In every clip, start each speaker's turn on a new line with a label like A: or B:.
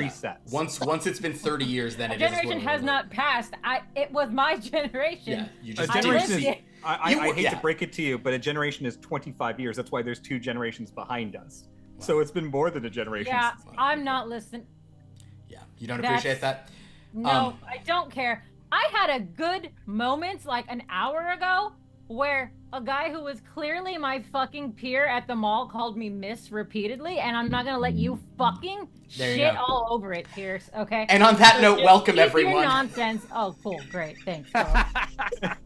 A: resets.
B: Once it's been 30 years, then
C: A
B: it is.
C: generation has not passed. It was my generation.
B: Yeah, you just
A: A generation
B: didn't
A: is,
B: see.
A: I hate to break it to you, but a generation is 25 years. That's why there's 2 generations behind us. Wow. So it's been more than a generation.
C: Yeah, I'm not listening.
B: Yeah, you don't appreciate that?
C: No, I don't care. I had a good moment like an hour ago where a guy who was clearly my fucking peer at the mall called me miss repeatedly, and I'm not gonna let you fucking shit all over it, Pierce, okay?
B: And on that note, welcome everyone.
C: Your nonsense. Oh, cool, great, thanks.
D: I'm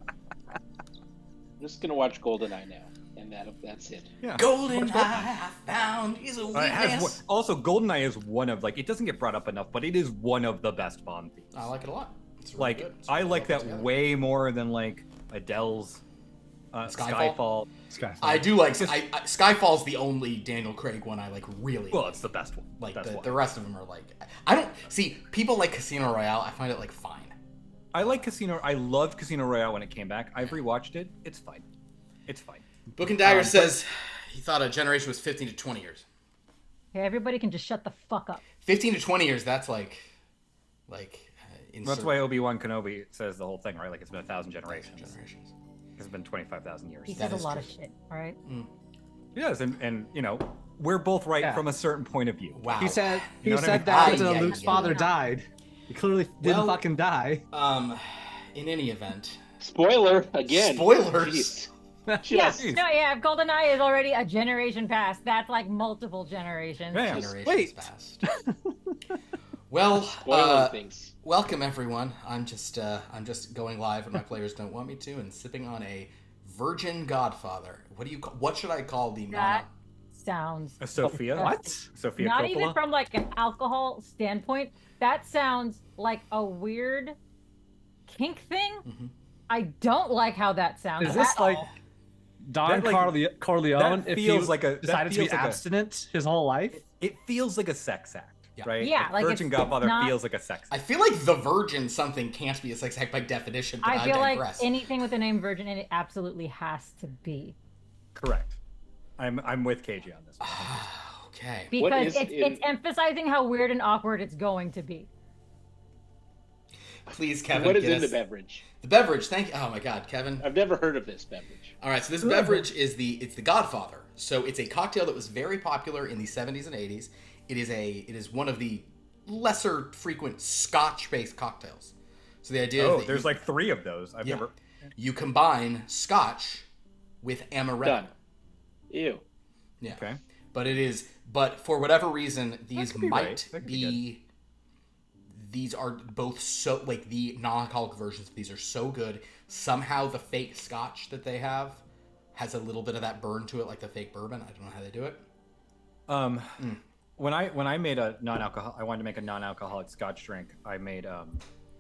D: just gonna watch GoldenEye now, and that's it.
B: Yeah. GoldenEye I found is a weakness.
A: Also, GoldenEye is one of, like, it doesn't get brought up enough, but it is one of the best Bond themes.
B: I like it a lot. It's really
A: like,
B: good.
A: I like that way more than, like, Adele's Skyfall.
B: I do like Skyfall's the only Daniel Craig one I like really.
A: Well, it's the best one.
B: Like the rest of them are like, I don't see people like Casino Royale. I find it like fine.
A: I loved Casino Royale when it came back. I've rewatched it. It's fine. It's fine.
B: Book and Dagger says he thought a generation was 15 to 20 years.
C: Yeah, everybody can just shut the fuck up.
B: 15 to 20 years. That's like.
A: That's why Obi-Wan Kenobi says the whole thing, right? Like it's been 1,000 generations. It's been 25,000 years.
C: He says a lot of shit, all right?
A: Yes, and you know, we're both right from a certain point of view.
B: Wow.
E: He said that after Luke's father died. He clearly didn't fucking die.
B: In any event.
D: Spoiler again.
B: Spoilers.
C: Yes. No, yeah, GoldenEye is already a generation past. That's like multiple generations.
A: Yeah.
B: Generations past. Well, welcome everyone. I'm just going live when my players don't want me to, and sipping on a Virgin Godfather. What should I call the
C: that sounds
A: a Sophia?
C: What?
A: Sophia
C: Not
A: Coppola?
C: even from like an alcohol standpoint. That sounds like a weird kink thing.
B: Mm-hmm.
C: I don't like how that sounds.
E: Is this like Don Corleone
A: if he
E: decided to be abstinent his whole life?
A: It feels like a sex act.
B: Yeah.
A: Right?
C: Yeah, like
A: Virgin Godfather feels like a sex act.
B: I feel like the Virgin something can't be a sex act by definition, but I
C: feel like
B: digress.
C: anything with the name Virgin in it absolutely has to be.
A: Correct. I'm with KG on this one.
B: Okay.
C: Because it's emphasizing how weird and awkward it's going to be.
B: Please, Kevin.
D: What is in the beverage?
B: The beverage. Thank you. Oh my God, Kevin.
D: I've never heard of this beverage.
B: All right, so this beverage is the Godfather. So it's a cocktail that was very popular in the 70s and 80s. It is one of the lesser frequent Scotch-based cocktails. So the idea is that
A: there's like 3 of those. I've never.
B: You combine Scotch with amaretto.
D: Done. Ew.
B: Yeah.
A: Okay.
B: But for whatever reason, these might
A: be.
B: These are both so, like, the non-alcoholic versions of these are so good. Somehow the fake Scotch that they have has a little bit of that burn to it, like the fake bourbon. I don't know how they do it.
A: When I made I wanted to make a non-alcoholic Scotch drink. I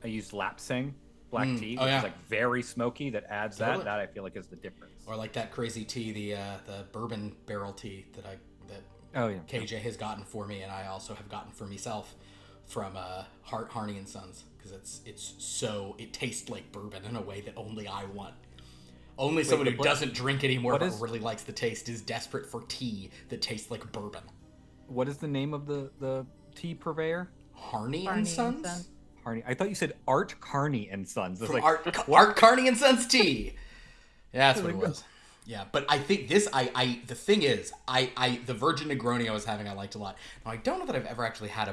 A: used Lapsang black tea, which is like very smoky. That adds that I feel like is the difference.
B: Or like that crazy tea, the bourbon barrel tea that KJ has gotten for me, and I also have gotten for myself from Harney and Sons, because it tastes like bourbon in a way that only I want. Only someone who doesn't drink anymore but really likes the taste is desperate for tea that tastes like bourbon.
A: What is the name of the tea purveyor?
B: Harney and Sons?
A: Harney. I thought you said Art Carney and Sons.
B: Art Carney and Sons tea. Yeah, that's what it was. Yeah, but I think the thing is, the Virgin Negroni I was having, I liked a lot. Now, I don't know that I've ever actually had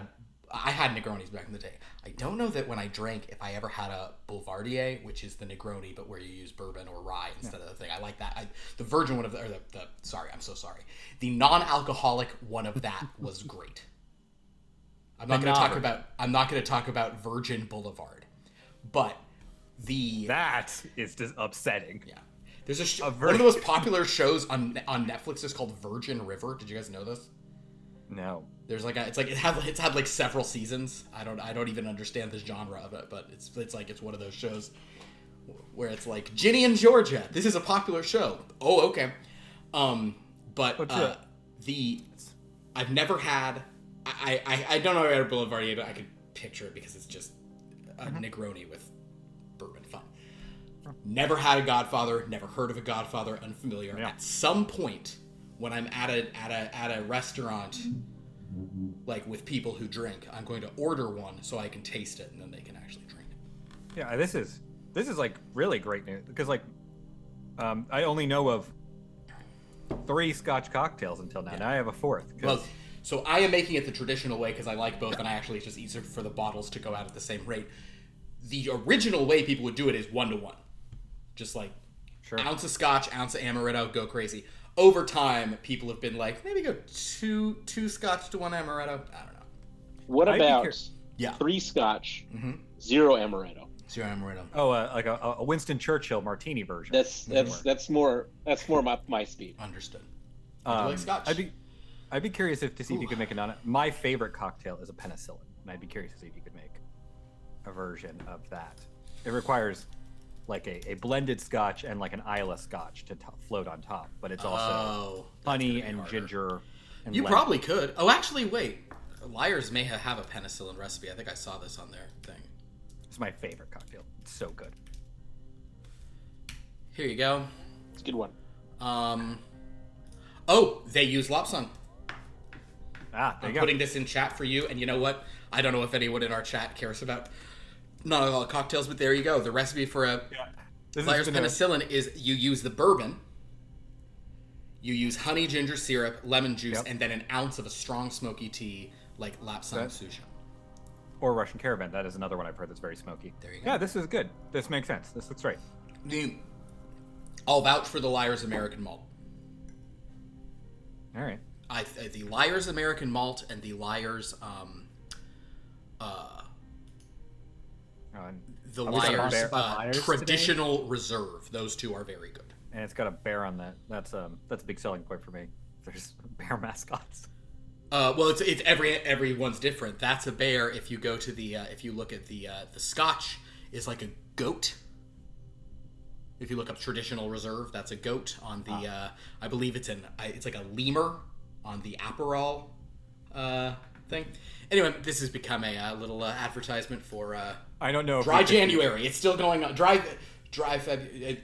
B: I had Negronis back in the day. I don't know that when I drank, if I ever had a Boulevardier, which is the Negroni, but where you use bourbon or rye instead of the thing. I like that. The Virgin one of I'm so sorry. The non-alcoholic one of that was great. I'm not going to talk about Virgin Boulevard, but
A: that is just upsetting.
B: Yeah. There's one of the most popular shows on Netflix is called Virgin River. Did you guys know this?
A: No.
B: There's it's had like several seasons. I don't even understand the genre of it, but it's one of those shows where it's like Ginny in Georgia. This is a popular show. Oh, okay. I've never had. I don't know about Boulevardier, but I could picture it because it's just a Negroni with bourbon. Fun. Never had a Godfather. Never heard of a Godfather. Unfamiliar. Yeah. At some point, when I'm at a restaurant, like with people who drink. I'm going to order one so I can taste it and then they can actually drink it.
A: Yeah, this is like really great news because like I only know of 3 Scotch cocktails until now. Now I have a 4th.
B: Well, so I am making it the traditional way because I like both, and I actually it's just easier for the bottles to go out at the same rate. The original way people would do it is 1-to-1, just like ounce of Scotch, ounce of amaretto, go crazy. Over time, people have been like, maybe go two Scotch to 1 amaretto. I don't know.
D: What about 3 Scotch, 0 amaretto?
B: 0 amaretto.
A: Oh, like a Winston Churchill martini version.
D: That's more my speed.
B: Understood. I like Scotch.
A: I'd be curious to see if you could make my favorite cocktail is a penicillin, and I'd be curious to see if you could make a version of that. It requires like a blended Scotch and like an Islay Scotch to float on top, but it's also honey and ginger. And
B: you probably could. Oh, actually, wait. Liars may have a penicillin recipe. I think I saw this on their thing.
A: It's my favorite cocktail. It's so good.
B: Here you go.
D: It's a good one.
B: Oh, they use Lapsang.
A: I'm
B: putting this in chat for you, and you know what? I don't know if anyone in our chat cares about non-alcoholic cocktails, but there you go. The recipe for a Liar's penicillin is you use the bourbon, you use honey, ginger syrup, lemon juice, and then an ounce of a strong smoky tea like Lapsang Souchong.
A: Or Russian Caravan. That is another one I've heard that's very smoky.
B: There you go.
A: Yeah, this is good. This makes sense. This looks right.
B: I'll vouch for the Liar's American Malt.
A: All right.
B: The Liar's American Malt and the Liar's Traditional Reserve. Those two are very good.
A: And it's got a bear on that. That's a big selling point for me. There's bear mascots.
B: Well, it's everyone's different. That's a bear. If you go to if you look at the Scotch is like a goat. If you look up Traditional Reserve, that's a goat. On the I believe it's like a lemur on the Aperol thing. Anyway, this has become a little advertisement for
A: I don't know.
B: Dry January. It's still going on.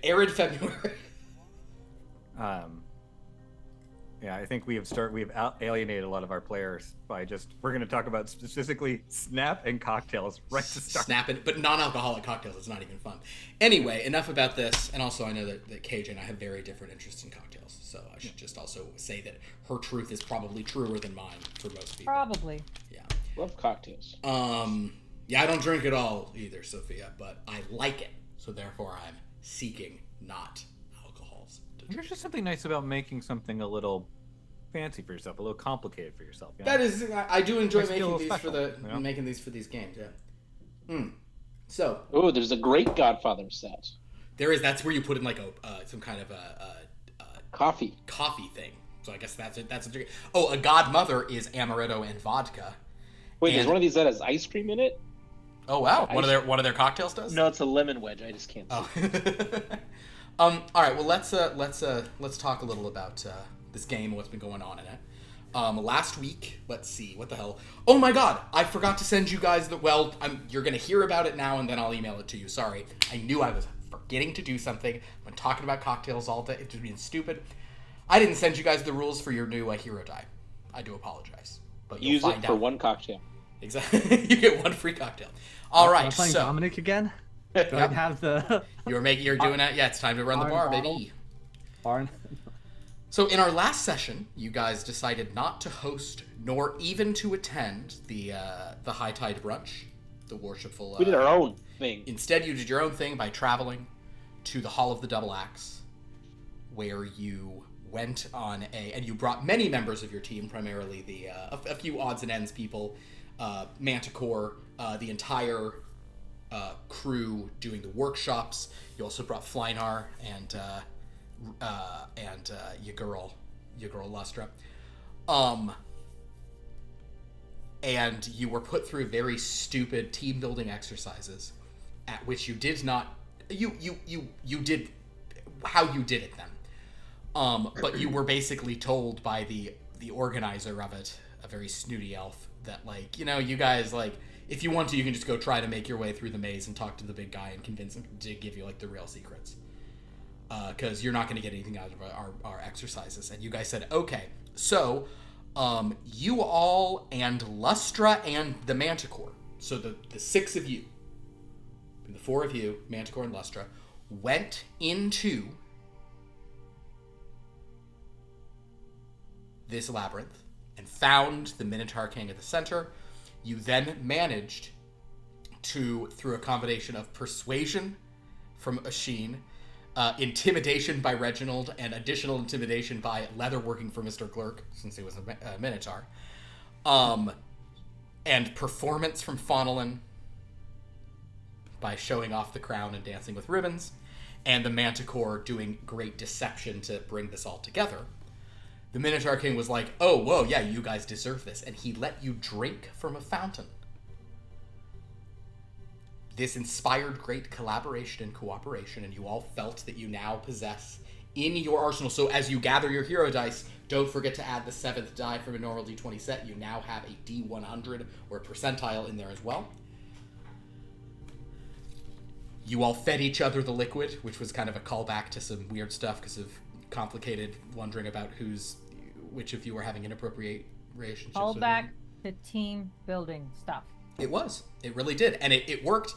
B: Arid February.
A: Yeah, I think we've alienated a lot of our players by we're going to talk about specifically Snap and cocktails right to start.
B: Snap but non-alcoholic cocktails. It's not even fun. Anyway, enough about this. And also, I know that KJ and I have very different interests in cocktails, so I should just also say that her truth is probably truer than mine for most people.
C: Probably.
B: Yeah.
D: Love cocktails.
B: Yeah, I don't drink at all either, Sophia, but I like it, so therefore I'm seeking not alcohols.
A: There's just something nice about making something a little fancy for yourself, a little complicated for yourself. You know?
B: That is, I do enjoy making these
A: special,
B: making these for these games. Yeah. So.
D: Oh, there's a great Godfather set.
B: There is. That's where you put in like some kind of a
D: coffee
B: thing. So I guess that's a. Oh, a Godmother is amaretto and vodka.
D: Wait, there's one of these that has ice cream in it.
B: Oh wow! One of their cocktails does.
D: No, it's a lemon wedge. I just can't see.
B: All right. Well, let's talk a little about this game and what's been going on in it. Last week, let's see, what the hell? Oh my God! I forgot to send you guys you're gonna hear about it now, and then I'll email it to you. Sorry, I knew I was forgetting to do something. I've been talking about cocktails all day. It's just being stupid. I didn't send you guys the rules for your new hero die. I do apologize, but you'll
D: use
B: find
D: it for
B: out.
D: one cocktail.
B: Exactly. You get one free cocktail. All right.
E: Am I playing
B: so
E: Dominic again? Do I have the?
B: You're doing it. Yeah, it's time to run the bar, baby.
E: Barn.
B: So in our last session, you guys decided not to host nor even to attend the High Tide Brunch, the worshipful.
D: We did our own thing.
B: Instead, you did your own thing by traveling to the Hall of the Double Axe, where you went on and you brought many members of your team, primarily a few odds and ends people, Manticore, the entire crew doing the workshops. You also brought Flynar and your girl Lustra. And you were put through very stupid team building exercises, at which you did not you did how you did it then. But you were basically told by the organizer of it, a very snooty elf, that you guys, if you want to, you can just go try to make your way through the maze and talk to the big guy and convince him to give you the real secrets. Because you're not going to get anything out of our exercises. And you guys said, okay. So You all and Lustra and the Manticore, so the 6 of you, the 4 of you, Manticore and Lustra, went into this labyrinth and found the Minotaur King at the center. You then managed to, through a combination of persuasion from Ashin, intimidation by Reginald, and additional intimidation by leatherworking for Mr. Glurk, since he was a Minotaur, and performance from Faunnelin by showing off the crown and dancing with ribbons, and the Manticore doing great deception to bring this all together. The Minotaur King was like, oh, whoa, yeah, you guys deserve this, and he let you drink from a fountain. This inspired great collaboration and cooperation, and you all felt that you now possess in your arsenal. So as you gather your hero dice, don't forget to add the 7th die from a normal D20 set. You now have a D100 or a percentile in there as well. You all fed each other the liquid, which was kind of a callback to some weird stuff because of complicated wondering about which of you were having inappropriate relationships.
C: Call back to team building stuff.
B: It was. It really did. And it worked.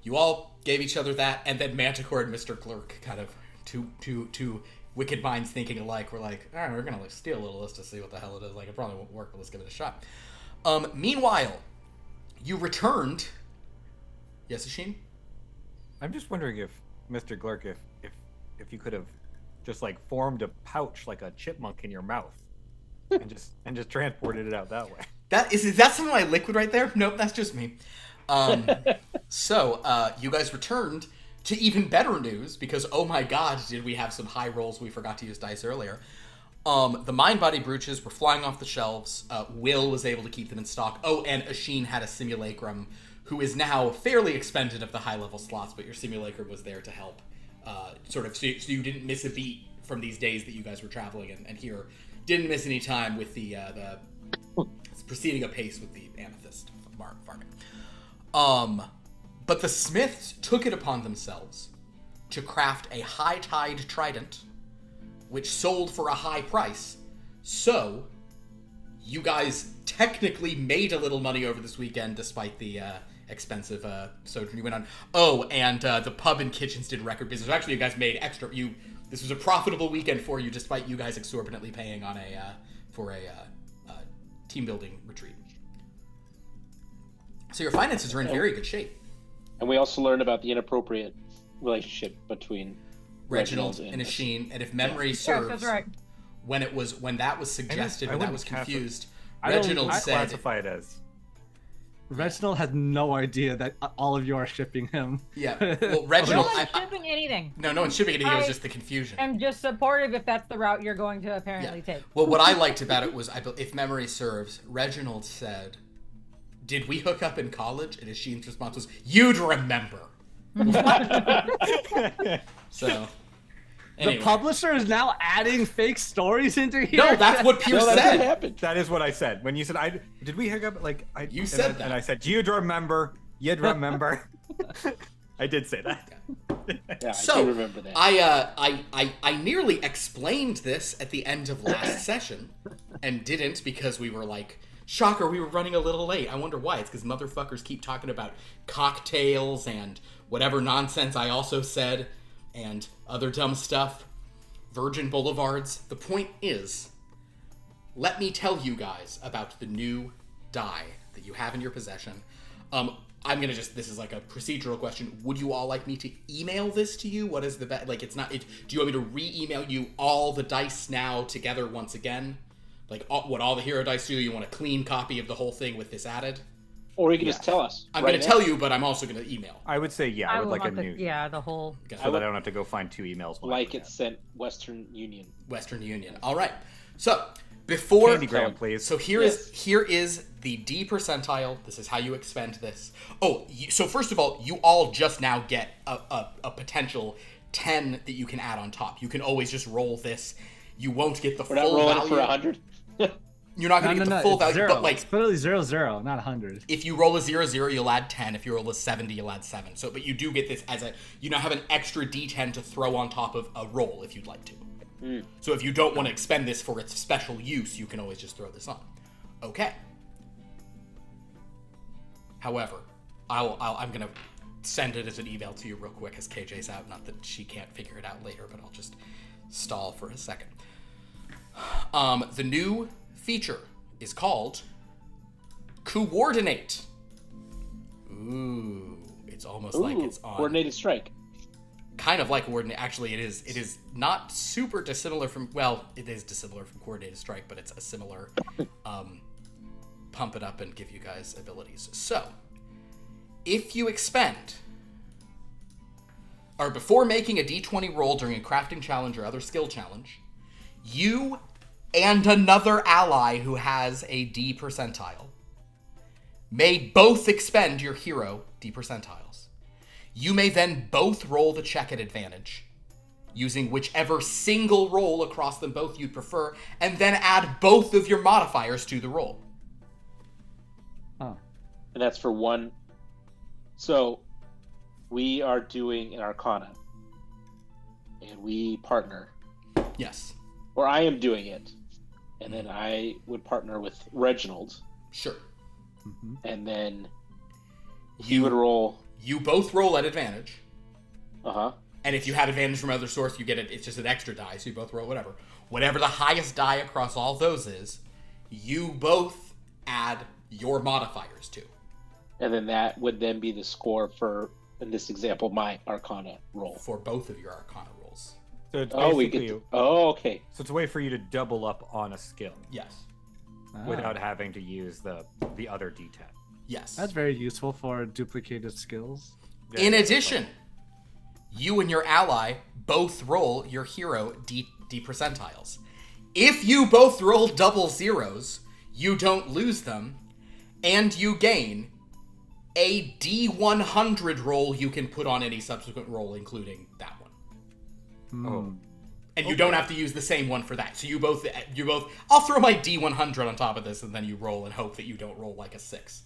B: You all gave each other that, and then Manticore and Mr. Glurk, kind of two wicked minds thinking alike, were like, all right, we're going to steal a little of this to see what the hell it is. Like, it probably won't work, but let's give it a shot. Meanwhile, you returned. Yes, Ashin?
A: I'm just wondering if, Mr. Glurk, if you could have just, like, formed a pouch like a chipmunk in your mouth and just transported it out that way.
B: Is that some of my liquid right there? Nope, that's just me. So, you guys returned to even better news, because, oh my god, did we have some high rolls. We forgot to use dice earlier. The Mind Body Brooches were flying off the shelves. Will was able to keep them in stock. Oh, and Ashin had a Simulacrum, who is now fairly expended of the high-level slots, but your Simulacrum was there to help, so you didn't miss a beat from these days that you guys were traveling, and here didn't miss any time with the proceeding apace with the amethyst farming. But the Smiths took it upon themselves to craft a high tide trident, which sold for a high price. So, you guys technically made a little money over this weekend, despite the expensive sojourn you went on. Oh, and the pub and kitchens did record business. Actually, you guys made extra. This was a profitable weekend for you, despite you guys exorbitantly paying on for a team building retreat. So your finances are in very good shape.
D: And we also learned about the inappropriate relationship between
B: Reginald and Ashin, and if memory serves,
C: that's right.
B: when that was suggested, when that was confused,
A: I
B: Reginald said,
A: classify it as.
E: Reginald has no idea that all of you are shipping him.
B: Yeah, well,
C: No
B: Reginald,
C: one's shipping anything.
B: no one's shipping anything. It was just the confusion.
C: I'm just supportive if that's the route you're going to apparently take.
B: Well, what I liked about it was, if memory serves, Reginald said, "Did we hook up in college?" And Ashin's response was, "You'd remember." So, anyway.
E: The publisher is now adding fake stories into here.
B: No, that's what Pierce
D: That's what
B: said.
D: happened.
A: That is what I said. When you said, did we hook up?
B: You said that.
A: And I said, you'd remember. You'd remember. I did say that.
D: Yeah,
B: So,
D: I do remember that.
B: I nearly explained this at the end of last session, and didn't because we were like, shocker, we were running a little late. I wonder why. It's because motherfuckers keep talking about cocktails and whatever nonsense I also said, and other dumb stuff. Virgin Boulevards. The point is, let me tell you guys about the new die that you have in your possession. I'm gonna this is like a procedural question. Would you all like me to email this to you? What is the do you want me to re-email you all the dice now together once again? Like what all the hero dice do? You want a clean copy of the whole thing with this added?
D: Or you can just tell us.
B: I'm
D: right
B: gonna
D: now.
B: tell you, but I'm also gonna email.
A: I would say, yeah, I would like a new.
C: Yeah, the whole.
B: Okay.
A: So that I don't have to go find 2 emails. when I
D: Like
A: forget.
D: it sent Western Union.
B: Western Union. All right. So before
A: Candygram, please.
B: So here is the D percentile. This is how you expend this. Oh, so first of all, you all just now get a potential 10 that you can add on top. You can always just roll this. You won't get the
D: We're not
B: full
D: rolling
B: value.
D: for 100.
B: You're not going to get the full
E: it's
B: value,
E: zero.
B: but like
E: It's literally 0, not 100.
B: if you roll a 0, you'll add 10. If you roll a 70, you'll add 7. So, but you do get this as you now have an extra D10 to throw on top of a roll if you'd like to. So if you don't want to expend this for its special use, you can always just throw this on. Okay. However, I'm gonna send it as an email to you real quick as KJ's out. Not that she can't figure it out later, but I'll just stall for a second. The new feature is called Coordinate. Ooh, it's almost like it's on
D: Coordinated strike.
B: kind of like coordinate. Actually, it is not super dissimilar from. Well, it is dissimilar from coordinated strike, but it's a similar pump it up and give you guys abilities. So, if you expend, or before making a d20 roll during a crafting challenge or other skill challenge, you and another ally who has a D percentile may both expend your hero D percentiles. You may then both roll the check at advantage, using whichever single roll across them both you'd prefer, and then add both of your modifiers to the roll.
E: Oh.
D: And that's for one. So we are doing an Arcana, and we partner.
B: Yes.
D: Or I am doing it, and then I would partner with Reginald,
B: Sure.
D: and then he would roll.
B: You both roll at advantage.
D: Uh-huh.
B: And if you have advantage from other source, you get it. It's just an extra die, so you both roll whatever. Whatever the highest die across all those is, you both add your modifiers to.
D: And then that would then be the score for, in this example, my Arcana roll.
B: For both of your Arcana rolls.
A: So it's
D: Oh, we
A: basically-
D: get to, oh, okay.
A: So it's a way for you to double up on a skill
B: Yes.
A: without having to use the other D10.
B: Yes.
E: That's very useful for duplicated skills.
A: Yeah,
B: In
A: that's
B: addition, you and your ally both roll your hero D percentiles. If you both roll double zeros, you don't lose them, and you gain a D100 roll you can put on any subsequent roll, including that one.
A: Oh.
B: And you don't have to use the same one for that. So you both, I'll throw my D100 on top of this, and then you roll and hope that you don't roll like a 6.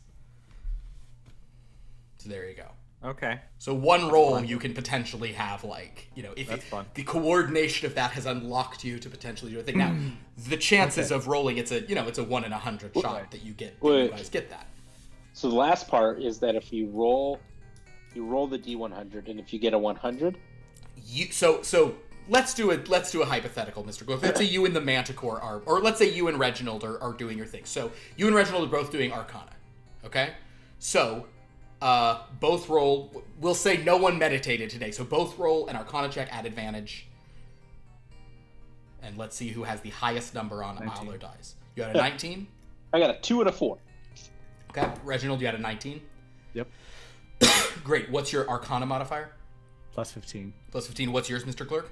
B: So there you go.
A: Okay.
B: So one roll you can potentially have, like, you know, if
A: That's fun.
B: the coordination of that has unlocked you to potentially do a thing. Now, the chances of rolling, it's a 1 in 100 shot that you get. That you guys get that.
D: So the last part is that if you roll the D100, and if you get a 100,
B: So let's do a hypothetical, Mr. Glurk. Let's say you and the Manticore are, or let's say you and Reginald are doing your thing. So you and Reginald are both doing Arcana, okay? So both roll. We'll say no one meditated today, so both roll an Arcana check at advantage, and let's see who has the highest number on all their dice. You had a 19.
D: I got a 2 and a 4.
B: Okay, Reginald, you had a 19.
E: Yep.
B: Great. What's your Arcana modifier?
E: Plus 15.
B: Plus 15. What's yours, Mr. Glurk?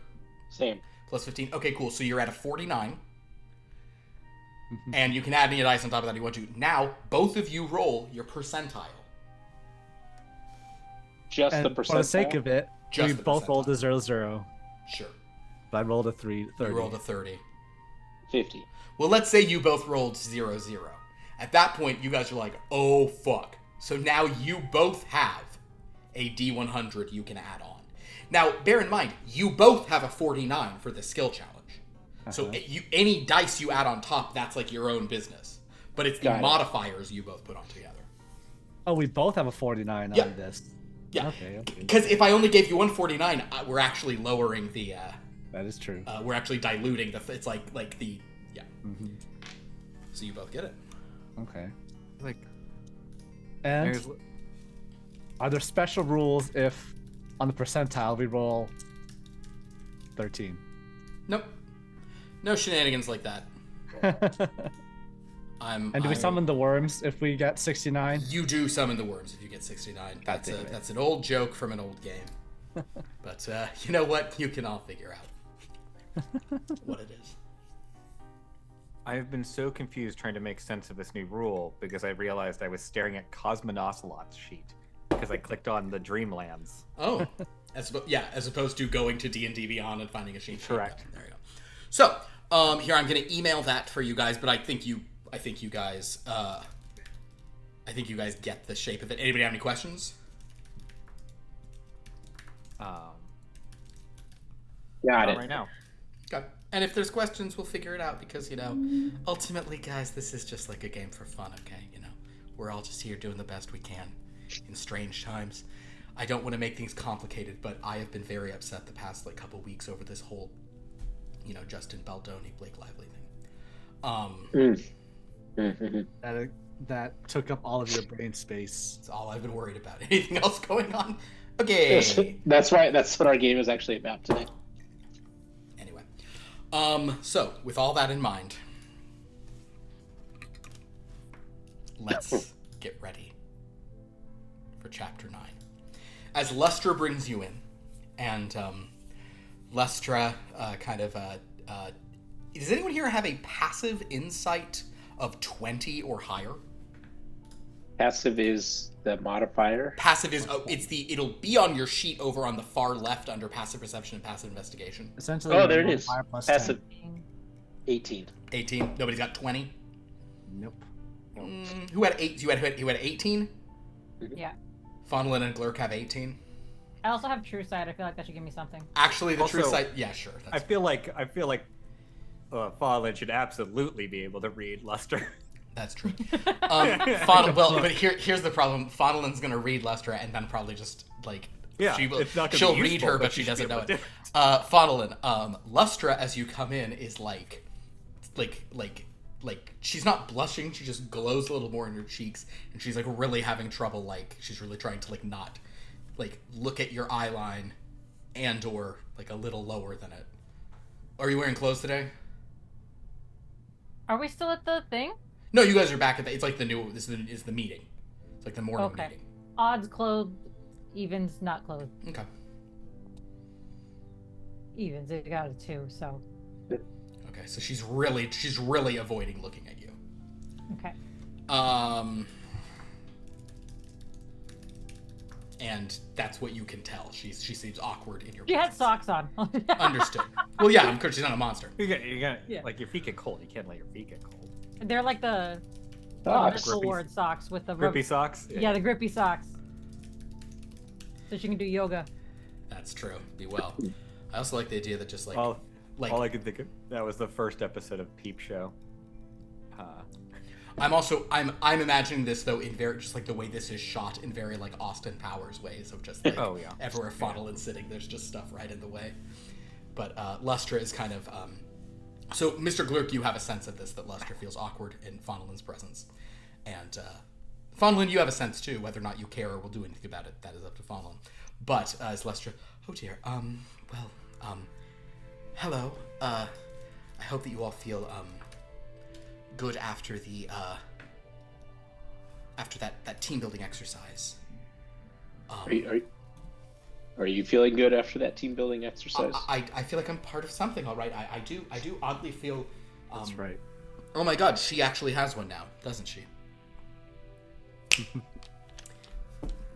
D: Same.
B: Plus 15. Okay, cool. So you're at a 49. And you can add any dice on top of that if you want to. Now, both of you roll your percentile.
D: Just
E: And
D: the percentile.
E: for the sake of it,
B: Just
E: we
B: the
E: both rolled a
B: percentile.
E: 0-0.
B: Sure.
E: But I rolled a 30.
B: You rolled a 30.
D: 50.
B: Well, let's say you both rolled 0-0. At that point, you guys are like, oh, fuck. So now you both have a D100 you can add on. Now, bear in mind, you both have a 49 for the skill challenge. So any dice you add on top, that's like your own business. But it's the
D: Got it.
B: modifiers you both put on together.
E: Oh, we both have a 49
B: Yeah.
E: on this.
B: Yeah.
E: Okay.
B: Because if I only gave you 149, we're actually lowering the...
E: That is true.
B: we're actually diluting the... It's like the... Yeah. So you both get it.
E: Okay.
A: Like,
E: And
A: there's,
E: are there special rules if on the percentile we roll 13?
B: Nope. No shenanigans like that.
E: And do we summon the worms if we get 69?
B: You do summon the worms if you get 69.
E: God damn it.
B: That's an old joke from an old game. But you know what? You can all figure out what it is.
A: I've been so confused trying to make sense of this new rule because I realized I was staring at Cosmonauts sheet because I clicked on the Dreamlands.
B: Oh, as opposed to going to D&D Beyond and finding a sheet.
A: Correct.
B: There you go. So here I'm going to email that for you guys, but I think you guys get the shape of it. Anybody have any questions?
D: Got
A: Not
D: it.
A: right now.
B: Okay. And if there's questions, we'll figure it out because, ultimately, guys, this is just like a game for fun, okay? We're all just here doing the best we can in strange times. I don't want to make things complicated, but I have been very upset the past, couple weeks over this whole, Justin Baldoni, Blake Lively thing.
E: That took up all of your brain space.
B: That's all I've been worried about. Anything else going on? Okay.
D: That's right. That's what our game is actually about today.
B: Anyway. So, with all that in mind, let's get ready for Chapter 9. As Lustra brings you in, and Lustra does anyone here have a passive insight of 20 or higher?
D: Passive is the modifier.
B: Passive is it'll be on your sheet over on the far left under passive perception and passive investigation.
E: Essentially,
D: Oh, there it is. Passive
E: 10.
D: 18.
B: 18. Nobody's got 20.
E: Nope.
B: Who had 8? You had 18?
C: Yeah.
B: Fonlin and Glurk have 18.
C: I also have True Sight. I feel like that should give me something.
B: Actually, the
A: Also,
B: True Sight. Yeah, sure.
A: I feel like Fallen should absolutely be able to read Luster.
B: That's true. But here's the problem. Fonlin's gonna read Lustra and then probably just
A: It's not gonna
B: she'll
A: be
B: read
A: useful,
B: her, but she doesn't know it. Fonlin, Lustra, as you come in, is like she's not blushing. She just glows a little more in your cheeks, and she's really having trouble. She's really trying to not look at your eye line, and or a little lower than it. Are you wearing clothes today?
C: Are we still at the thing?
B: No, you guys are back at the. It's this is the meeting. It's the morning meeting.
C: Odds clothed, evens not clothed.
B: Okay.
C: Evens, it got a 2, so.
B: Okay, so she's really avoiding looking at you.
C: Okay.
B: And that's what you can tell. She seems awkward in your.
C: She had
B: presence.
C: socks on.
B: Understood. Well, yeah, of course she's not a monster.
A: You got
C: Yeah.
A: your feet get cold. You can't let your feet get cold.
C: They're like the
D: Socks.
C: mental ward socks with the
A: Grippy socks.
C: Yeah, the grippy socks. So she can do yoga.
B: That's true. Be well. I also like the idea that just
A: All I could think of that was the first episode of Peep Show.
B: I'm imagining this though in very just the way this is shot in very Austin Powers ways of just
A: Oh, yeah.
B: everywhere Fontain's sitting, there's just stuff right in the way. But Lustra is kind of so Mr. Glurk, you have a sense of this that Lustra feels awkward in Fontain's presence, and Fontaine, you have a sense too. Whether or not you care or will do anything about it, that is up to Fontaine. But as Lustra, oh dear, hello. I hope that you all feel good after the after that team building exercise.
D: Are you feeling good after that team building exercise?
B: I feel like I'm part of something. All right, I do oddly feel.
E: That's right.
B: Oh my God, she actually has one now, doesn't she?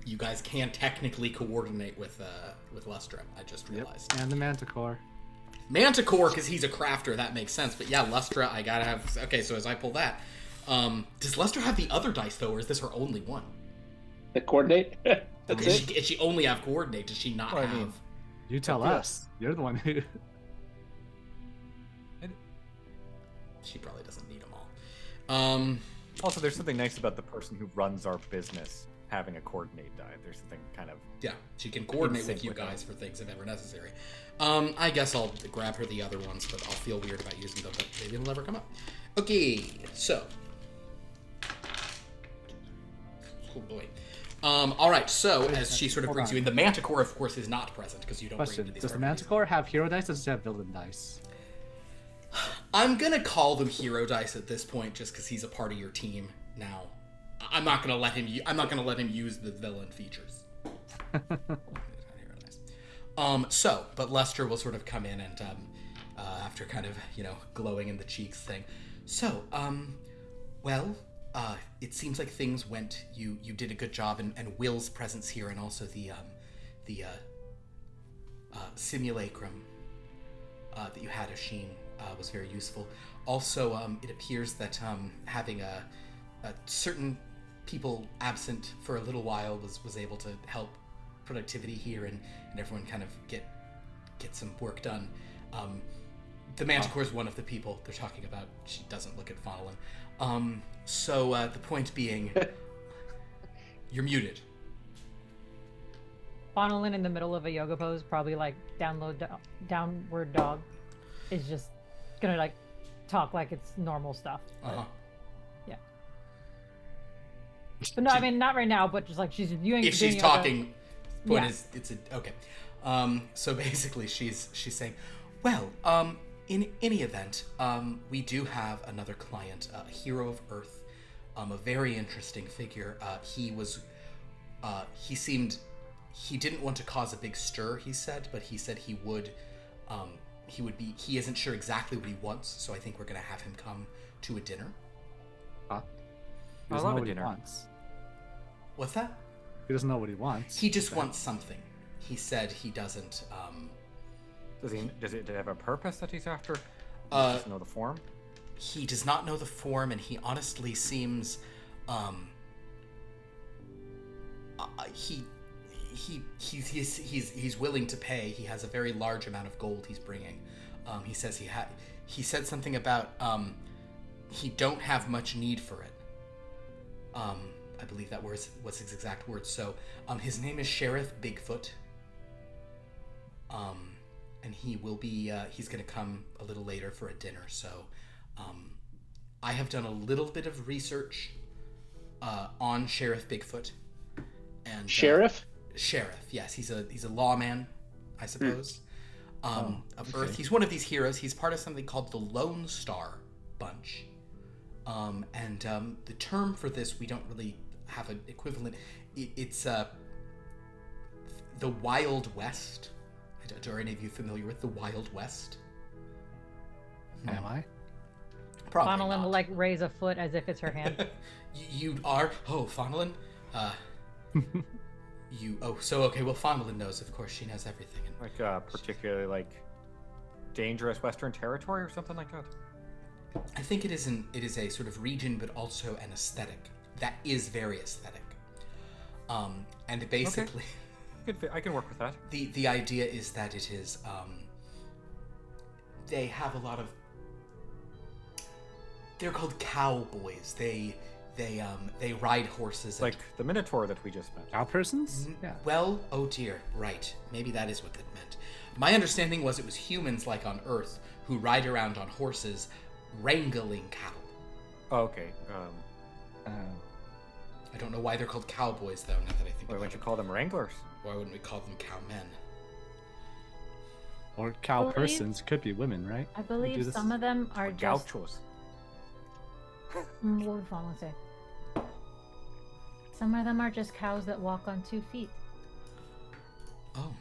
B: You guys can technically coordinate with Lustra. I just realized.
E: Yep. And the Manticore.
B: Manticore, because he's a crafter, that makes sense. But yeah, Lustra, I gotta have. Okay, so as I pull that, does Lustra have the other dice though, or is this her only one?
D: The coordinate. That's
B: Okay,
D: it.
B: does she only have coordinate? Does she not
A: Well, I
B: have?
A: mean-
E: You tell us. You're the one who.
B: She probably doesn't need them all.
A: Also, there's something nice about the person who runs our business having a coordinate die. There's something kind of.
B: Yeah, she can coordinate
A: sync
B: with you
A: with
B: guys for things if ever necessary. I guess I'll grab her the other ones, but I'll feel weird about using them, but maybe it'll never come up. Okay, so. Oh boy. All right, so as she sort of brings you in, the Manticore, of course, is not present because you don't bring
E: Question:
B: into these
E: does the
B: parties.
E: Manticore have hero dice? Or does it have villain dice?
B: I'm gonna call them hero dice at this point, just because he's a part of your team now. I'm not gonna let him. I'm not gonna let him use the villain features. But Lester will sort of come in and after kind of glowing in the cheeks thing. So, it seems like things went. You did a good job, and Will's presence here, and also the simulacrum that you had, Asheen, was very useful. Also, it appears that having a certain people absent for a little while was able to help productivity here and everyone kind of get some work done. The Manticore is one of the people they're talking about. She doesn't look at Faunnelin. So the point being, you're muted.
C: Faunnelin in the middle of a yoga pose, probably like downward dog, is just gonna like talk like it's normal stuff.
B: Uh-huh.
C: Yeah. But no, I mean not right now, but just like she's doing.
B: If she's
C: yoga.
B: talking, point
C: Yeah.
B: is it's a okay. So basically, she's saying, well, in any event, we do have another client, a hero of Earth, a very interesting figure. He didn't want to cause a big stir, he said, but he said he would he isn't sure exactly what he wants, so I think we're gonna have him come to a dinner.
E: He
A: I
E: doesn't
A: love
E: know
A: a
E: what he
A: dinner.
E: wants.
B: What's that?
E: He doesn't know what he wants.
B: He just wants something. He said he doesn't,
A: Does it have a purpose that he's after?
B: Uh,
A: Does he know the form?
B: he does not know the form, and he honestly seems, he's willing to pay. He has a very large amount of gold he's bringing. He says he said something about he don't have much need for it. I believe that was his exact words. So his name is Sheriff Bigfoot. And he will be he's gonna come a little later for a dinner. So I have done a little bit of research on Sheriff Bigfoot. And
D: Sheriff?
B: Sheriff, yes, he's a lawman, I suppose, of Earth. He's one of these heroes. He's part of something called the Lone Star Bunch, and the term for this we don't really have an equivalent. It's the Wild West. Are any of you familiar with the Wild West?
E: Am I?
B: Probably
C: Faunnelin
B: not.
C: will like raise a foot as if it's her hand.
B: You are? Oh, Faunnelin? So okay, well, Faunnelin knows, of course, she knows everything. And
A: Like particularly like dangerous Western territory or something like that.
B: I think it is a sort of region, but also an aesthetic that is very aesthetic. And basically,
A: I can work with that.
B: the idea is that it is they have a lot of, they're called cowboys. They ride horses.
A: It's like the Minotaur that we just met.
E: Cow persons? Yeah.
B: Well, oh dear, right. Maybe that is what that meant. My understanding was it was humans like on Earth who ride around on horses wrangling cattle.
A: Oh, okay.
B: I don't know why they're called cowboys, though, now that I think
A: Why
B: about
A: wouldn't you
B: it.
A: call them wranglers?
B: Why wouldn't we call them cowmen?
E: Or cow
C: Believe-
E: persons could be women, right?
C: I
E: do
C: believe
E: this?
C: some of them are just.
A: Gauchos.
C: What would Faunnelin say? Some of them are just cows that walk on 2 feet.
B: Oh,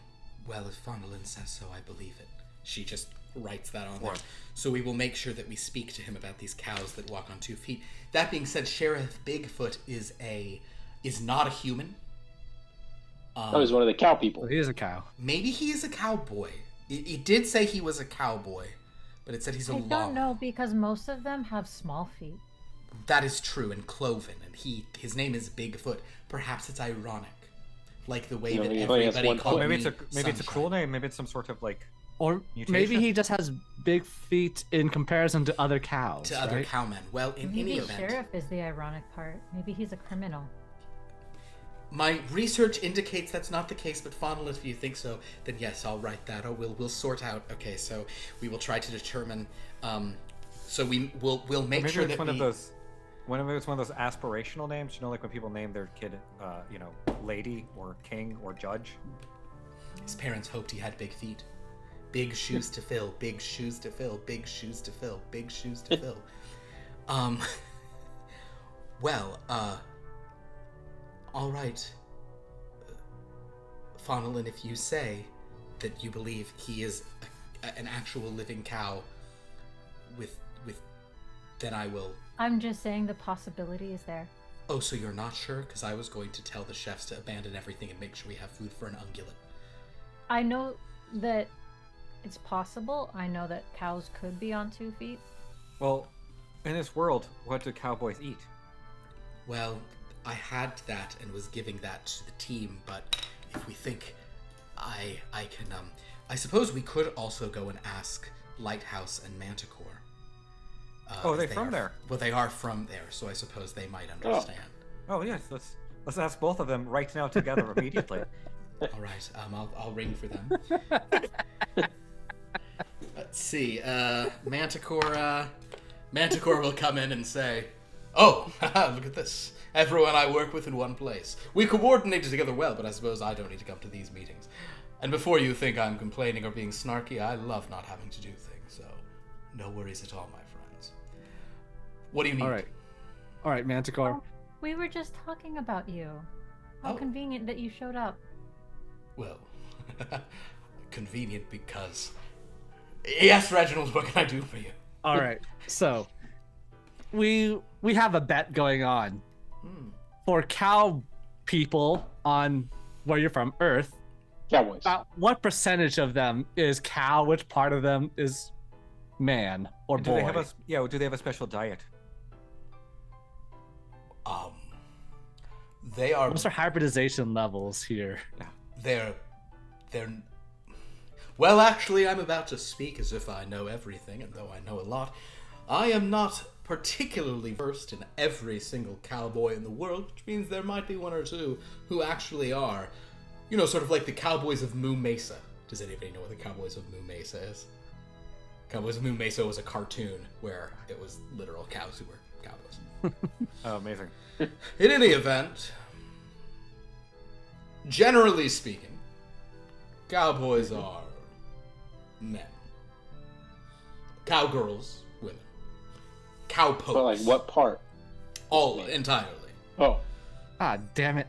B: well, if Faunnelin says so, I believe it. She just writes that on there.
A: Right.
B: So we will make sure that we speak to him about these cows that walk on 2 feet. That being said, Sheriff Bigfoot is not a human.
D: Oh, he's one of the cow people.
E: Well, he is a cow.
B: Maybe he is a cowboy. It did say he was a cowboy, but it said he's a
C: I
B: lawman.
C: don't know because most of them have small feet.
B: That is true, and cloven, and his name is Bigfoot. Perhaps it's ironic, like the way
D: You know,
B: that
D: he only has
B: everybody
D: one
B: called
D: foot.
A: Maybe
B: me
A: it's a cruel
B: Sunshine.
A: name. Maybe it's some sort of like
E: Or
A: mutation?
E: maybe he just has big feet in comparison to other cows.
B: To other
E: right?
B: cowmen. Well, in
C: Maybe
B: any event,
C: sheriff is the ironic part. Maybe he's a criminal.
B: my research indicates that's not the case. But Faunnel, if you think so, then yes, I'll write that. Oh, we'll sort out. Okay, so we will try to determine. So we'll make
A: maybe
B: sure
A: it's
B: that
A: one
B: we.
A: of those. Maybe it's one of those aspirational names. You know, like when people name their kid, lady or king or judge.
B: His parents hoped he had big feet. Big shoes to fill, big shoes to fill, big shoes to fill, big shoes to fill. Well, all right. Faunnelin, if you say that you believe he is an actual living cow then I will...
C: I'm just saying the possibility is there.
B: Oh, so you're not sure? Because I was going to tell the chefs to abandon everything and make sure we have food for an ungulate.
C: I know that it's possible. I know that cows could be on 2 feet.
A: Well, in this world, what do cowboys eat?
B: Well, I had that and was giving that to the team, but if we think I can, I suppose we could also go and ask Lighthouse and Manticore.
A: Oh, are they
B: as
A: from there?
B: Well, they are from there, so I suppose they might understand.
A: Oh yes, let's ask both of them right now together immediately.
B: All right, I'll ring for them. Let's see. Manticore will come in and say, "Oh, look at this! Everyone I work with in one place. We coordinated together well, but I suppose I don't need to come to these meetings. And before you think I'm complaining or being snarky, I love not having to do things. So, no worries at all, my friends. What do you need?"
E: All right, Manticore.
C: We were just talking about you. How
B: Oh.
C: convenient that you showed up.
B: Well, convenient because. Yes, Reginald, what can I do for you?
E: All right. So, we have a bet going on for cow people on where you're from, Earth.
D: Cowboys.
E: About what percentage of them is cow? Which part of them is man or
A: Do
E: boy?
A: they have do they have a special diet?
B: They are.
E: What's our hybridization levels here?
B: They're. Well, actually, I'm about to speak as if I know everything, and though I know a lot, I am not particularly versed in every single cowboy in the world, which means there might be one or two who actually are, sort of like the Cowboys of Moo Mesa. Does anybody know what the Cowboys of Moo Mesa is? Cowboys of Moo Mesa was a cartoon where it was literal cows who were cowboys.
A: Oh, amazing.
B: In any event, generally speaking, cowboys are men. Cowgirls, women. Cowpokes.
D: But like what part?
B: All entirely.
D: Oh,
E: Ah, damn it.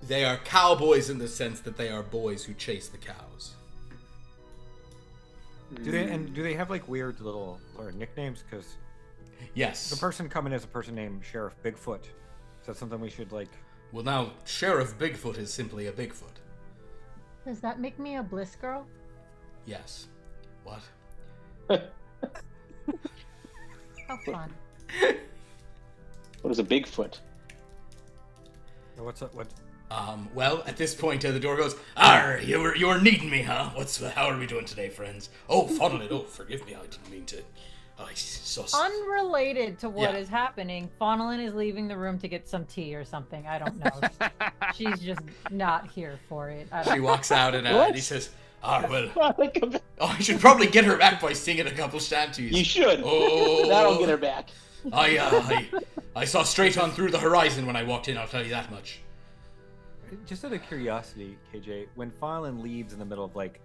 B: They are cowboys in the sense that they are boys who chase the cows.
A: Do they have like weird little nicknames? Because
B: Yes.
A: the person coming is a person named Sheriff Bigfoot. Is that something we should like?
B: Well, now, Sheriff Bigfoot is simply a Bigfoot.
C: Does that make me a bliss girl?
B: Yes. What?
C: How fun.
D: what is a Bigfoot?
A: What's up? What?
B: Well, at this point, the door goes, "Arr, you were needing me, huh? How are we doing today, friends? Oh, funnily, forgive me, I didn't mean to. Oh, it's so...
C: Unrelated to what
B: Yeah.
C: is happening, Fawnelin is leaving the room to get some tea or something. I don't know. She's just not here for it. I
B: She
C: don't
B: walks out and he says, well,
D: You
B: I should probably get her back by singing a couple shanties.
D: should.
B: Oh,
D: That'll get her back.
B: I saw straight on through the horizon when I walked in, I'll tell you that much.
A: Just out of curiosity, KJ, when Phylon leaves in the middle of like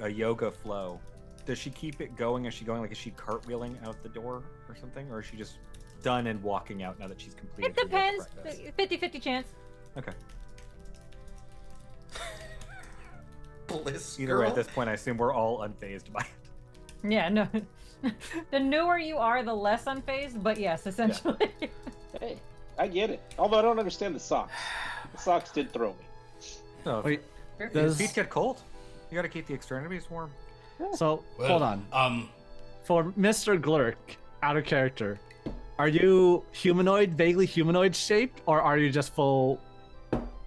A: a yoga flow, does she keep it going? Is she going like, is she cartwheeling out the door or something, or is she just done and walking out now that she's completed?
C: It
A: her yoga
C: depends.
A: practice?
C: 50-50 chance.
A: Okay.
B: Bliss
A: Either way,
B: girl.
A: at this point, I assume we're all unfazed by it.
C: Yeah, no. The newer you are, the less unfazed, but yes, essentially.
D: Hey, I get it. Although I don't understand the socks. The socks did throw me.
A: So,
E: Wait,
A: if
E: does-
A: feet get cold, you got to keep the extremities warm.
E: so
B: Well,
E: hold on. For Mr. Glurk, out of character, are you humanoid, vaguely humanoid shaped, or are you just full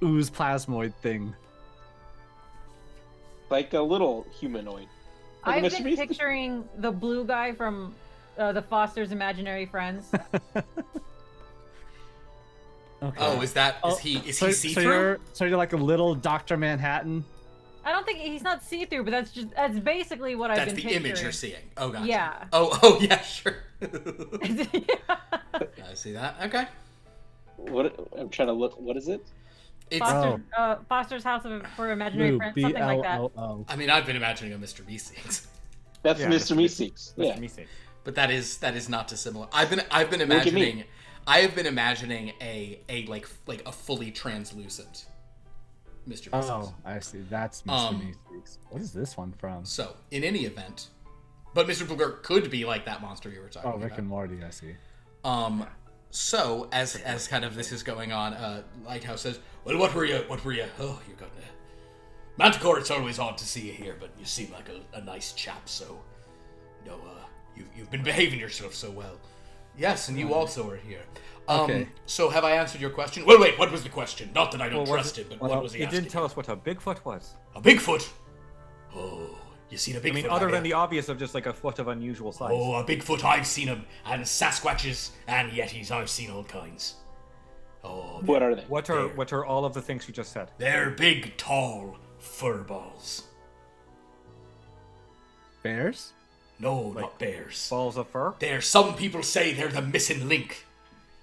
E: ooze plasmoid thing?
D: Like a little humanoid. Like a
C: I've
D: Mr.
C: been
D: Beast.
C: picturing the blue guy from the Foster's Imaginary Friends.
E: Okay.
B: Oh, is he see-through?
E: So you're like a little Dr. Manhattan?
C: I don't think he's not see-through, but that's basically what I've
B: That's
C: been
B: the
C: picturing.
B: image you're seeing. Oh, gotcha.
C: Yeah.
B: Oh, yeah, sure.
C: Yeah.
B: I see that. Okay.
D: What? I'm trying to look. What is it?
B: It's.
C: Foster's House for Imaginary
E: Blue,
C: Friends, something like that.
E: B-L-O-O.
B: I mean, I've been imagining a Mr. Meeseeks,
D: That's
A: Yeah,
D: Mr. Meeseeks.
A: Mr.
D: Yeah.
A: Meeseeks.
B: but that is not dissimilar. I've been
D: Look at me.
B: imagining. I have been imagining a like a fully translucent Mr. Meeseeks.
E: Oh, I see. That's Mr.
B: Um,
E: Meeseeks. What is this one from?
B: So, in any event, but Mr. Blurk could be like that monster you were talking
E: Oh,
B: about.
E: Rick and Morty, I see.
B: So as kind of this is going on, Lighthouse says, "Well, what were you? Oh, you got Manticore. It's always odd to see you here, but you seem like a nice chap. So, you've been behaving yourself so well. Yes, and you also are here.
E: Okay.
B: So have I answered your question? Well, wait. What was the question? Not that I don't
A: Well,
B: trust him, but what was he
A: He
B: asking?
A: didn't tell us what a Bigfoot was.
B: A Bigfoot. Oh, You seen a
A: I
B: Bigfoot?
A: mean,
B: have
A: other
B: ya?
A: than the obvious of just like a foot of unusual size.
B: Oh, a Bigfoot, I've seen them, and Sasquatches, and Yetis, I've seen all kinds. Oh,
D: What are they?
A: What are all of the things you just said?
B: they're big, tall fur balls.
E: Bears?
B: No, not bears.
A: Balls of fur?
B: Some people say they're the missing link.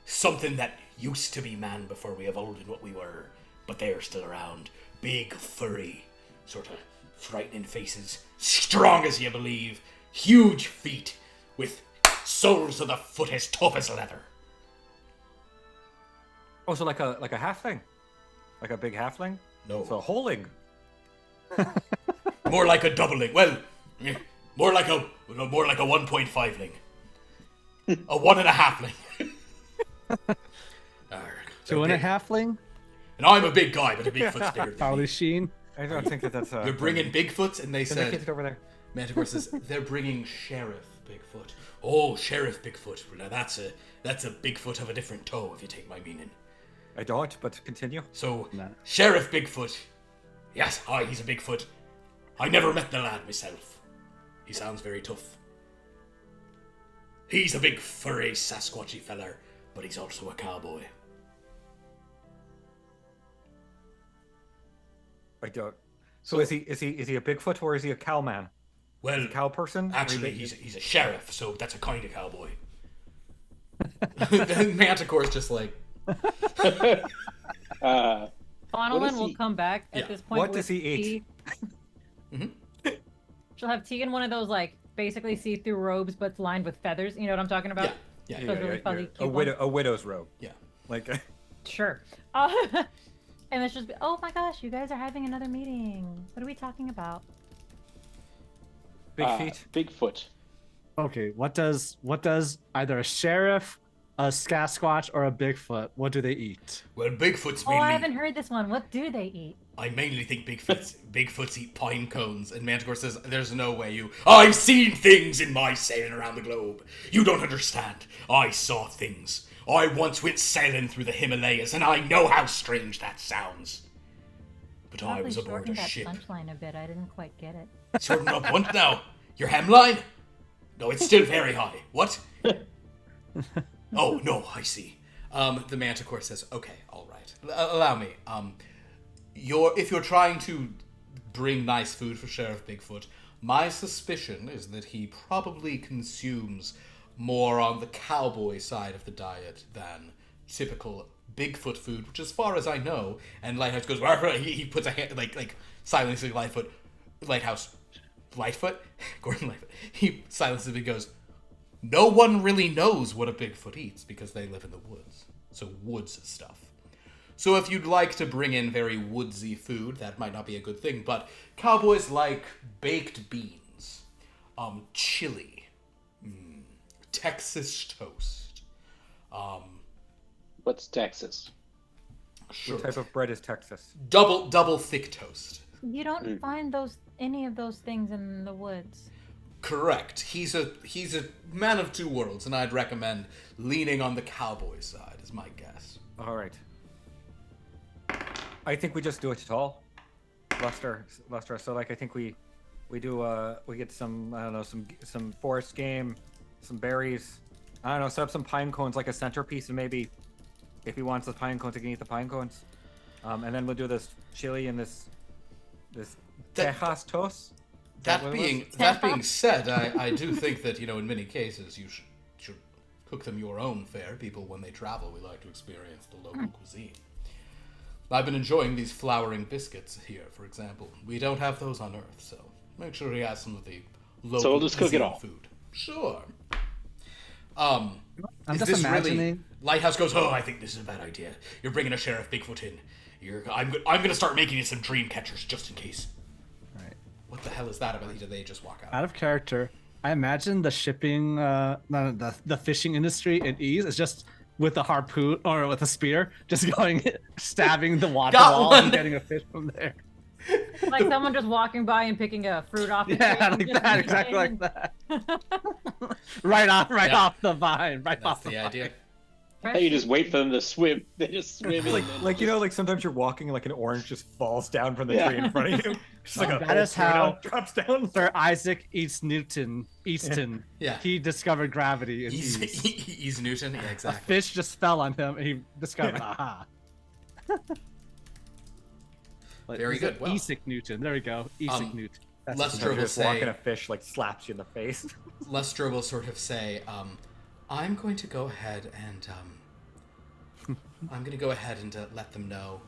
B: Something that used to be man before we evolved in what we were, but they're still around. Big, furry, sort of frightening faces, strong as you believe, huge feet, with soles of the foot as tough as leather.
A: Oh, so like a halfling? Like a big halfling?
B: No.
A: So a holing.
B: More like a doubling. Well, more like a 1.5 ling. A 1.5 ling.
E: Two and a halfling?
B: And I'm a big guy, but a Bigfoot's bigger than
E: Charlie
B: me.
E: Sheen?
A: I don't think that's
B: They're bringing Bigfoots, and they
A: Can they
B: said...
A: kick it over there?
B: Manticore says they're bringing Sheriff Bigfoot. Oh, Sheriff Bigfoot. Now that's a Bigfoot of a different toe, if you take my meaning.
A: I don't, but continue.
B: So,
E: No.
B: Sheriff Bigfoot. Yes, hi, he's a Bigfoot. I never met the lad myself. He sounds very tough. He's a big furry Sasquatchy feller, but he's also a cowboy.
A: I don't. So is he a Bigfoot or is he a cow man?
B: Well,
A: A cow person?
B: actually, he's a sheriff, so that's a kind of cowboy. Then Manticore's just like,
C: Bonelin will
D: he-
C: come back at
B: Yeah.
C: this point.
A: What
C: with
A: does he eat?
C: tea. She'll have tea in one of those like basically see-through robes, but it's lined with feathers. You know what I'm talking about?
B: yeah,
C: Those really fuzzy,
A: a
C: cute ones.
A: widow's robe.
B: yeah.
A: Like
C: Sure. And it's just, oh my gosh, you guys are having another meeting. What are we talking about?
A: big feet.
D: Bigfoot.
E: Okay, what does either a sheriff, a Sasquatch, or a Bigfoot, what do they eat?
B: Well, Bigfoot's
C: Oh,
B: mainly...
C: I haven't heard this one. What do they eat?
B: I mainly think Bigfoots eat pine cones, and Manticore says, there's no way you... I've seen things in my sailing around the globe. You don't understand. I saw things. I once went sailing through the Himalayas, and I know how strange that sounds. But I
C: Probably
B: was aboard a
C: shortened that
B: ship.
C: punchline a bit. I didn't quite get it.
B: Shorten up once now. Your hemline? No, it's still very high. What? Oh, no, I see. The Manticore says, okay, all right. Allow me. If you're trying to bring nice food for Sheriff Bigfoot, my suspicion is that he probably consumes more on the cowboy side of the diet than typical Bigfoot food, which as far as I know, and Lighthouse goes, he puts a hand, like silencing Lightfoot, Gordon Lightfoot, he silences and goes, no one really knows what a Bigfoot eats because they live in the woods. So woods stuff. So if you'd like to bring in very woodsy food, that might not be a good thing, but cowboys like baked beans, chili, Texas toast.
D: What's Texas?
B: Sure.
A: What type of bread is Texas?
B: Double thick toast.
C: You don't find any of those things in the woods.
B: Correct. He's a man of two worlds, and I'd recommend leaning on the cowboy side, is my guess.
A: All right. I think we just do it all, Lester. So like I think we get some, I don't know, some forest game, some berries. I don't know, set up some pine cones like a centerpiece, and maybe if he wants the pine cones, he can eat the pine cones. And then we'll do this chili and this Texas toast.
B: That being said, I do think that, in many cases you should cook them your own fare. People, when they travel, we like to experience the local cuisine. I've been enjoying these flowering biscuits here, for example. We don't have those on Earth, so make sure he has some of the local
D: So we'll just cook it
B: cuisine
D: all.
B: food. Sure.
E: I'm
B: Is
E: just
B: this
E: imagining.
B: really... Lighthouse goes, oh, I think this is a bad idea. You're bringing a Sheriff Bigfoot in. I'm going to start making you some dream catchers just in case.
E: Right.
B: What the hell is that about? They just walk out.
E: Out of character, I imagine the shipping, the fishing industry in Ease is just with a harpoon or with a spear, just going stabbing the water
B: Got
E: wall
B: one.
E: and getting a fish from there.
C: Like someone just walking by and picking a fruit off the tree.
E: Yeah,
C: and
E: like
C: just
E: that, exactly like
C: eating.
E: that. right
B: Yeah.
E: off the vine, right
B: That's
E: off
B: the
E: the
B: idea.
D: I thought you just wait for them to swim. They just swim in.
A: Like like sometimes you're walking and like an orange just falls down from the
D: Yeah.
A: tree in front of you. Just like a
E: That
A: whole
E: is how-
A: tuna drops down.
E: Sir Isaac Easton.
B: Yeah.
E: He discovered gravity in
B: He's
E: ease.
B: he's Newton. Yeah,
E: A
B: exactly.
E: fish just fell on him, and he discovered, aha. Like,
B: Very
E: is
B: good.
E: it
B: Well,
E: Isaac Newton. There we go. Isaac Newton. That's
B: Lester
E: his
A: You're
B: will
A: just walking,
B: say.
A: a fish like slaps you in the face.
B: Lester will sort of say, I'm going to go ahead and let them know.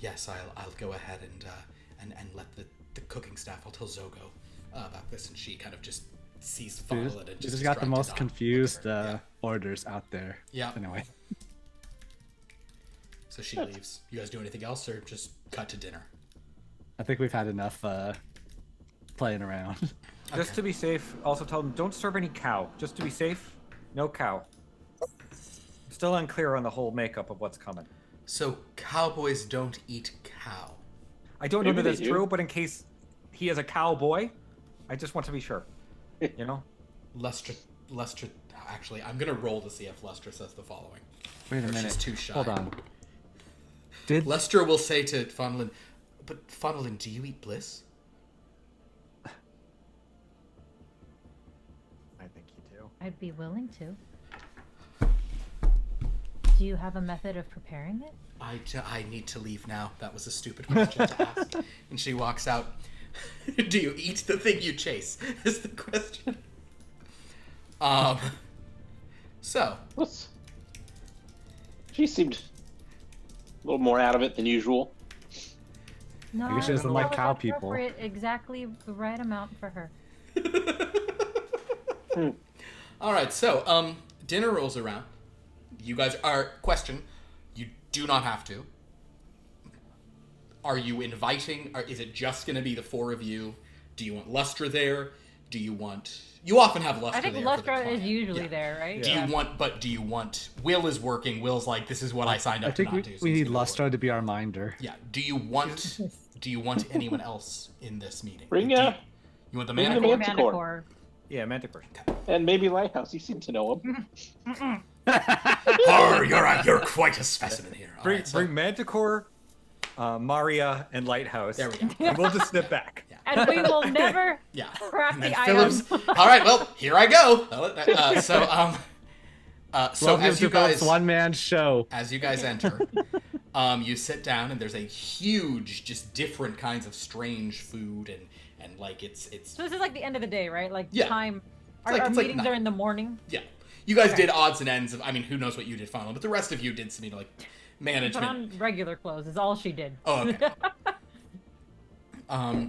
B: Yes, I'll go ahead and let the cooking staff. I'll tell Zogo about this, and she kind of just sees Funnel and
E: You
B: just
E: just got the
B: distracted
E: most
B: on
E: confused
B: looking at her.
E: orders out there.
B: Yeah.
E: Anyway.
B: So she leaves. You guys do anything else, or just cut to dinner?
E: I think we've had enough playing around.
A: Just to be safe, also tell them don't serve any cow. Just to be safe, no cow. Still unclear on the whole makeup of what's coming.
B: So cowboys don't eat cow.
A: I don't know
D: Maybe
A: that
D: they
A: that's
D: do.
A: true, but in case he is a cowboy, I just want to be sure. You know?
B: Lester. Actually, I'm gonna roll to see if Lester says the following.
E: Wait a
B: Or
E: minute.
B: she's too shy.
E: Hold on. Did
B: Lester will say to Funnelin, but Funnelin, do you eat bliss?
A: I think you do.
C: I'd be willing to. Do you have a method of preparing it?
B: I need to leave now. That was a stupid question to ask. And she walks out. Do you eat the thing you chase? Is the question. So
D: What's... She seemed a little more out of it than usual.
C: No,
E: I guess she doesn't
C: that
E: like
C: was
E: cow people.
C: appropriate, exactly the right amount for her.
B: all right, so dinner rolls around. You guys are question. You do not have to. Are you inviting? Or is it just going to be the four of you? Do you want Lustra there? Do you want? You often have Lustra
C: I think
B: there. for the
C: Lustra is
B: client.
C: usually
B: Yeah.
C: there, right?
B: Do you want? But do you want? Will is working. Will's like, this is what I signed up
E: I think
B: to not do. so
E: we
B: he's
E: need
B: gonna work.
E: Lustra to be our minder.
B: Yeah. Do you want? Do you want anyone else in this meeting?
D: Bring
B: Do you,
D: a-
B: you want the
D: bring the
B: manticore?
D: Manticore.
A: Yeah, Manticore.
D: And maybe Lighthouse. You seem to know him.
B: Oh, you're quite a specimen here. All
A: Bring,
B: right, so-
A: bring Manticore, Maria, and Lighthouse.
B: There we go.
A: And we'll just step back.
C: And we will never
B: Yeah.
C: crack
B: And
C: the
B: then
C: item.
B: Phillips. All right. Well, here I go. So
E: Welcome
B: as
E: to
B: you guys
E: Philip's one-man show.
B: as you guys enter, you sit down and there's a huge, just different kinds of strange food and like it's
C: So this is like the end of the day, right? Like
B: Yeah.
C: time. Our,
B: like-
C: our
B: it's like
C: meetings
B: night.
C: are in the morning.
B: yeah. You guys
C: Okay.
B: did odds and ends of. I mean, who knows what you did final, but the rest of you did some like
C: Put
B: management.
C: on regular clothes is all she did.
B: Oh, okay.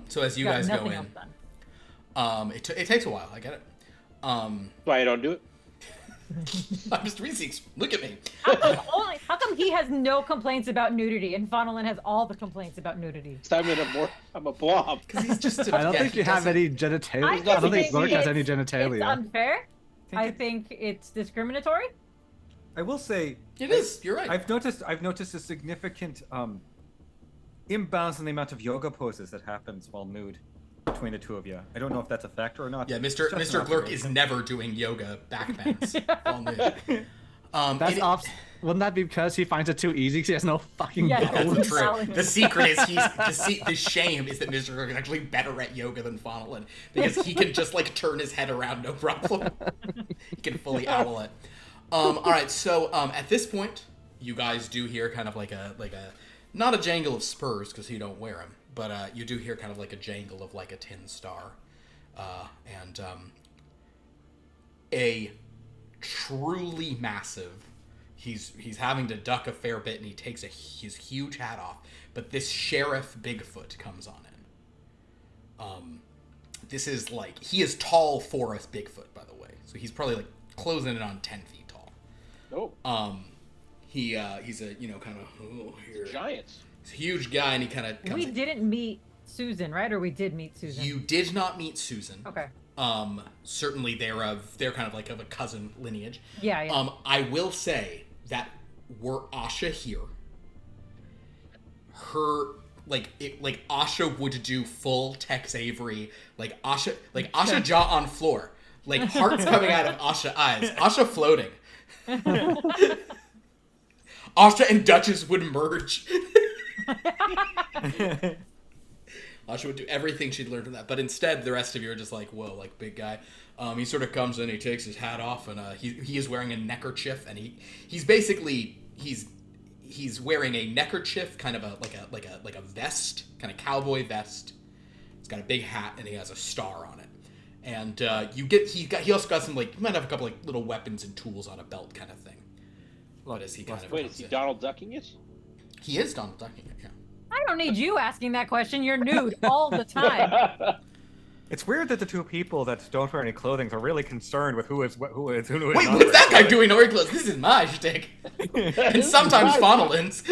B: So as you
C: Got
B: guys go
C: nothing
B: in,
C: else done.
B: it takes a while. I get it.
D: Why I don't do it?
B: I'm just Reese. Look at me.
C: How come he has no complaints about nudity and Fonelin has all the complaints about nudity?
D: I'm a blob.
B: Because he's just.
E: I don't
B: yeah,
E: think
B: he
E: you have
B: doesn't-
E: any genitalia. I
C: just
E: don't think
C: think
E: Glurk has any
C: It's
E: genitalia.
C: unfair. I think it's discriminatory.
A: I will say,
B: It is. You're right.
A: I've noticed a significant imbalance in the amount of yoga poses that happens while nude between the two of you. I don't know if that's a factor or not.
B: Yeah,
A: It's
B: Mr.
A: just an
B: Mr. Glurk is
A: observation.
B: never doing yoga backbends. All nude.
E: That's
B: it-
E: off. Wouldn't that be because he finds it too easy? Because he has no fucking
C: Yeah,
E: bones?
B: That's true.
C: Solid.
B: The secret is the shame is that Mr. Glurk is actually better at yoga than Fonelin because he can just like turn his head around no problem. He can fully owl it. All right, so at this point, you guys do hear kind of like a not a jangle of spurs because you don't wear them, but you do hear kind of like a jangle of like a tin star, and a truly massive. He's having to duck a fair bit, and he takes his huge hat off. But this Sheriff Bigfoot comes on in. This is like he is tall for a Bigfoot, by the way. So he's probably like closing in on 10 feet tall.
D: Oh,
B: He's a kind of here.
D: giants.
B: He's a huge guy, and he kind of comes.
C: We
B: in.
C: didn't meet Susan, right? Or we did meet Susan.
B: You did not meet Susan.
C: Okay.
B: Certainly they're kind of like of a cousin lineage.
C: Yeah, yeah.
B: I will say that were Asha here, her Asha would do full Tex Avery, Asha jaw on floor, like hearts coming out of Asha eyes, Asha floating. Asha and Duchess would merge. Asha would do everything she'd learned from that, but instead the rest of you are just like, whoa, like big guy. He sort of comes in, he takes his hat off, and he is wearing a neckerchief, and he's basically he's wearing a neckerchief, kind of like a vest, kind of cowboy vest. He's got a big hat, and he has a star on it. And he also got some, like, he might have a couple like little weapons and tools on a belt kind of thing. What is he kind of?
D: Wait, is he Donald Ducking it?
B: He is Donald Ducking it, yeah.
C: I don't need you asking that question. You're nude all the time.
A: It's weird that the two people that don't wear any clothing are really concerned with who is
B: Wait,
A: not
B: what's
A: wearing
B: that guy
A: clothing.
B: doing? No wearing clothes. This is my shtick. And sometimes Faunelin's.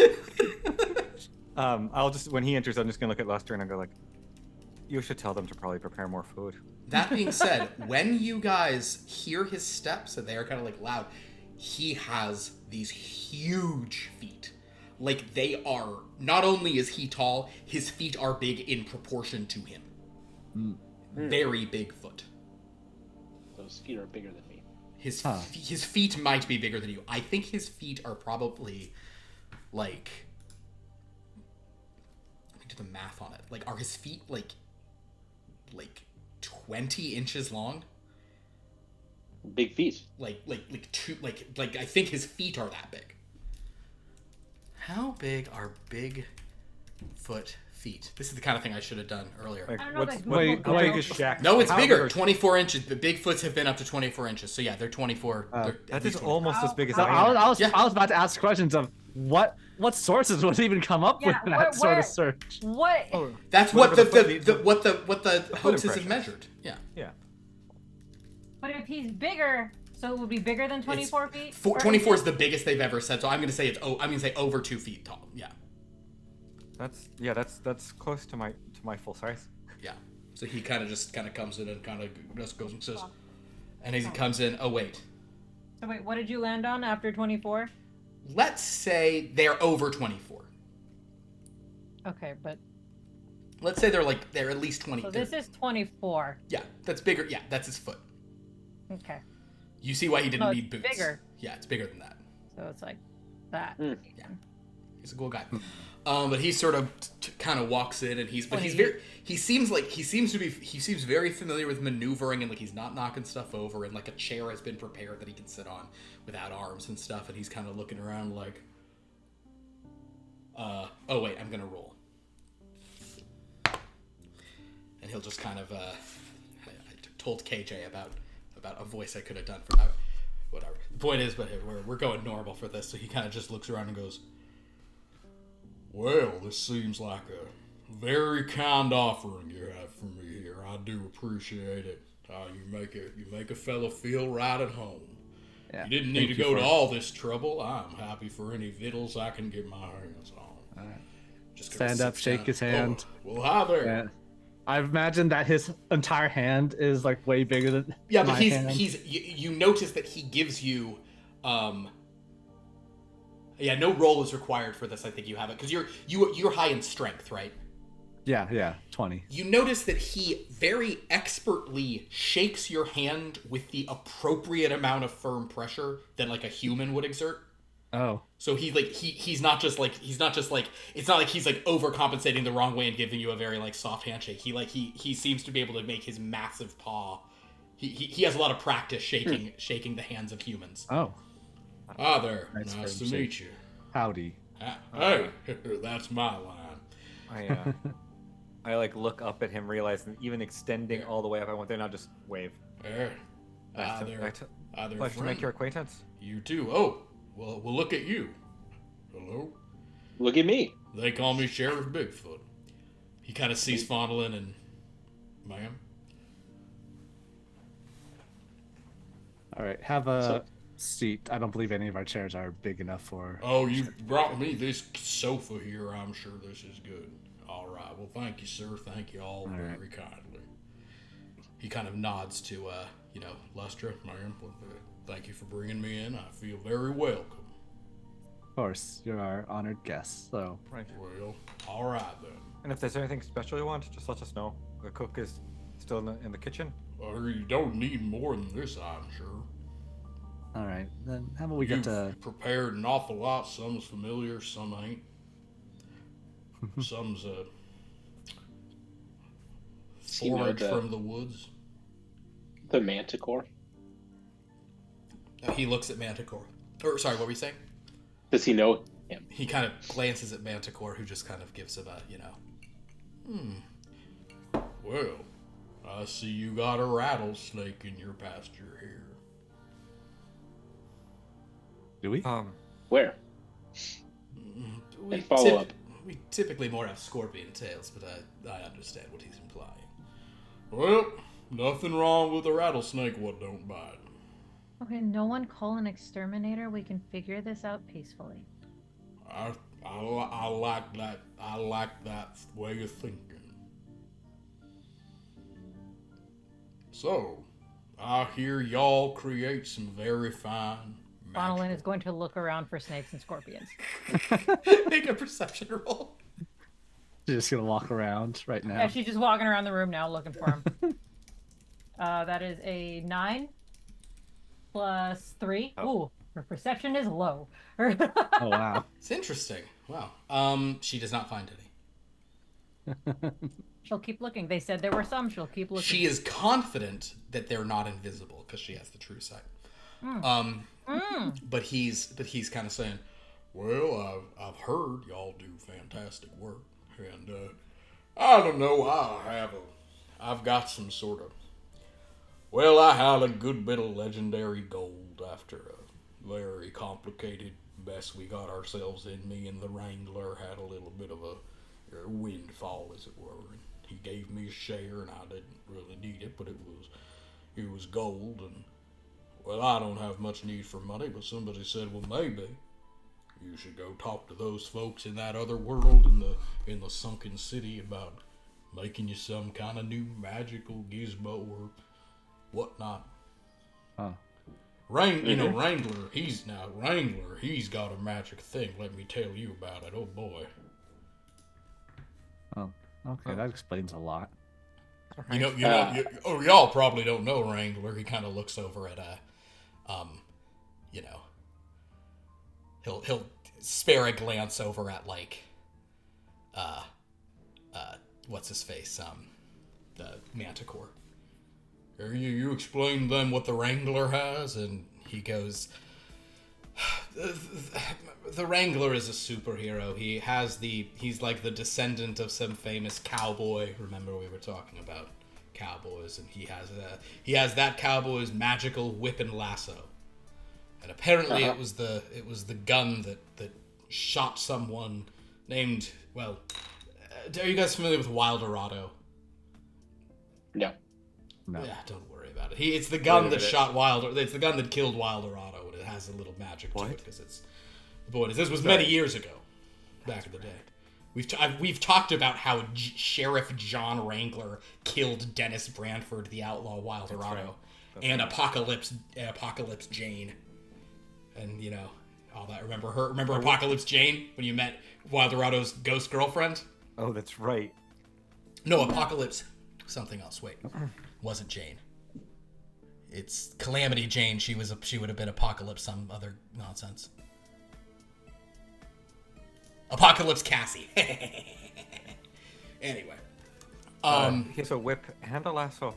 A: I'll just, when he enters, I'm just gonna look at Lester and I go like, you should tell them to probably prepare more food.
B: That being said, when you guys hear his steps, and they are kind of like loud, he has these huge feet. Like, they are, not only is he tall, his feet are big in proportion to him. Very big foot.
D: Those feet are bigger than me.
B: His feet might be bigger than you. I think his feet are probably, like, let me do the math on it. Like, are his feet, like 20 inches long?
D: Big feet.
B: Like I think his feet are that big. How big are Bigfoot feet? This is the kind of thing I should have done earlier.
A: Like,
C: I don't know
A: what's,
C: that-
A: what, how
E: wait.
A: big is Shaq?
B: No, it's
A: How
B: bigger.
A: big
B: 24 inches. The Bigfoots have been up to 24 inches. So yeah, they're 24. They're at
A: That
B: least
A: is
B: 24.
A: almost as big as
E: So
A: I am.
E: I was about to ask questions of what sources would even come up with
C: Yeah,
E: that sort
C: where-
E: of search.
C: What?
A: Oh,
B: That's what
A: whatever
B: what the hoaxes have
A: impressions.
B: measured. Yeah.
A: yeah.
C: But if he's bigger, so it would be bigger than 24 feet? Or
B: 24 is
C: it-
B: the biggest they've ever said. So I'm gonna say over 2 feet tall. Yeah.
A: That's close to my full size.
B: Yeah. So he kind of comes in and kind of just goes and says, and as he comes in, oh wait,
C: So wait, what did you land on after 24?
B: let's say they're over 24.
C: Okay, but
B: Let's say they're at least 20.
C: so this is 24.
B: Yeah, that's bigger. Yeah, that's his foot.
C: Okay,
B: You see why he didn't
C: Oh,
B: need
C: it's
B: boots.
C: bigger.
B: Yeah, it's bigger than that.
C: so it's like that.
B: Yeah. He's a cool guy. But he sort of kind of walks in, and he's seems very familiar with maneuvering, and like he's not knocking stuff over, and like a chair has been prepared that he can sit on without arms and stuff, and he's kind of looking around like, oh wait, I'm gonna roll. And he'll just kind of, I told KJ about a voice I could have done for whatever. The point is, but we're going normal for this, so he kind of just looks around and goes, well, this seems like a very kind offering you have for me here. I do appreciate it. You make a fellow feel right at home.
E: Yeah,
B: You didn't need to go to all this trouble. I'm happy for any victuals I can get my hands on.
E: All right.
B: Just
E: Stand up, shake his hand.
B: Oh, well, hi there.
E: Yeah. I imagine that his entire hand is like way bigger than
B: Yeah, but
E: my hand.
B: you notice that he gives you, no roll is required for this. I think you have it because you're high in strength, right?
E: Yeah, 20.
B: You notice that he very expertly shakes your hand with the appropriate amount of firm pressure that like a human would exert.
E: Oh.
B: So he's not just like it's not like he's like overcompensating the wrong way and giving you a very like soft handshake. He seems to be able to make his massive paw. He has a lot of practice shaking the hands of humans.
E: Oh.
B: Ah there,
E: Nice
B: nice to
E: friendship.
B: meet you.
E: Howdy.
B: Hey, that's my line.
A: I like look up at him, realizing even extending all the way up, I went there, now just wave.
B: There. Ah there.
A: Pleasure to make
B: friend.
A: your acquaintance.
B: You too. Oh, well, look at you. Hello.
D: Look at me.
B: They call me Sheriff Bigfoot. He kind of sees Fauntlein and, ma'am.
E: All right, have a seat. I don't believe any of our chairs are big enough for.
B: Oh, you brought me this sofa here. I'm sure this is good. All right. Well, thank you, sir. Thank you all very
E: right.
B: kindly. He kind of nods to, Lustra, ma'am. Thank you for bringing me in. I feel very welcome.
E: Of course, you're our honored guest. So
A: Right.
B: Well, all right then.
A: And if there's anything special you want, just let us know. The cook is still in the kitchen.
B: Well, you don't need more than this, I'm sure.
E: All right, then how about we get
B: You've
E: to?
B: prepared an awful lot. Some's familiar, some ain't. Some's
D: You know,
B: forage from the woods.
D: the Manticore.
B: He looks at Manticore. Or sorry, what were you saying?
D: Does he know him?
B: He kind of glances at Manticore, who just kind of gives him a, Well, I see you got a rattlesnake in your pasture here.
E: Do we?
D: Where?
B: We
D: And follow up.
B: We typically more have scorpion tails, but I understand what he's implying. Well, nothing wrong with a rattlesnake what don't bite.
C: Okay, no one call an exterminator. We can figure this out peacefully.
B: I like that. I like that way of thinking. So, I hear y'all create some very fine.
C: Ronaldin is going to look around for snakes and scorpions.
B: Make a perception roll.
E: She's just gonna walk around right now.
C: Yeah, she's just walking around the room now looking for him. That is a 9 plus 3. Ooh, her perception is low.
E: Oh wow.
B: It's interesting. Wow. She does not find any.
C: She'll keep looking. They said there were some. She'll keep looking.
B: She is confident that they're not invisible because she has the true sight. But he's kind of saying, "Well, I've heard y'all do fantastic work, and I don't know. I've got some sort of. Well, I had a good bit of legendary gold after a very complicated mess we got ourselves in. Me and the Wrangler had a little bit of a windfall, as it were. And he gave me a share, and I didn't really need it, but it was gold. And well, I don't have much need for money, but somebody said, well, maybe you should go talk to those folks in that other world in the sunken city about making you some kind of new magical gizmo or whatnot."
E: Huh.
B: Wrangler, he's got a magic thing. Let me tell you about it. Oh boy.
E: Oh, okay, that explains a lot.
B: Y'all probably don't know Wrangler. He kind of looks over at he'll spare a glance over at what's his face, the Manticore. You explain them what the Wrangler has, and he goes, the Wrangler is a superhero. He's like the descendant of some famous cowboy. Remember we were talking about cowboys, and he has that cowboy's magical whip and lasso. And apparently it was the gun that shot someone named, well, are you guys familiar with Wildorado?
D: No.
E: No.
B: Yeah, don't worry about it. It's the gun that shot It's the gun that killed Wildorado, and it has a little magic to it because it's. Boy, this was many years ago, back in the day. We've talked about how Sheriff John Wrangler killed Dennis Branford, the outlaw Wildorado, and Apocalypse Jane, and all that. Remember her? Remember Apocalypse Jane when you met Wildorado's ghost girlfriend?
A: Oh, that's right.
B: No, Apocalypse. Something else. Wait, wasn't Jane. It's Calamity Jane. She would have been Apocalypse. Some other nonsense. Apocalypse Cassie. Anyway,
A: He has a whip and a lasso.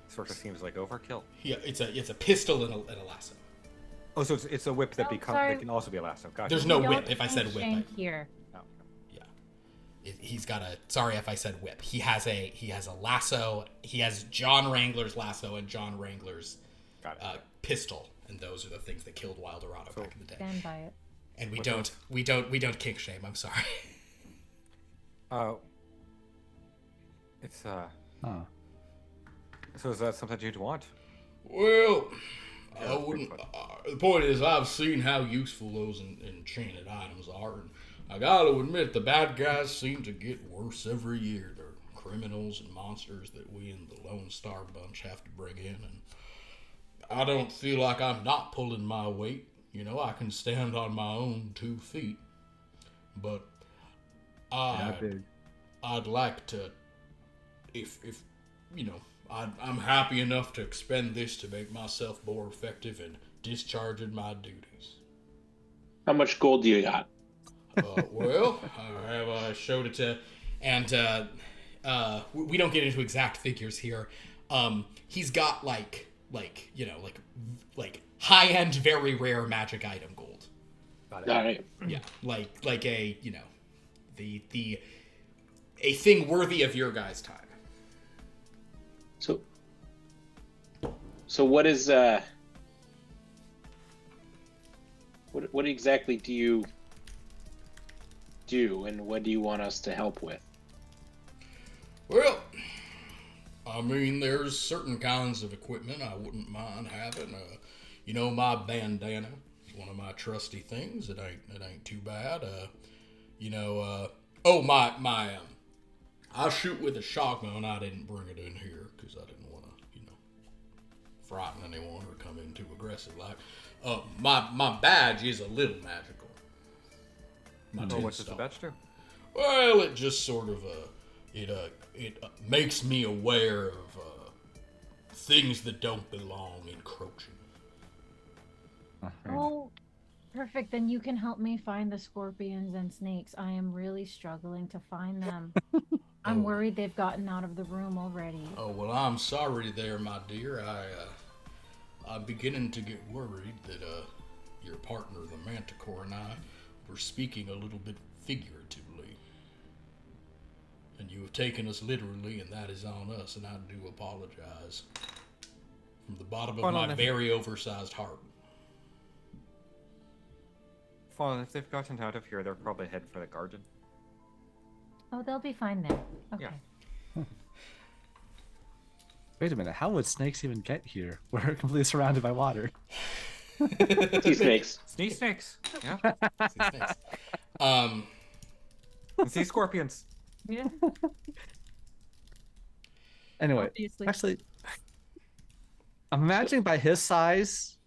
A: Sort of seems like overkill.
B: yeah, it's a pistol and a lasso.
A: Oh, so it's a whip that
C: sorry.
A: that can also be a lasso. Gotcha.
B: There's no
C: We
B: whip.
C: don't
B: If I said whip,
C: change here.
A: Oh.
B: he's got a. Sorry if I said whip. He has a lasso. He has John Wrangler's lasso and John Wrangler's pistol, and those are the things that killed Wildorado back in the day.
C: Stand by it.
B: And we don't kink shame. I'm sorry.
A: It's
E: Huh.
A: So is that something you'd want?
B: Well, I wouldn't. The point is, I've seen how useful those enchanted items are, and I gotta admit, the bad guys seem to get worse every year. They're criminals and monsters that we in the Lone Star Bunch have to bring in, and I don't feel like I'm not pulling my weight. I can stand on my own 2 feet, but I'd like to, if I'm happy enough to expend this to make myself more effective in discharging my duties.
D: How much gold do you got?
B: Well, I have showed it to, and we don't get into exact figures here. He's got like high-end, very rare magic item gold.
A: Got it.
D: All right.
B: Yeah, like a a thing worthy of your guys' time.
D: So what is what exactly do you do, and what do you want us to help with?
B: Well, I mean, there's certain kinds of equipment I wouldn't mind having. My bandana is one of my trusty things. It ain't too bad. I shoot with a shotgun. I didn't bring it in here because I didn't want to, frighten anyone or come in too aggressive. Like, my badge is a little magical.
A: What does the badge do?
B: Well, it just sort of it makes me aware of things that don't belong encroaching.
C: Oh, perfect. Then you can help me find the scorpions and snakes. I am really struggling to find them. I'm worried they've gotten out of the room already.
B: Oh, well, I'm sorry there, my dear. I'm beginning to get worried that your partner, the Manticore, and I were speaking a little bit figuratively. And you have taken us literally, and that is on us, and I do apologize. From the bottom of my very oversized heart.
A: Fine, if they've gotten out of here, they're probably headed for the garden.
C: Oh, they'll be fine then. Okay.
A: Yeah.
E: Wait a minute, how would snakes even get here? We're completely surrounded by water.
D: Sea snakes.
A: Sea snakes. Yeah.
B: Sea snakes.
A: And sea scorpions.
C: Yeah.
E: Anyway,
C: Obviously.
E: actually, I'm imagining by his size,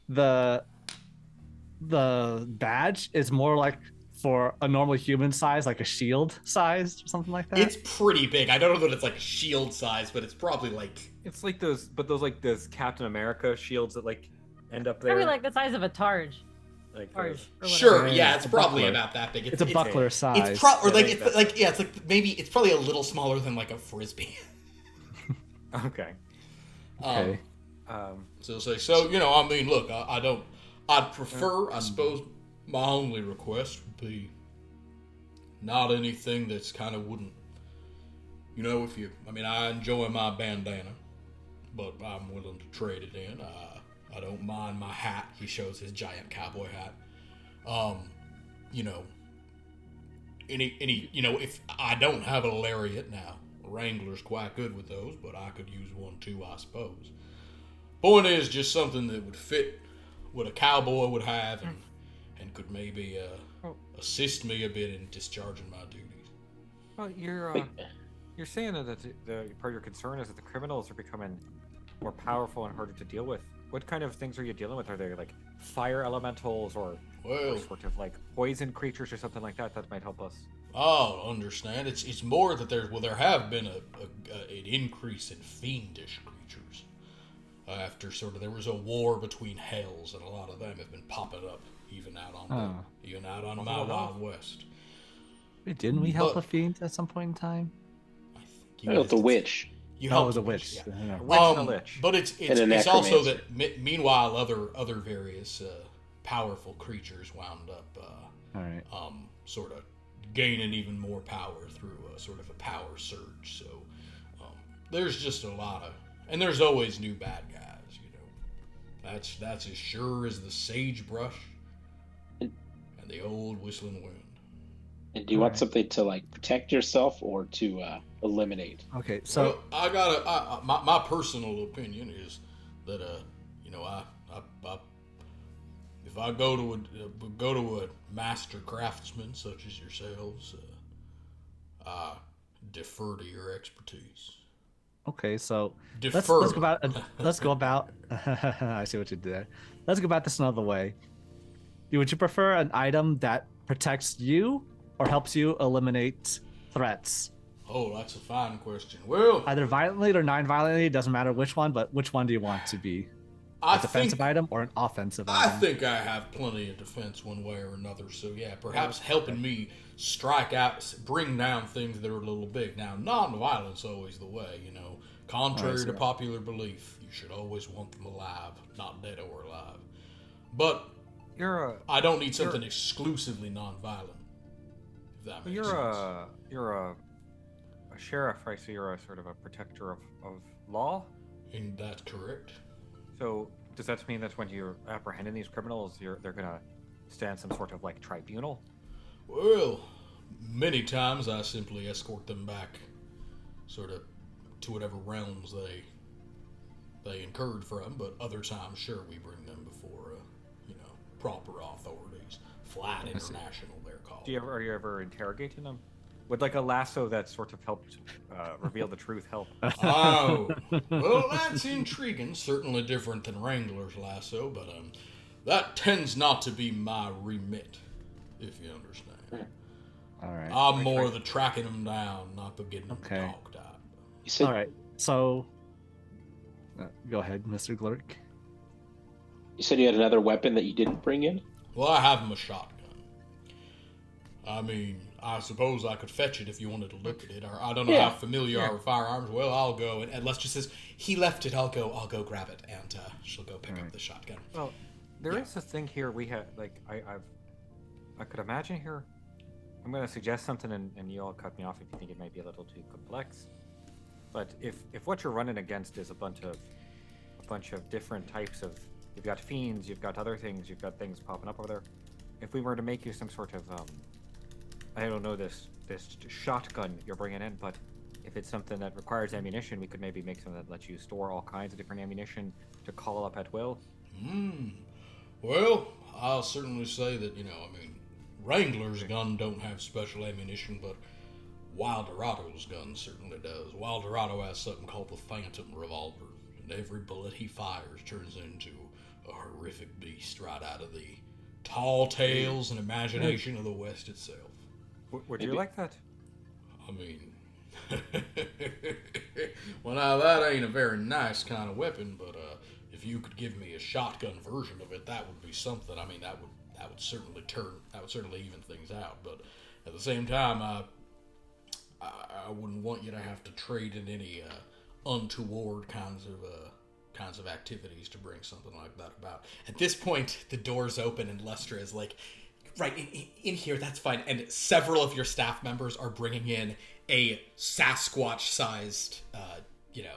E: the badge is more like for a normal human size, like a shield size or something like that.
B: It's pretty big. I don't know that it's like shield size, but it's probably like...
A: It's like those Captain America shields that like end up there.
C: Probably like the size of a targe.
A: Like
C: Targe.
A: those.
C: Or whatever.
B: Sure,
E: Yeah,
B: yeah,
E: it's
B: it's
E: a
B: probably
E: buckler.
B: about that big.
E: It's a buckler size.
B: It's
A: Yeah,
B: it's maybe it's probably a little smaller than like a frisbee.
A: Okay.
E: Okay.
B: So I mean, look, I'd prefer, I suppose, my only request would be not anything that's kind of wouldn't, I enjoy my bandana, but I'm willing to trade it in. I don't mind my hat. He shows his giant cowboy hat. If I don't have a lariat now, Wrangler's quite good with those, but I could use one too, I suppose. Point is, just something that would fit what a cowboy would have and could maybe assist me a bit in discharging my duties.
A: Well, you're saying that the part of your concern is that the criminals are becoming more powerful and harder to deal with. What kind of things are you dealing with? Are they like fire elementals or sort of like poison creatures or something like that might help us?
B: Oh, understand. It's more that there have been an increase in fiendish creatures. After there was a war between hells, and a lot of them have been popping up even out on my Wild West.
E: Wait, didn't we help a fiend at some point in time?
B: I think
D: Oh, the witch.
B: You
E: Oh, it
B: helped
E: was a
B: the
E: witch.
B: yeah.
E: Yeah.
A: Witch and a lich.
B: But
D: And a
B: it's also that
D: necromancer.
B: meanwhile other various powerful creatures wound up
E: All right.
B: sort of gaining even more power through a sort of a power surge. So there's just a lot of, and there's always new bad guys. That's as sure as the sagebrush and the old whistling wind.
D: And do you want something to like protect yourself or to eliminate?
E: Okay, so
B: Well, my personal opinion is that if I go to a master craftsman such as yourselves, I defer to your expertise.
E: okay, so
B: Defer.
E: let's go about. I see what you did there. Let's go about this another way. Would you prefer an item that protects you or helps you eliminate threats?
B: Oh, that's a fine question. Well,
E: Either violently or non-violently, doesn't matter which one, but which one do you want to be? A defensive item or an offensive
F: I
E: item?
F: think I have plenty of defense one way or another. So yeah, perhaps helping me strike out, bring down things that are a little big. Now, non-violence always the way, you know. Contrary to popular belief, you should always want them alive, not dead or alive. But I don't need something exclusively non-violent. If that makes sense.
A: You're a sheriff, right? So you're a sort of a protector of law.
F: And that's correct.
A: So does that mean that when you're apprehending these criminals, they're gonna stand some sort of like tribunal?
F: Well, many times I simply escort them back, sort of, to whatever realms they incurred from. But other times, sure, we bring them before, proper authorities. Flat international, they're called.
A: Are you ever interrogating them? Would like a lasso that sort of helped reveal the truth help?
F: Oh, well, that's intriguing. Certainly different than Wrangler's lasso, but that tends not to be my remit, if you understand.
E: All right.
F: I'm more the tracking them down, not the getting them talked at.
D: You said,
E: All right. So, go ahead, Mr. Glurk.
D: you said you had another weapon that you didn't bring in?
F: Well, I have him a shotgun. I mean, I suppose I could fetch it if you wanted to look at it. Or I don't know how familiar you are with firearms. Well, I'll go and Les just says he left it. I'll go grab it, and she'll go pick up the shotgun.
A: Well, there is a thing here. We had like I could imagine here. I'm going to suggest something, and you all cut me off if you think it might be a little too complex. But if what you're running against is a bunch of different types of, you've got fiends, you've got other things, you've got things popping up over there. If we were to make you some sort of I don't know this shotgun you're bringing in, but if it's something that requires ammunition, we could maybe make something that lets you store all kinds of different ammunition to call up at will.
F: Well, I'll certainly say that, Wrangler's gun don't have special ammunition, but Wildorado's gun certainly does. Wildorado has something called the Phantom Revolver, and every bullet he fires turns into a horrific beast right out of the tall tales and imagination of the West itself.
A: Would you like that?
F: I mean, well, now that ain't a very nice kind of weapon, but if you could give me a shotgun version of it, that would be something. I mean, that would certainly even things out. But at the same time, I wouldn't want you to have to trade in any untoward kinds of activities to bring something like that about. At this point, the doors open and Lester is like, right, in here, that's fine. And several of your staff members are bringing in a Sasquatch-sized,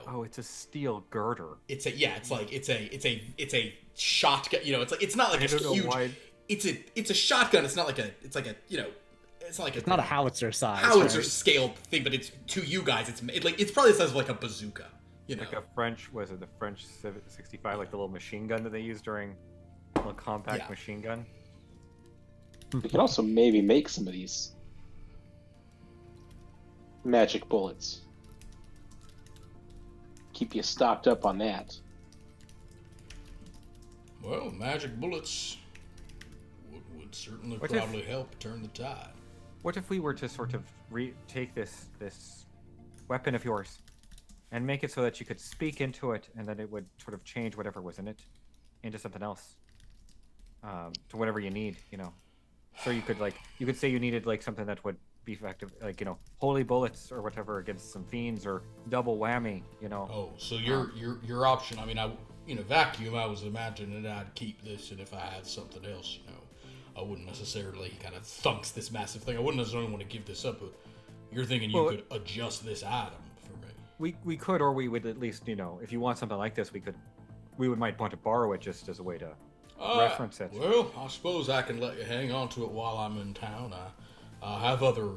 A: Oh, it's a steel girder.
F: It's a shotgun. It's not like a huge. It's a shotgun. It's not like a. It's like a. It's
E: not a howitzer size.
F: Howitzer scale thing, but it's to you guys. It's probably the size of like a bazooka.
A: Like a French, the French 65, like the little machine gun that they use during a little compact machine gun.
D: We can also maybe make some of these magic bullets. Keep you stocked up on that.
F: Well, magic bullets would certainly probably help turn the tide.
A: What if we were to sort of take this weapon of yours and make it so that you could speak into it, and then it would sort of change whatever was in it into something else, to whatever you need, So you could say you needed like something that would be effective, like holy bullets or whatever against some fiends, or double whammy,
F: Oh, so your option. I mean, in a vacuum, I was imagining that I'd keep this, and if I had something else, I wouldn't necessarily kind of thunks this massive thing. I wouldn't necessarily want to give this up, but you're thinking you could adjust this item for me.
A: We could, or we would at least, if you want something like this, we might want to borrow it just as a way to reference it.
F: Well, I suppose I can let you hang on to it while I'm in town. I have other,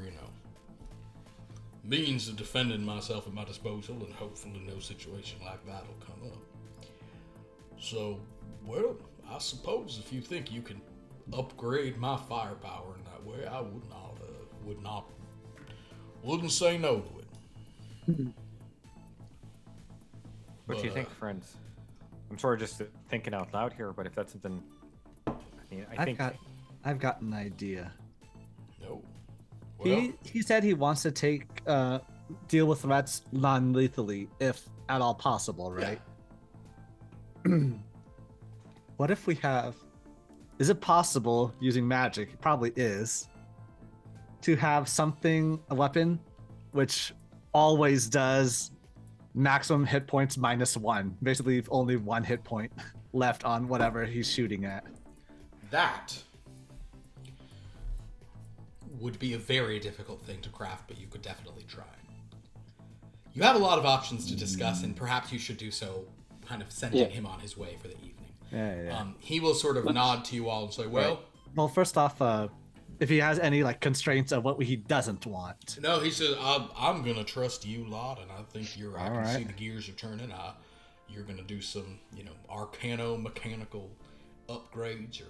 F: means of defending myself at my disposal, and hopefully no situation like that will come up. So, well, I suppose if you think you can upgrade my firepower in that way, I wouldn't say no to it.
A: What do you think, friends? I'm sort of just thinking out loud here, but if that's something,
E: I've got an idea.
F: No. Well,
E: He said he wants to deal with threats non-lethally, if at all possible, right?
F: Yeah.
E: what if we have? Is it possible using magic? It probably is. To have something, a weapon, which always does maximum hit points -1. Basically, only 1 hit point left on whatever he's shooting at.
B: That would be a very difficult thing to craft, but you could definitely try. You have a lot of options to discuss, and perhaps you should do so, kind of sending him on his way for the evening.
E: Yeah.
B: He will sort of nod to you all and say, well...
E: Well, first off, if he has any like constraints of what he doesn't want.
F: No, he says, I'm going to trust you lot, and I think I can see the gears are turning. You're going to do some, arcano-mechanical upgrades or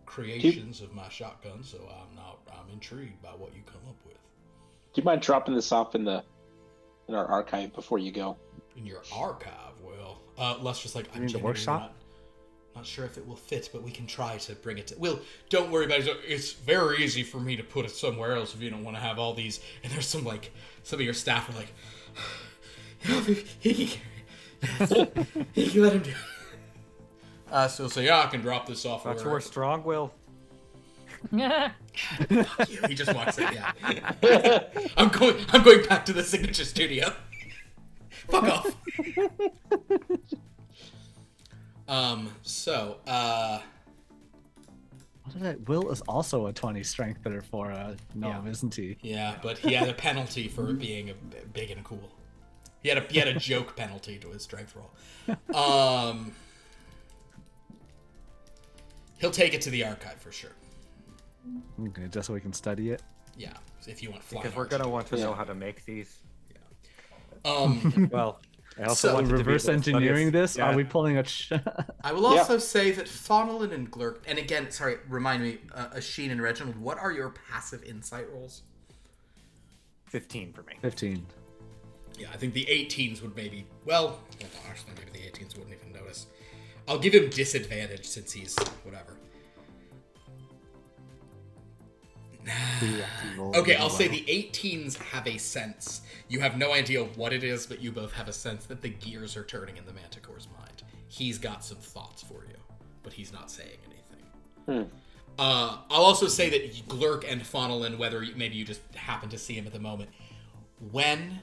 F: creations of my shotgun, so I'm intrigued by what you come up with.
D: Do you mind dropping this off in our archive before you go?
F: In your archive? Well,
B: Les just like, I'm
E: in the workshop?
B: Not sure if it will fit, but we can try to bring it to...
F: Well, don't worry about it. It's very easy for me to put it somewhere else if you don't want to have all these...
B: And there's some of your staff are like, he can let him do it.
F: So say, I can drop this off.
A: That's where strong will.
B: Fuck you. He just walks in, yeah. I'm going back to the signature studio. Fuck off.
E: Will is also a 20 strengthener for a gnome, isn't he?
B: Yeah, but he had a penalty for being big and cool. He had a joke penalty to his strength roll. He'll take it to the archive for sure.
E: Okay, just so we can study it.
B: Yeah, if you want flying.
A: Because we're gonna want to know how to make these.
B: Yeah.
A: Well, I also want
E: reverse engineering this.
A: Yeah.
E: Are we pulling a?
B: I will also say that Faunnelin and Glurk, and again, sorry, remind me, Asheen and Reginald, what are your passive insight rolls?
A: 15 for me.
E: 15.
B: Yeah, I think the 18s would maybe. Well, actually, maybe the 18s wouldn't even notice. I'll give him disadvantage since he's whatever. Okay, I'll say the 18s have a sense. You have no idea what it is, but you both have a sense that the gears are turning in the Manticore's mind. He's got some thoughts for you, but he's not saying anything. I'll also say that Glurk and Faunnelin, whether maybe you just happen to see him at the moment, when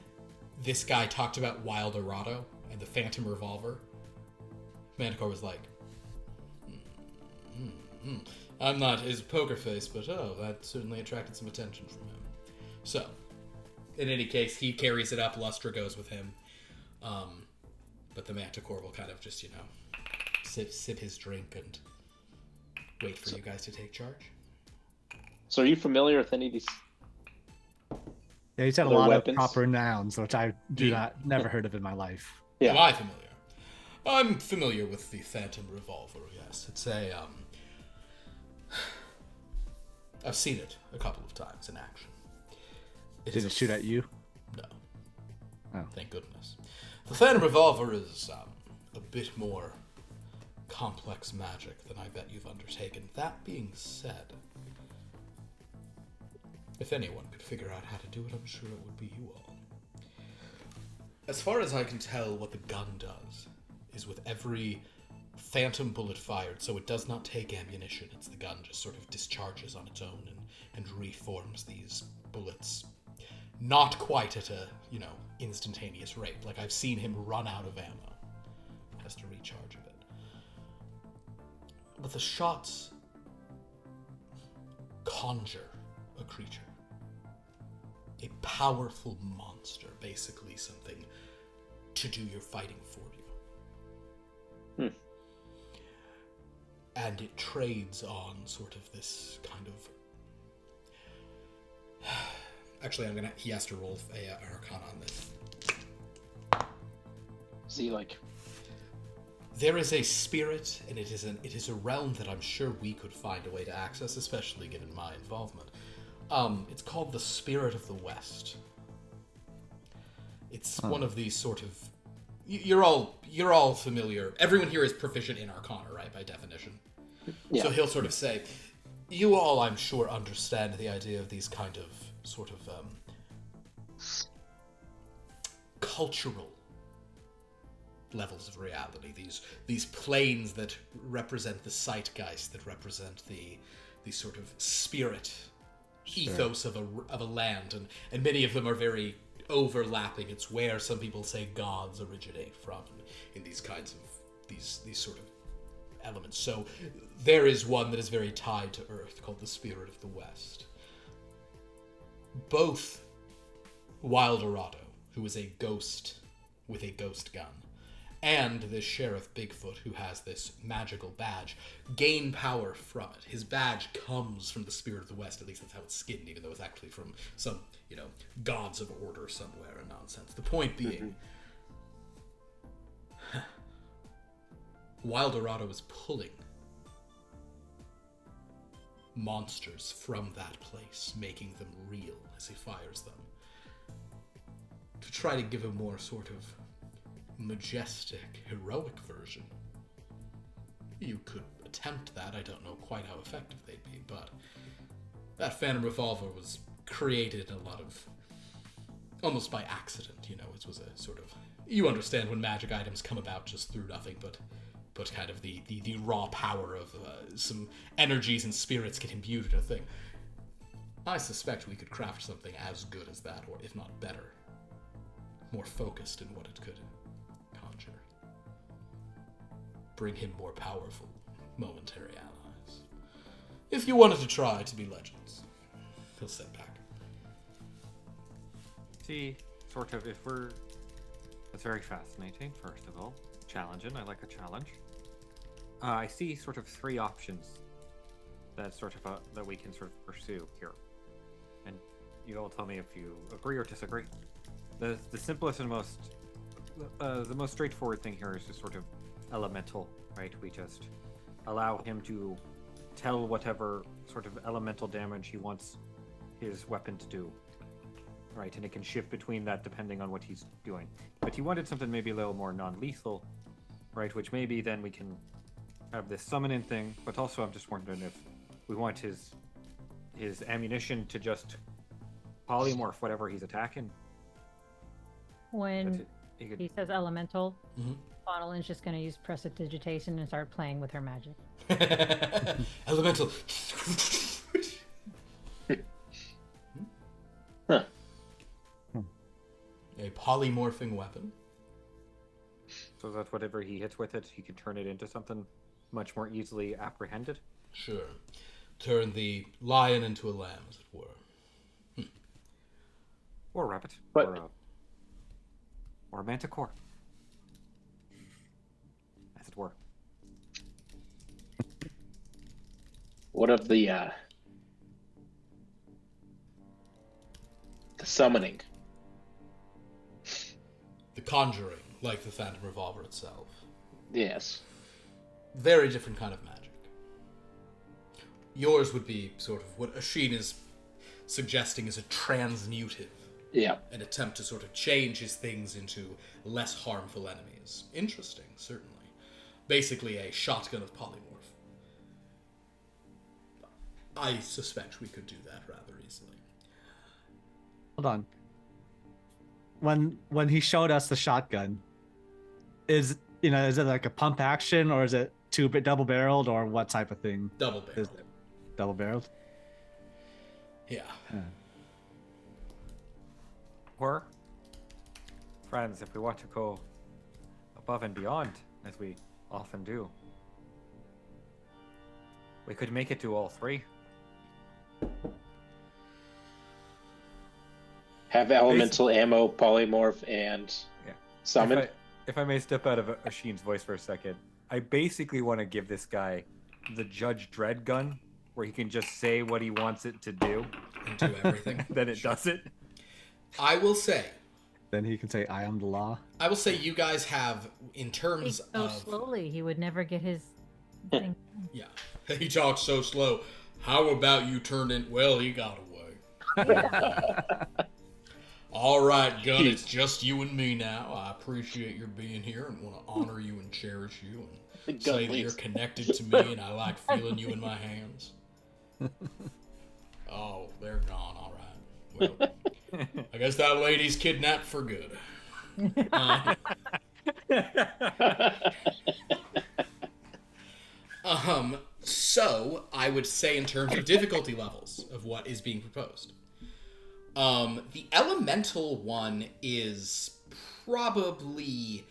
B: this guy talked about Wild Errado and the Phantom Revolver, Manticore was like, I'm not his poker face, but that certainly attracted some attention from him. So, in any case, he carries it up, Lustra goes with him, but the Manticore will kind of just, sip his drink and wait for you guys to take charge.
D: So are you familiar with any of these?
E: Yeah, he's had a
D: Other
E: lot
D: weapons?
E: of proper nouns, which I never heard of in my life.
D: Yeah.
F: Am I familiar? I'm familiar with the Phantom Revolver, yes. It's a, I've seen it a couple of times in action.
E: Did it shoot at you?
F: No.
E: Oh.
F: Thank goodness. The Phantom Revolver is a bit more complex magic than I bet you've undertaken. That being said, if anyone could figure out how to do it, I'm sure it would be you all. As far as I can tell, what the gun does is with every phantom bullet fired, so it does not take ammunition. It's the gun just sort of discharges on its own and reforms these bullets. Not quite at a, instantaneous rate. Like, I've seen him run out of ammo. Has to recharge a bit. But the shots conjure a creature. A powerful monster, basically something to do your fighting for you. And it trades on sort of this kind of... Actually, he has to roll a Arcana on this.
D: Is he like...
F: There is a spirit, and it is a realm that I'm sure we could find a way to access, especially given my involvement. It's called the Spirit of the West. It's one of these sort of... You're all familiar. Everyone here is proficient in Arcana, right, by definition.
D: Yeah.
F: So he'll sort of say, you all, I'm sure, understand the idea of these kind of sort of cultural levels of reality. These planes that represent the zeitgeist, that represent the sort of spirit ethos of a land, and many of them are very overlapping. It's where some people say gods originate from in these kinds of these sort of elements. So there is one that is very tied to Earth called the Spirit of the West. Both Wildorado, who is a ghost with a ghost gun, and this Sheriff Bigfoot, who has this magical badge, gain power from it. His badge comes from the Spirit of the West, at least that's how it's skinned, even though it's actually from some, gods of order somewhere and nonsense. The point being, Wildorado is pulling monsters from that place, making them real as he fires them, to try to give a more sort of majestic, heroic version. You could attempt that. I don't know quite how effective they'd be, but that Phantom Revolver was created a lot of almost by accident. It was a sort of, you understand when magic items come about just through nothing, but kind of the raw power of some energies and spirits get imbued in a thing. I suspect we could craft something as good as that, or if not better, more focused in what it could conjure. Bring him more powerful, momentary allies. If you wanted to try to be legends. He'll sit back.
A: See, sort of, that's very fascinating, first of all. Challenging, I like a challenge. I see sort of three options that that we can sort of pursue here. And you all tell me if you agree or disagree. The simplest and the most straightforward thing here is just sort of elemental, right? We just allow him to tell whatever sort of elemental damage he wants his weapon to do, right? And it can shift between that depending on what he's doing. But he wanted something maybe a little more non-lethal, right? Which maybe then we can have this summoning thing, but also I'm just wondering if we want his ammunition to just polymorph whatever he's attacking.
C: When he says elemental,
F: Mm-hmm.
C: Bonalin's just going to use prestidigitation and start playing with her magic.
F: Elemental.
D: Huh.
F: A polymorphing weapon.
A: So that whatever he hits with it, he can turn it into something much more easily apprehended.
F: Sure. Turn the lion into a lamb, as it were.
A: Or a rabbit.
D: But-
A: Or a manticore. As it were.
D: What of the summoning?
F: The conjuring, like the Phantom Revolver itself.
D: Yes.
F: Very different kind of magic. Yours would be sort of what Ashin is suggesting is a transmutive.
D: Yeah.
F: An attempt to sort of change his things into less harmful enemies. Interesting, certainly. Basically a shotgun of polymorph. I suspect we could do that rather easily.
E: Hold on. When he showed us the shotgun, is it like a pump action, or is it double barreled, or what type of thing?
F: Double barrel.
E: Is it double barreled?
F: Yeah.
A: Or, friends, if we want to go above and beyond, as we often do, we could make it to all three.
D: Have elemental ammo, polymorph, and
A: Yeah.
D: summon.
A: If I may step out of Ashin's voice for a second, I basically want to give this guy the Judge Dredd gun, where he can just say what he wants it to do,
F: And do everything.
A: then it does it.
F: I will say
E: Then he can say, "I am the law."
F: you guys have, in terms
C: Speaks so
F: of...
C: slowly, he would never get his thing.
F: Yeah. He talks so slow. How about you turn in... Well, he got away. All right, Gun, it's just you and me now. I appreciate your being here and want to honor you and cherish you and
D: Gun
F: say that
D: leaves.
F: you're connected to me and I like feeling you in my hands. Oh, they're gone. All right. Well, I guess that lady's kidnapped for good.
B: So I would say in terms of difficulty levels of what is being proposed, the elemental one is probably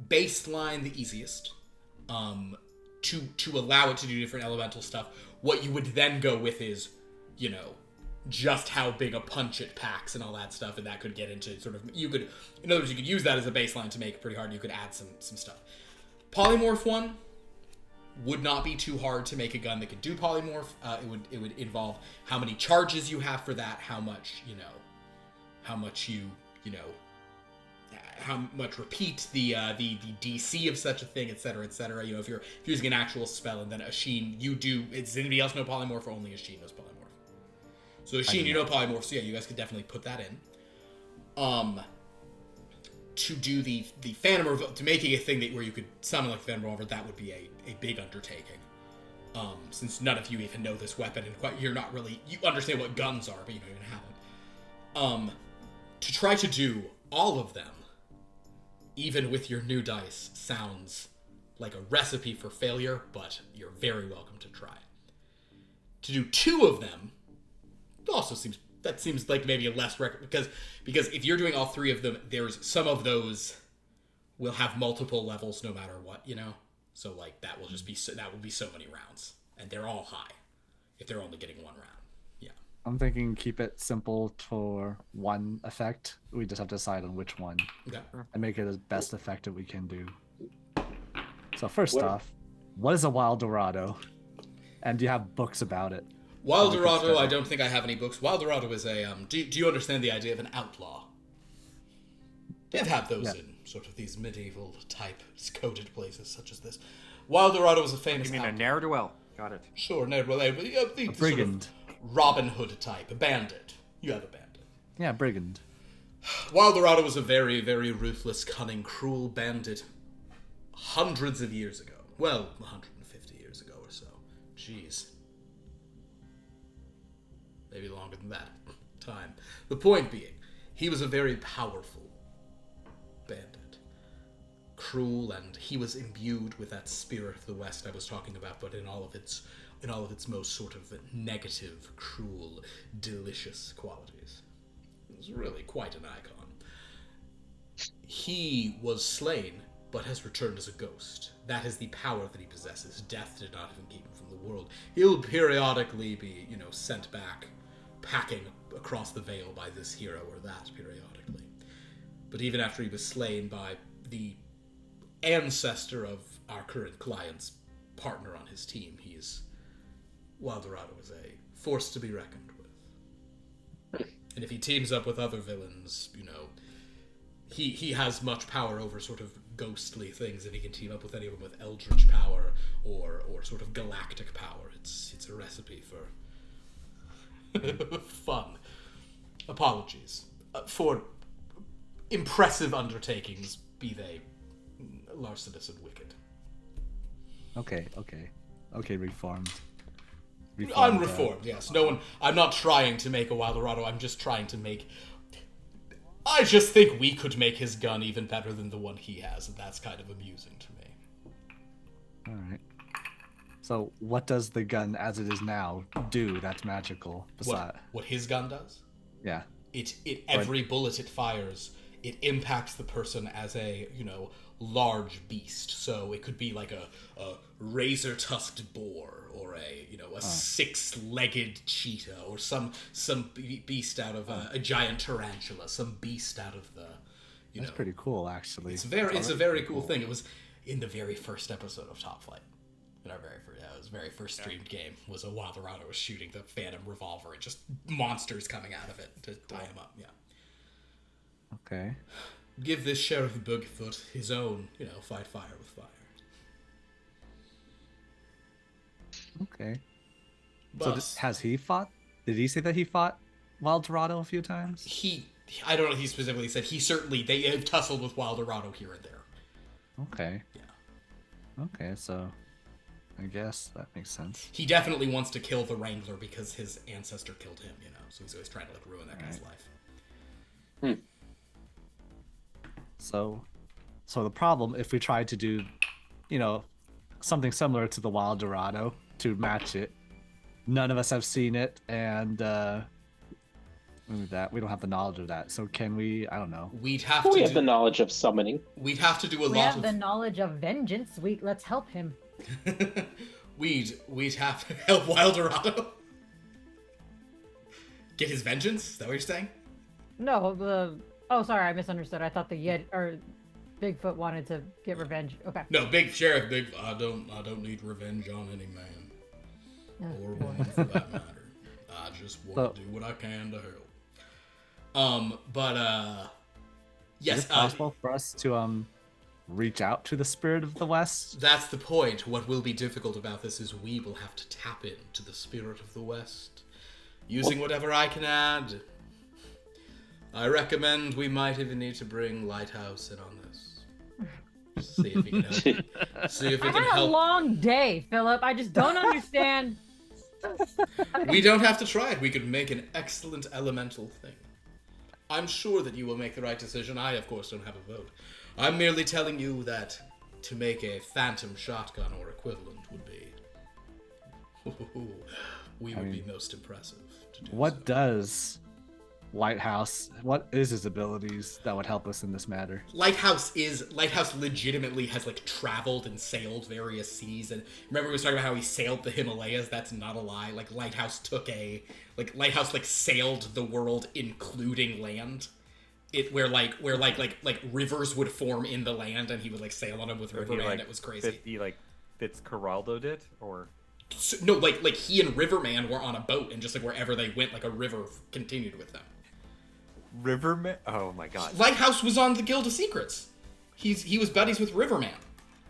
B: baseline the easiest. To allow it to do different elemental stuff. What you would then go with is, you know, just how big a punch it packs and all that stuff, and that could get into sort of, you could, in other words, you could use that as a baseline to make it pretty hard. You could add some stuff. Polymorph one would not be too hard to make a gun that could do polymorph. It would involve how many charges you have for that, how much repeat the DC of such a thing, etc., etc. You know, if you're using an actual spell and then a Sheen, does anybody else know polymorph, or only a Sheen knows polymorph? So a Sheen, you know polymorph, so yeah, you guys could definitely put that in. To do the Phantom Revolver, to making a thing where you could summon like the Phantom Revolver, that would be a big undertaking. Since none of you even know this weapon, and you understand what guns are, but you don't even have them. To try to do all of them, even with your new dice, sounds like a recipe for failure, but you're very welcome to try. To do 2 of them also seems like maybe a less because if you're doing all 3 of them, there's some of those will have multiple levels no matter what, you know? So like that will be so many rounds, and they're all high if they're only getting 1 round. Yeah.
E: I'm thinking keep it simple for one effect. We just have to decide on which one.
B: Okay.
E: And make it as best effect that we can do. So first off, what is a Wild Dorado? And do you have books about it?
B: Wild Dorado, I don't think I have any books. Wild Dorado is a, do you understand the idea of an outlaw? They've had those in sort of these medieval type coded places such as this. Wild Dorado is a famous
A: You mean
B: outlaw.
A: a ne'er-do-well? Got it.
B: Sure, ne'er-do-well.
E: A brigand.
B: Sort of Robin Hood type, a bandit. You have a bandit.
E: Yeah, brigand.
B: Wild Dorado was a very, very ruthless, cunning, cruel bandit hundreds of years ago. Well, 150 years ago or so. Jeez. Maybe longer than that time. The point being, he was a very powerful bandit. Cruel, and he was imbued with that spirit of the West I was talking about, but in all of its most sort of negative, cruel, delicious qualities. It was really quite an icon. He was slain, but has returned as a ghost. That is the power that he possesses. Death did not even keep him from the world. He'll periodically be, sent back, packing across the veil by this hero or that periodically. But even after he was slain by the ancestor of our current client's partner on his team, Wild Dorado is a force to be reckoned with. And if he teams up with other villains, he has much power over sort of ghostly things. If he can team up with any of them with eldritch power or sort of galactic power, it's a recipe for fun. Apologies for impressive undertakings, be they larcenous and wicked.
E: Okay, reformed.
B: I'm reformed, yes. I'm not trying to make a Wild Dorado, I'm just trying to make... I just think we could make his gun even better than the one he has, and that's kind of amusing to me.
E: Alright. So, what does the gun as it is now do that's magical?
B: What his gun does?
E: Yeah.
B: Every bullet it fires, it impacts the person as a, large beast. So it could be like a razor-tusked boar, or a six-legged cheetah, or some beast out of a giant tarantula, some beast out of the,
E: That's pretty cool, actually.
B: It's a very cool thing. It was in the very first episode of Top Flight. In our very first streamed game was a Wild Dorado was shooting the Phantom Revolver and just monsters coming out of it to tie him up. Yeah.
E: Okay.
B: Give this Sheriff Bugfoot his own, fight fire with fire.
E: Okay.
B: But
E: So has he fought? Did he say that he fought Wild Dorado a few times?
B: I don't know if he specifically said, they have tussled with Wild Dorado here and there.
E: Okay.
B: Yeah.
E: Okay, so I guess that makes sense.
B: He definitely wants to kill the Wrangler because his ancestor killed him, so he's always trying to ruin that guy's life.
E: So So the problem, if we try to do, something similar to the Wild Dorado to match it, none of us have seen it, and that we don't have the knowledge of that. So can we? I don't know.
F: We'd have
D: We
F: to.
D: have the knowledge of summoning.
F: We'd have to do a
C: We
F: lot
C: have
F: of.
C: the knowledge of vengeance. Let's help him.
F: We'd have to help Wild Dorado get his vengeance. Is that what you're saying?
C: No, oh, sorry, I misunderstood. I thought Bigfoot wanted to get revenge. Okay.
F: No, Sheriff. I don't need revenge on any man or woman for that matter. I just want to do what I can to help. Yes.
E: Is it possible for us to reach out to the spirit of the West?
F: That's the point. What will be difficult about this is we will have to tap into the spirit of the West, using whatever I can add. I recommend we might even need to bring Lighthouse in on this. See if he can help. See if he
C: I
F: can
C: had a
F: help.
C: long day, Philip. I just don't understand.
F: We don't have to try it. We could make an excellent elemental thing. I'm sure that you will make the right decision. I, of course, don't have a vote. I'm merely telling you that to make a phantom shotgun or equivalent would be... we would be most impressive to do
E: What
F: so.
E: does Lighthouse? What is his abilities that would help us in this matter?
F: Lighthouse legitimately has traveled and sailed various seas, and remember we was talking about how he sailed the Himalayas. That's not a lie. Lighthouse sailed the world including land. Where rivers would form in the land and he would sail on them with Riverman. It was crazy.
A: Fitzcarraldo did, or
F: So, no, he and Riverman were on a boat and just wherever they went, a river continued with them.
A: Riverman. Oh my god.
F: Lighthouse was on the Guild of Secrets. He was buddies with Riverman.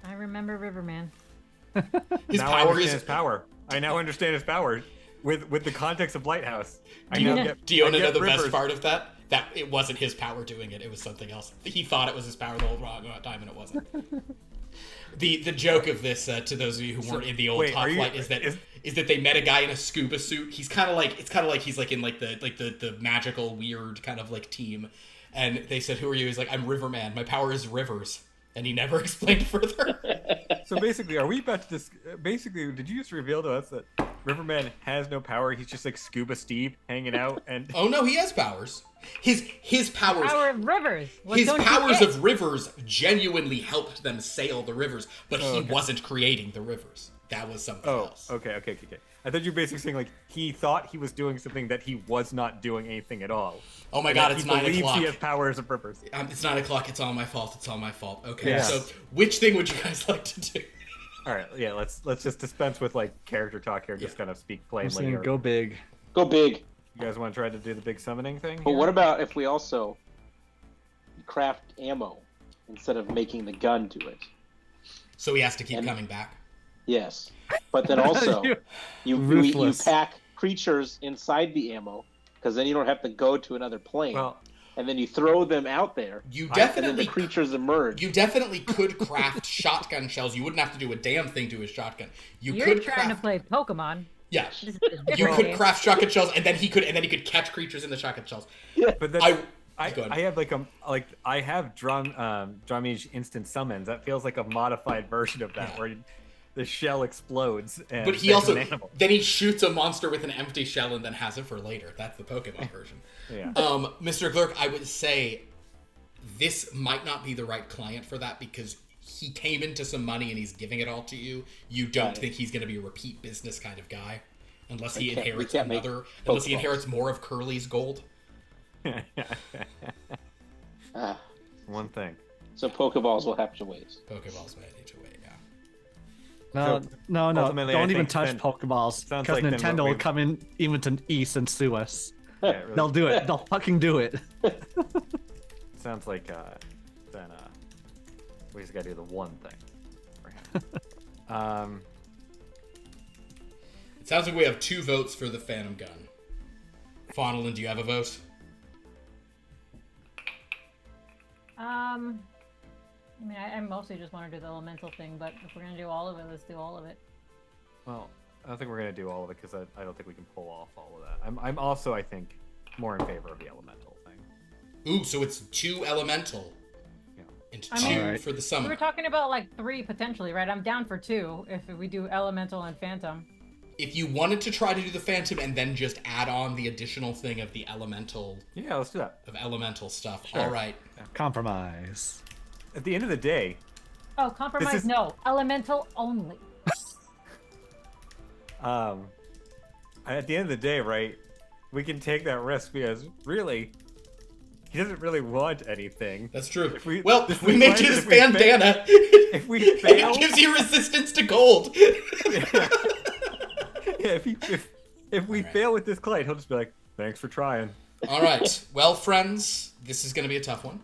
C: I remember Riverman.
F: His
A: Now
F: power
A: his power. I now understand his power with the context of Lighthouse.
F: Do you want to know the best
A: Rivers.
F: part of that? That it wasn't his power doing it. It was something else. He thought it was his power the whole time, and it wasn't. The joke of this, to those of you who weren't in the old Top Flight, is that they met a guy in a scuba suit. He's kind of like he's in the magical weird kind of team, and they said, "Who are you?" He's like, "I'm Riverman. My power is rivers," and he never explained further.
A: So basically, are we about to basically, did you just reveal to us that Riverman has no power? He's just Scuba Steve hanging out and...
F: Oh no, he has powers. His powers.
C: Power of rivers.
F: His powers of rivers genuinely helped them sail the rivers, but he wasn't creating the rivers. That was something else.
A: Okay. I thought you were basically saying he thought he was doing something that he was not doing anything at all.
F: Oh my god, it's 9
A: o'clock. He believes
F: o'clock.
A: he has powers of purpose.
F: It's 9 o'clock. It's all my fault. It's all my fault. Okay,
A: Yeah.
F: so which thing would you guys like to do?
A: All right, yeah, let's just dispense with character talk here. Just kind of speak
E: I'm
A: plainly.
E: saying
A: Or,
E: go big.
D: Go big.
A: you guys want to try to do the big summoning thing?
D: But
A: here?
D: what about if we also craft ammo instead of making the gun do it?
F: So he has to keep
D: And-
F: coming back.
D: Yes. But then also, you
E: Ruthless.
D: pack creatures inside the ammo, because then you don't have to go to another plane.
A: Well,
D: And then you throw them out there,
F: You
D: and then the
F: definitely
D: creatures emerge.
F: You definitely could craft shotgun shells. You wouldn't have to do a damn thing to his shotgun.
C: You're
F: could
C: trying
F: craft,
C: to play Pokemon.
F: Yeah.
C: This is a
F: You
C: different
F: could
C: game.
F: craft shotgun shells, and then he could catch creatures in the shotgun shells.
A: but then
F: Go
A: I
F: ahead.
A: have I have Dramage instant summons. That feels like a modified version of that,
F: Yeah.
A: where the shell explodes. And
F: But he
A: there's
F: also
A: an animal.
F: then he shoots a monster with an empty shell and then has it for later. That's the Pokemon version.
A: Yeah.
F: Mr. Glurk, I would say this might not be the right client for that because he came into some money and he's giving it all to you. You don't
D: Right.
F: think he's going to be a repeat business kind of guy, unless he
D: We can't
F: inherits
D: make
F: unless he
D: Pokeballs.
F: inherits more of Curly's gold.
D: Ah,
A: One thing.
D: so Pokeballs will have to wait.
F: Pokeballs might need to wait. Yeah.
E: No,
A: So,
E: no.
A: ultimately, I
E: Don't even
A: think
E: touch
A: then-
E: Pokeballs.
A: sounds
E: Because
A: like then
E: Nintendo
A: what
E: will
A: we-
E: come in even to East and sue us.
A: Yeah, it really
E: They'll do it. They'll fucking do it.
A: sounds like then we just gotta do the one thing for him.
F: It sounds like we have 2 votes for the Phantom Gun. Faunelin, do you have a vote?
C: I mostly just want to do the elemental thing, but if we're gonna do all of it, let's do all of it.
A: Well, I don't think we're gonna do all of it because I don't think we can pull off all of that. I'm also, I think, more in favor of the elemental thing.
F: Ooh, so it's 2 elemental
A: Yeah.
F: and
B: and
C: I
B: 2
C: mean,
E: Alright.
B: for the
C: We
B: summoner.
C: were talking about like 3 potentially, right? I'm down for 2 if we do elemental and phantom.
B: If you wanted to try to do the phantom and then just add on the additional thing of the elemental
A: Yeah, let's do that.
B: stuff.
A: Sure.
B: All right.
E: Compromise.
A: At the end of the day,
C: Oh, compromise?
A: is-
C: No, elemental only.
A: at the end of the day, right, we can take that risk because really, he doesn't really want anything.
B: That's true.
A: If we-
B: well,
A: if
B: we
A: we
B: made
A: find
B: you
A: it,
B: this
A: if we
B: bandana.
A: If we
B: and
A: fail,
B: it gives you resistance to gold.
A: yeah, if we
B: Alright.
A: fail with this clade, he'll just be like, "Thanks for trying."
B: All right. Well, friends, this is going to be a tough one.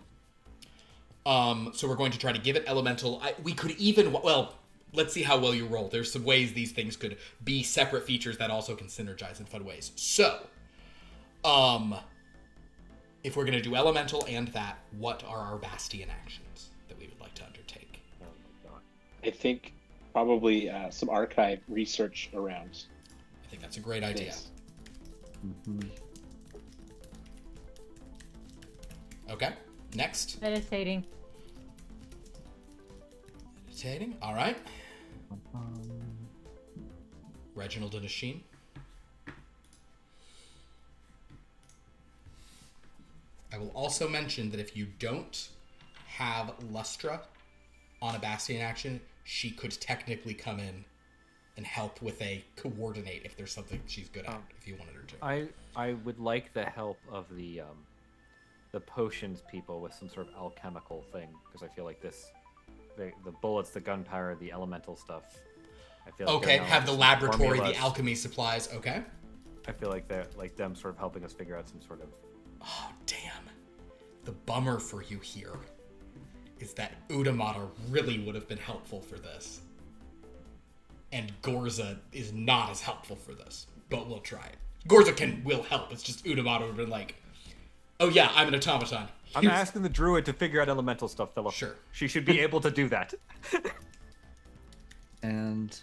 B: So we're going to try to give it elemental. We could even, well, let's see how well you roll. There's some ways these things could be separate features that also can synergize in fun ways. So, if we're going to do elemental and that, what are our Bastion actions that we would like to undertake?
D: I think probably some archive research around
B: I think that's a great idea.
D: this.
B: Okay. Next.
C: Meditating.
B: Meditating. All right. Reginald and Asheen. I will also mention that if you don't have Lustra on a Bastion action, she could technically come in and help with a coordinate if there's something she's good at, if you wanted her to.
A: I would like the help of the potions people with some sort of alchemical thing because I feel like the bullets, the gunpowder, the elemental stuff. I feel like
B: Okay,
A: they're
B: have the
A: some
B: laboratory,
A: formulas.
B: the alchemy supplies. Okay.
A: I feel like they're like them sort of helping us figure out some sort of.
B: Oh, damn. The bummer for you here is that Udamata really would have been helpful for this. And Gorza is not as helpful for this, but we'll try it. Gorza will help. It's just Udamata would have been like, oh yeah, I'm an automaton.
A: I'm
B: Here's-
A: asking the druid to figure out elemental stuff, Philip.
B: Sure.
A: She should be able to do that.
E: And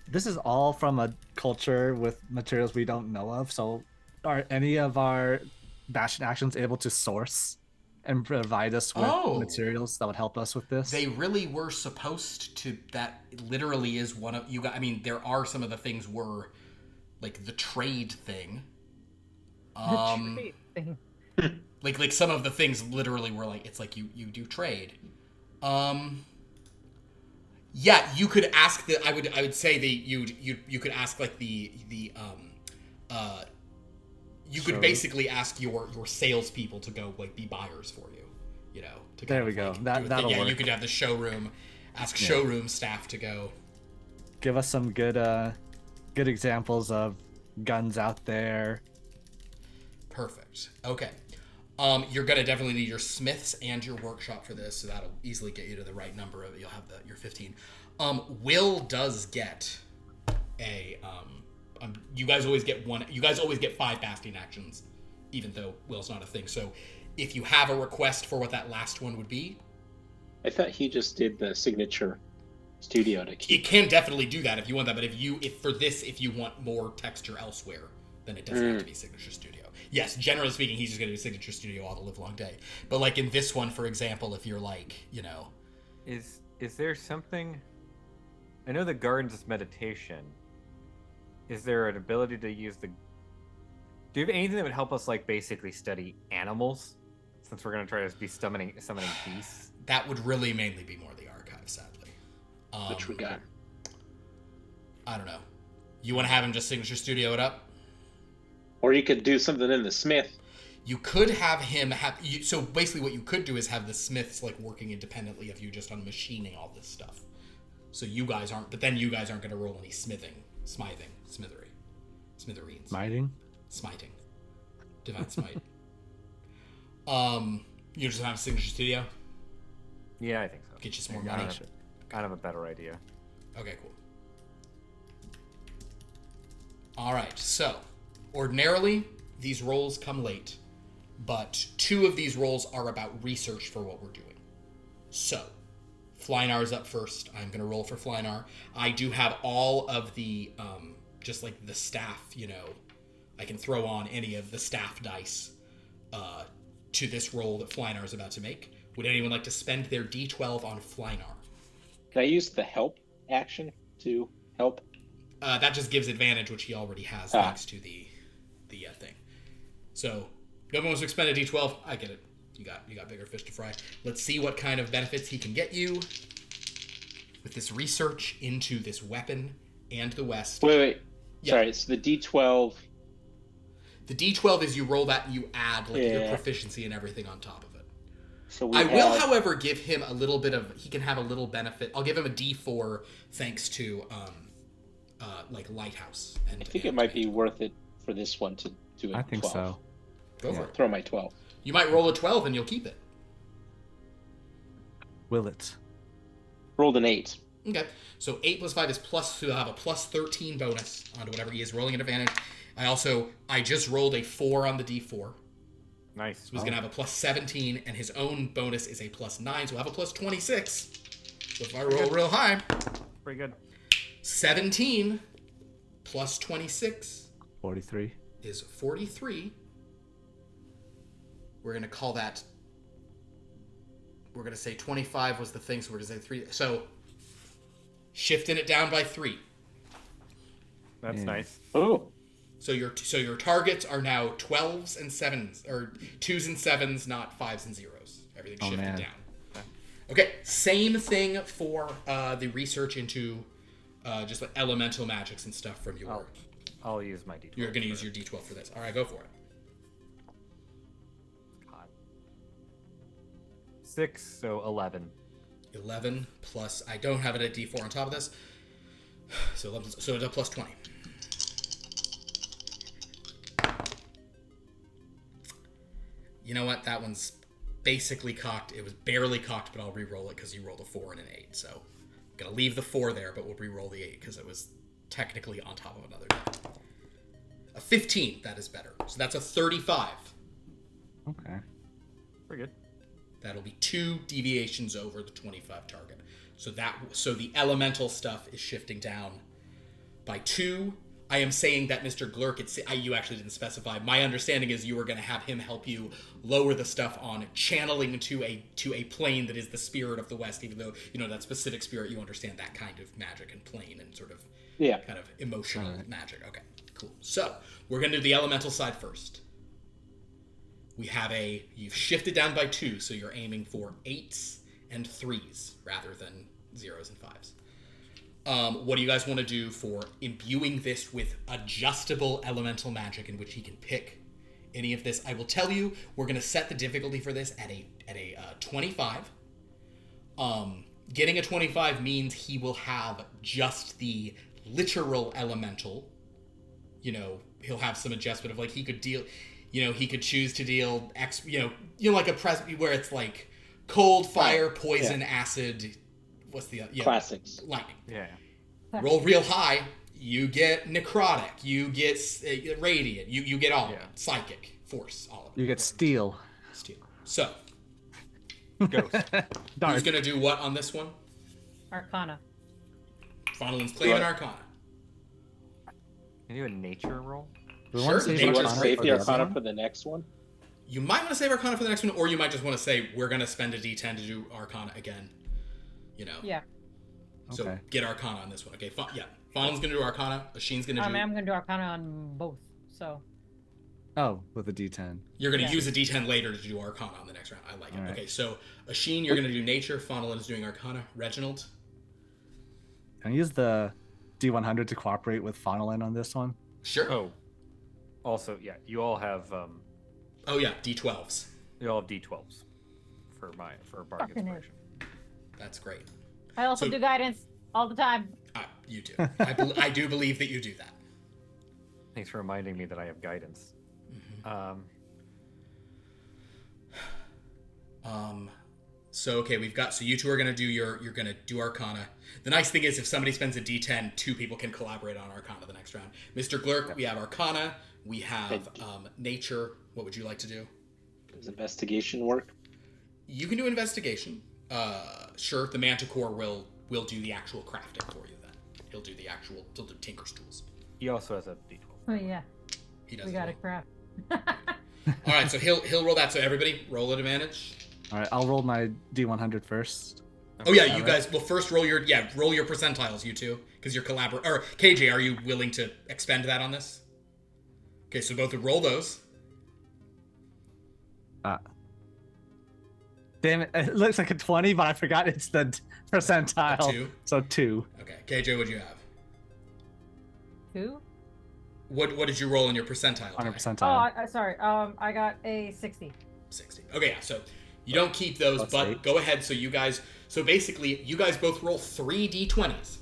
E: this is all from a culture with materials we don't know of. So, are any of our Bastion actions able to source and provide us with
B: Oh.
E: materials that would help us with this?
B: They really were supposed to. That literally is one of you guys. I mean, there are some of the things were like the trade thing.
C: Trade thing.
B: Like some of the things literally were like it's like you do trade. Yeah, you could ask the. I would say that you could ask like you could
E: Sure.
B: basically ask your salespeople to go like be buyers for you. You know. To
E: There
B: kind
E: we
B: of,
E: go.
B: like,
E: That-
B: do a thing.
E: that'll
B: Yeah, you
E: work.
B: could have the showroom. Ask showroom staff to go.
E: Give us some good examples of guns out there.
B: Perfect. Okay. You're gonna definitely need your smiths and your workshop for this, so that'll easily get you to the right number of. You'll have your 15. Will does get a. You guys always get one. You guys always get 5 Bastion actions, even though Will's not a thing. So, if you have a request for what that last one would be,
D: I thought he just did the signature studio to
B: you
D: keep.
B: can definitely do that if you want that. But if you want more texture elsewhere, then it doesn't have to be Signature Studio. Yes, generally speaking, he's just going to do Signature Studio all the live long day. But like in this one, for example, if you're like, you know,
A: Is there something? I know the gardens is meditation. Is there an ability to use the? Do you have anything that would help us like basically study animals? Since we're gonna try to be summoning beasts.
B: that would really mainly be more the archive, sadly.
D: Which we got.
B: I don't know. You want to have him just Signature Studio it up?
D: Or you could do something in the smith.
B: You could have him so basically what you could do is have the smiths like working independently of you just on machining all this stuff. So you guys aren't going to roll any smithereens.
E: Smiting.
B: Divine smite. You just have a Signature Studio?
A: Yeah, I think so.
B: Get you some more
A: I
B: money.
A: don't know. Kind of a better idea.
B: Okay, cool. Alright, so ordinarily these rolls come late, but 2 of these rolls are about research for what we're doing. So, Flynar is up first. I'm going to roll for Flynar. I do have all of the, just like the staff, you know, I can throw on any of the staff dice to this roll that Flynar is about to make. Would anyone like to spend their D12 on Flynar?
D: Can I use the help action to help?
B: That just gives advantage, which he already has thanks to the thing. So, no one wants to expend a D12. I get it. You got bigger fish to fry. Let's see what kind of benefits he can get you with this research into this weapon and the West.
D: Wait.
B: Yeah.
D: Sorry, it's the D12.
B: The D12 is you roll that and you add your proficiency and everything on top of it.
D: So
B: will, however, give him a little bit of... He can have a little benefit. I'll give him a D4 thanks to Lighthouse.
D: I think it might be worth it for this one to do a 12.
E: I think so.
B: Go for it.
D: Throw my 12.
B: You might roll a 12 and you'll keep it.
E: Will it?
D: Rolled an 8.
B: Okay. So 8 plus 5 is plus... So you'll have a plus 13 bonus onto whatever he is rolling at advantage. I just rolled a 4 on the D4.
A: Nice.
B: So he's going to have a plus 17, and his own bonus is a plus 9, so we'll have a plus 26. So if I roll real high...
A: Pretty good.
B: 17 plus 26...
E: 43.
B: ...is 43. We're going to call that... We're going to say 25 was the thing, so we're going to say 3. So, shifting it down by 3.
A: That's nice.
D: Oh.
B: So your targets are now 12s and 7s, or 2s and 7s, not 5s and 0s. Everything's shifted down. Okay, same thing for the research into just like elemental magics and stuff from your...
A: I'll use my D12.
B: You're going to use your D12 for this. All right, go for it.
A: God. 6, so 11.
B: 11 plus... I don't have it at D4 on top of this. So 11, so it's a plus 20. You know what? That one's basically cocked. It was barely cocked, but I'll re-roll it because you rolled a 4 and an 8. So I'm going to leave the 4 there, but we'll re-roll the 8 because it was technically on top of another die. A 15, that is better. So that's a 35.
E: Okay.
A: Pretty good.
B: That'll be 2 deviations over the 25 target. So the elemental stuff is shifting down by 2. I am saying that Mr. Glurk, you actually didn't specify. My understanding is you were going to have him help you lower the stuff on channeling to a plane that is the spirit of the West, even though, that specific spirit, you understand that kind of magic and plane and sort of kind of emotional magic. Okay, cool. So we're going to do the elemental side first. You've shifted down by 2, so you're aiming for 8s and 3s rather than 0s and 5s. What do you guys want to do for imbuing this with adjustable elemental magic in which he can pick any of this? I will tell you, we're going to set the difficulty for this at a 25. Getting a 25 means he will have just the literal elemental. He'll have some adjustment of he could deal, he could choose to deal X, like a press where it's like cold, fire, poison, acid. What's the
D: classics?
B: Lightning.
A: Yeah.
B: Roll real high, you get necrotic, you get radiant, you get all of it. Psychic, force, all of it.
E: You get steel.
B: So,
A: Ghost.
B: who's gonna do what on this one?
C: Arcana.
B: Faunelin's claiming Arcana.
A: Can you do a nature roll?
E: Do we
B: Sure.
E: want to
D: Do
E: save
D: you want to
E: Arcana
D: save
E: for
D: the
E: this
D: Arcana
E: one?
D: for the next one?
B: You might want to save Arcana for the next one, or you might just want to say, we're gonna spend a D10 to do Arcana again.
C: Yeah.
B: So
E: Okay.
B: get Arcana on this one. Okay, Faunelin's gonna do Arcana, Ashin's gonna do...
C: I'm going to do Arcana on both, so...
E: Oh, with a D10.
B: You're going to use a D10 later to do Arcana on the next round. I like it.
E: All right.
B: Okay, so Ashin, you're going to do Nature. Faunelin is doing Arcana. Reginald?
E: Can I use the D100 to cooperate with Faunelin on this one?
B: Sure.
A: Oh. Also, you all have
B: Oh, yeah, D12s.
A: you all have D12s for bardic
C: Fucking
A: inspiration.
B: That's great.
C: I also do guidance all the time.
B: You do. I do believe that you do that.
A: Thanks for reminding me that I have guidance.
B: So okay, so you two are gonna do you're gonna do Arcana. The nice thing is if somebody spends a D10, 2 people can collaborate on Arcana the next round. Mr. Glurk, we have Arcana, we have Nature. What would you like to do?
D: Does investigation work?
B: You can do Investigation. Sure, the Manticore will do the actual crafting for you then. He'll do Tinker's tools.
A: He also has a D12.
C: Oh, yeah.
B: He does.
C: We got to craft.
B: All right, so he'll roll that. So everybody roll at advantage.
E: All right, I'll roll my D100 first.
B: Oh yeah, you guys. Well, first roll your percentiles, you two, because you're Or KJ, are you willing to expend that on this? Okay, so both would roll those.
E: Damn it! It looks like a 20, but I forgot it's the percentile.
B: A 2?
E: So 2.
B: Okay, KJ, what'd you have?
C: 2?
B: What did you roll in your percentile?
E: On a
B: die?
E: percentile.
C: Oh, sorry. I got a 60.
B: 60. Okay, yeah. So you don't keep those,
E: Plus
B: but
E: 8.
B: go ahead. So you guys. So basically, you guys both roll 3 d20s.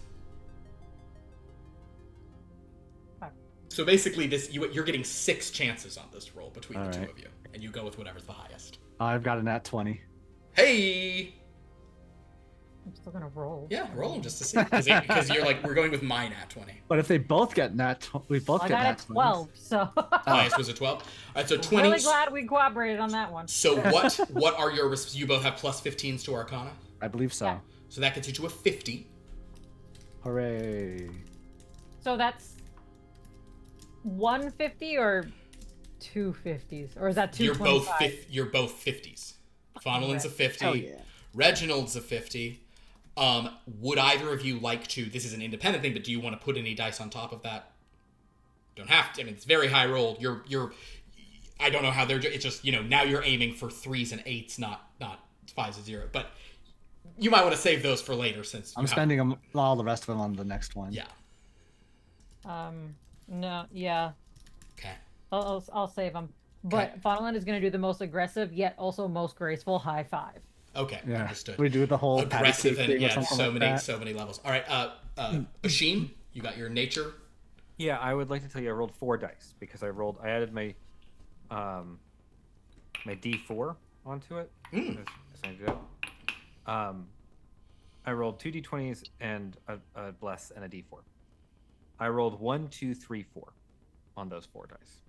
C: Fine.
B: So basically, you're getting 6 chances on this roll between the
E: All
B: two
E: right.
B: of you, and you go with whatever's the highest.
E: I've got a nat 20.
B: Hey.
C: I'm still gonna roll.
B: Yeah, roll them just to see, because you're like, we're going with mine at 20.
E: But if they both get we both
C: I
E: get
C: got
E: nat
C: a 12, so.
B: Highest was a 12. All right, so
C: I'm
B: 20.
C: really glad we cooperated on that one.
B: So what are your? You both have plus 15s to Arcana,
E: I believe so.
C: Yeah.
B: so that gets you to a 50.
E: Hooray!
C: So that's 150 or 250s, or is that 225?
B: You're both 50s. Fonnelin's a 50.
E: Hell yeah.
B: Reginald's a 50. Would either of you like to? This is an independent thing, but do you want to put any dice on top of that? Don't have to. I mean, it's very high rolled. You're. I don't know how they're. It's just now you're aiming for 3s and 8s, not 5s and 0. But you might want to save those for later since
E: I'm spending all the rest of them on the next one.
B: Yeah.
C: No, yeah.
B: Okay.
C: I'll save them. But
B: Okay.
C: Fonelin is gonna do the most aggressive yet also most graceful high 5.
B: Okay.
E: Yeah.
B: Understood.
E: We do the whole patty
B: Aggressive
E: cake
B: and
E: thing or
B: yeah,
E: something
B: so
E: like
B: many
E: that.
B: so many levels. All right. Asheen, you got your nature.
A: Yeah, I would like to tell you I rolled 4 dice because I added my my D4 onto it.
B: Mm.
A: As I do that. I rolled 2 D20s and a bless and a D4. I rolled 1, 2, 3, 4 on those 4 dice.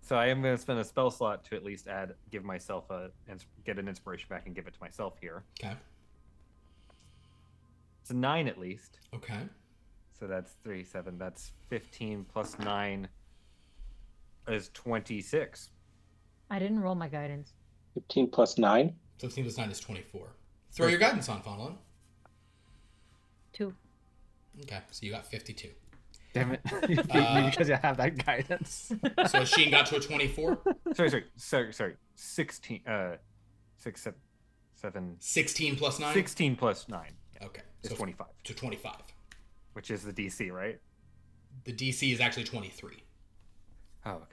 A: So I am going to spend a spell slot to at least give myself get an inspiration back and give it to myself here.
B: Okay.
A: It's a 9 at least.
B: Okay.
A: So that's 3, 7. That's 15 plus 9 is 26.
C: I didn't roll my guidance.
D: 15 plus 9.
B: 15 plus 9 is 24. Throw your guidance on, Fonelin.
C: 2.
B: Okay, so you got 52.
E: Damn it! You beat me because you have that guidance.
B: So Asheen got to a 24.
A: Sorry. 16. 6, 7.
B: 16 plus 9.
A: 16 plus 9
B: Okay,
A: is 25,
B: to 25.
A: which is the DC, right?
B: The DC is actually 23.
A: Oh, okay.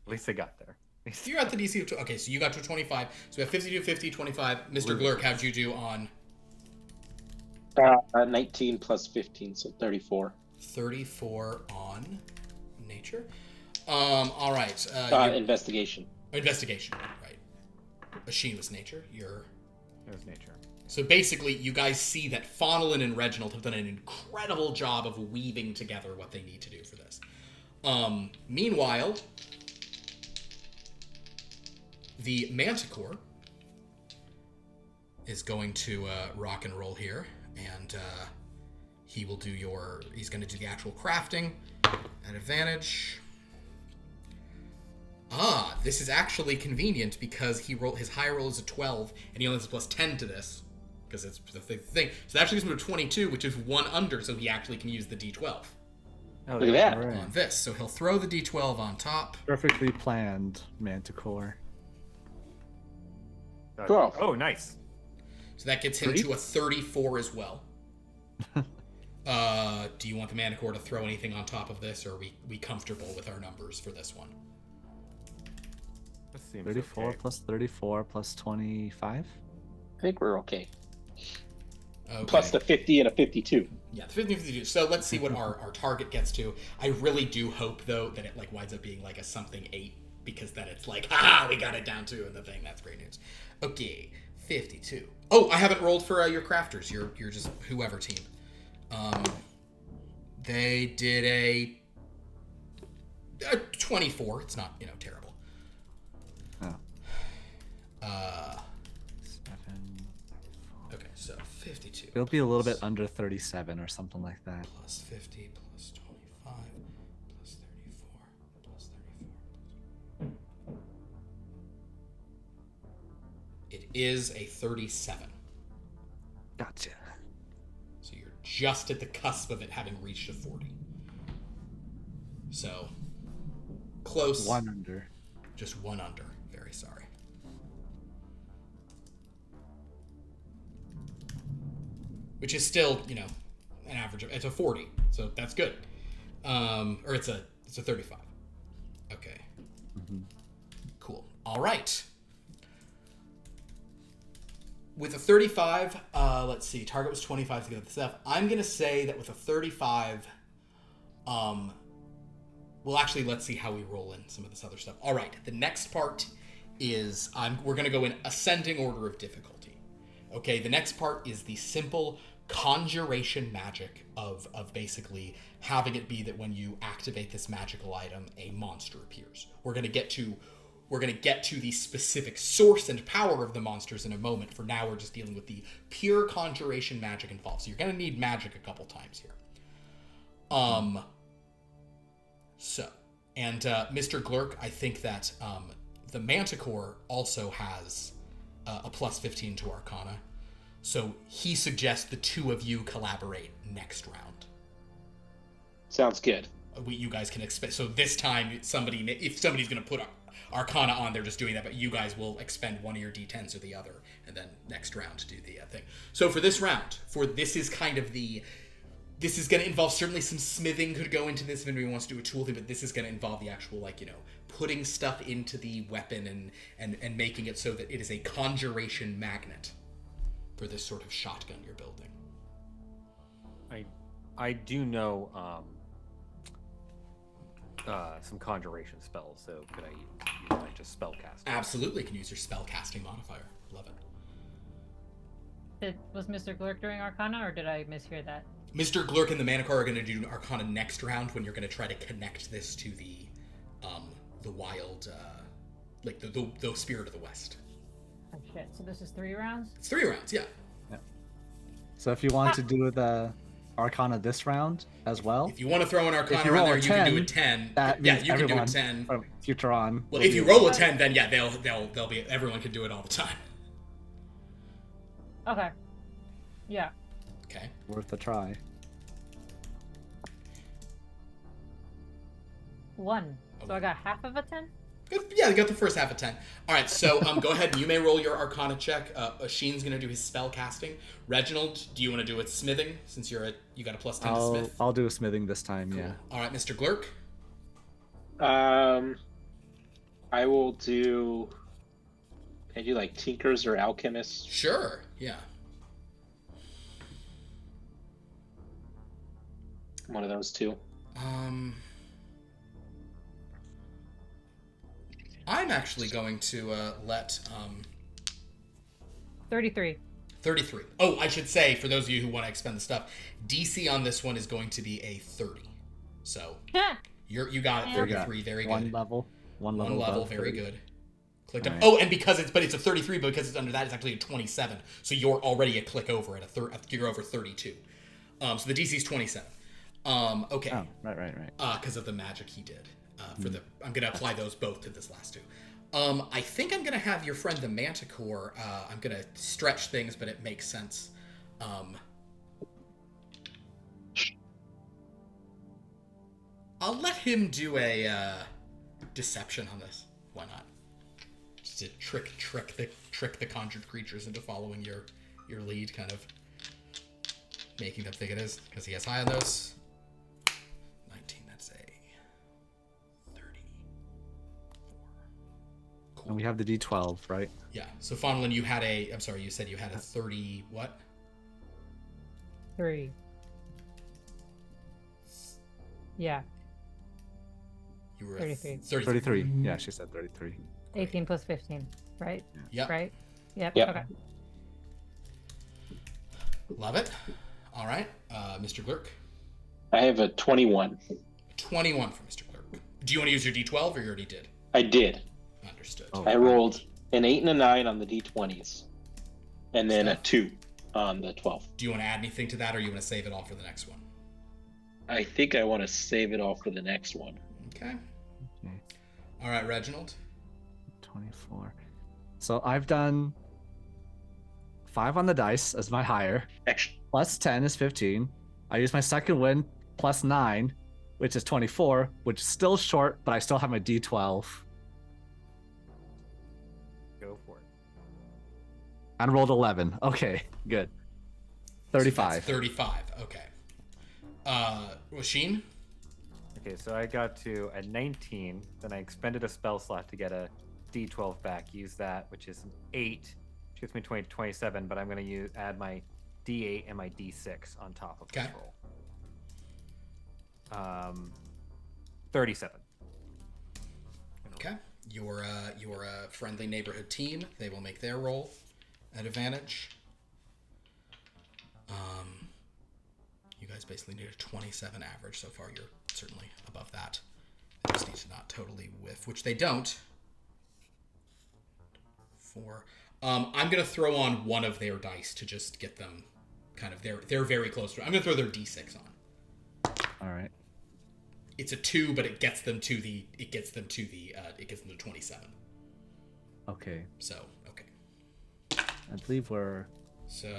A: At least I got there.
B: You're at the DC of okay, so you got to a 25. So we have 52, 50, 25. Mr. Glurk, how'd you do on
D: 19 plus 15, so 34.
B: 34 on nature? All right.
D: Investigation.
B: Investigation, right. Asheen was nature. You're...
A: It was nature.
B: So basically, you guys see that Fonelin and Reginald have done an incredible job of weaving together what they need to do for this. Meanwhile, the Manticore is going to rock and roll here, and he will do he's going to do the actual crafting at advantage. This is actually convenient because his high roll is a 12, and he only has a plus 10 to this, because it's the thing. So that actually gives him a 22, which is 1 under, so he actually can use the D12
A: Oh,
D: Look at that.
E: Hooray.
B: on this. So he'll throw the D12 on top.
E: Perfectly planned, Manticore.
D: Cool.
A: Oh, nice.
B: So that gets him to a 34 as well. Do you want the Manticore to throw anything on top of this, or are we comfortable with our numbers for this one?
A: This seems
E: 34
A: okay.
E: plus 34 plus 25?
D: I think we're okay.
B: Okay.
D: Plus the 50 and a 52.
B: Yeah, the 50 52. So let's see what our target gets to. I really do hope, though, that it winds up being like a something 8, because then it's like, we got it down to in the thing. That's great news. Okay, 52. Oh, I haven't rolled for your crafters. You're just whoever team. They did a 24. It's not, terrible.
E: Oh. 7.
B: Okay, so 52.
E: It'll be a little bit under 37 or something like that.
B: Plus 50 plus 25 plus 34 plus 34. It is a 37.
E: Gotcha.
B: So you're just at the cusp of it having reached a 40. So, close.
E: 1 under.
B: Just 1 under. Very sorry. Which is still, you know, an average of, it's a 40, so that's good. Or it's a 35. Okay. Cool. All right. With a 35, let's see, target was 25 to get the stuff. I'm going to say that with a 35, well, actually, let's see how we roll in some of this other stuff. All right, the next part is, we're going to go in ascending order of difficulty. Okay, the next part is the simple conjuration magic of basically having it be that when you activate this magical item, a monster appears. We're going to get to the specific source and power of the monsters in a moment. For now, we're just dealing with the pure conjuration magic involved. So you're going to need magic a couple times here. Mr. Glurk, I think that the Manticore also has a plus 15 to Arcana. So he suggests the two of you collaborate next round.
D: Sounds good.
B: You guys can expect. So this time, if somebody's going to put Arcana on, they're just doing that. But you guys will expend one of your D10s or the other, and then next round do the thing. So for this round, this is going to involve certainly some smithing could go into this if anybody wants to do a tool thing, but this is going to involve the actual, putting stuff into the weapon and making it so that it is a conjuration magnet for this sort of shotgun you're building.
A: I do know some conjuration spells, so could I use my just spell cast?
B: Absolutely, can use your spell casting modifier. Love it.
C: Was Mr. Glurk doing Arcana, or did I mishear that?
B: Mr. Glurk and the Manticore are going to do Arcana next round when you're going to try to connect this to the wild, the spirit of the West.
C: Oh shit! So this is 3 rounds.
B: It's 3 rounds, yeah.
E: So if you want to do the Arcana this round as well,
B: if you want to throw an Arcana
E: if you
B: around
E: roll
B: there,
E: a
B: you
E: 10,
B: can do a 10.
E: that
B: Yeah,
E: means
B: you can do a
E: everyone
B: 10.
E: from future on.
B: Well, if you roll a 10, then yeah, they'll be. Everyone can do it all the time.
C: Okay. Yeah.
B: Okay.
E: Worth a try.
C: 1. So I got half of a 10.
B: Yeah, you got the first half of 10. All right, so go ahead. You may roll your Arcana check. Sheen's going to do his spell casting. Reginald, do you want to do it smithing since you got a plus 10 to smith?
E: I'll do a smithing this time.
B: Cool.
E: Yeah.
B: All right, Mr. Glurk.
D: I will do. Can I do tinkers or alchemists?
B: Sure. Yeah.
D: One of those two.
B: I'm actually going to let
C: 33.
B: 33. Oh, I should say, for those of you who want to expend the stuff, DC on this one is going to be a 30. So you got it. 33. Very good.
E: One level.
B: Very good. Clicked up.
E: Right.
B: Oh, and because it's a 33, but because it's under that, it's actually a 27. So you're already a click over at you're over 32. So the DC is 27. Okay.
E: Oh, right.
B: Because of the magic he did. I'm gonna apply those both to this last two. I think I'm gonna have your friend the Manticore. I'm gonna stretch things, but it makes sense. I'll let him do a deception on this. Why not? Just to trick the conjured creatures into following your lead, kind of making them think it is, because he has high on those. 19. That's a 34. Cool.
E: And we have the D12, right?
B: Yeah. So Fonlin, you had a. I'm sorry. You said you had a 30. What?
C: 3. Yeah.
B: You were
C: 33.
E: 33. Yeah, she said 33.
C: 18 plus 15, right?
B: Yep.
C: Right? Yep.
D: Yep.
C: Okay.
B: Love it. All right, Mr. Glurk.
D: I have a 21.
B: 21 for Mr. Glurk. Do you want to use your D12 or you already did?
D: I did.
B: Understood.
E: Oh.
D: I rolled an 8 and a 9 on the D20s, and then a 2 on the 12.
B: Do you want to add anything to that, or you want to save it all for the next one?
D: I think I want to save it all for the next one.
B: Okay. All right, Reginald.
E: 24. So I've done 5 on the dice as my higher.
D: Extra.
E: Plus 10 is 15. I use my second win plus 9, which is 24, which is still short, but I still have my D12.
A: Go for it.
E: And rolled 11. Okay, good. 35.
B: 35. Okay. Rasheen?
A: Okay, so I got to a 19. Then I expended a spell slot to get a D12 back. Use that, which is an 8, which gets me 27. But I'm going to add my D8 and my D6 on top of this roll. 37.
B: Okay. Your friendly neighborhood team, they will make their roll at advantage. You guys basically need a 27 average so far. You're certainly above that. They just need to not totally whiff, which they don't. 4. I'm gonna throw on one of their dice to just get them kind of they're very close to it. I'm gonna throw their D6 on.
E: All right.
B: It's a 2, but it gets them to 27.
E: Okay.
B: So, okay.
E: I believe we're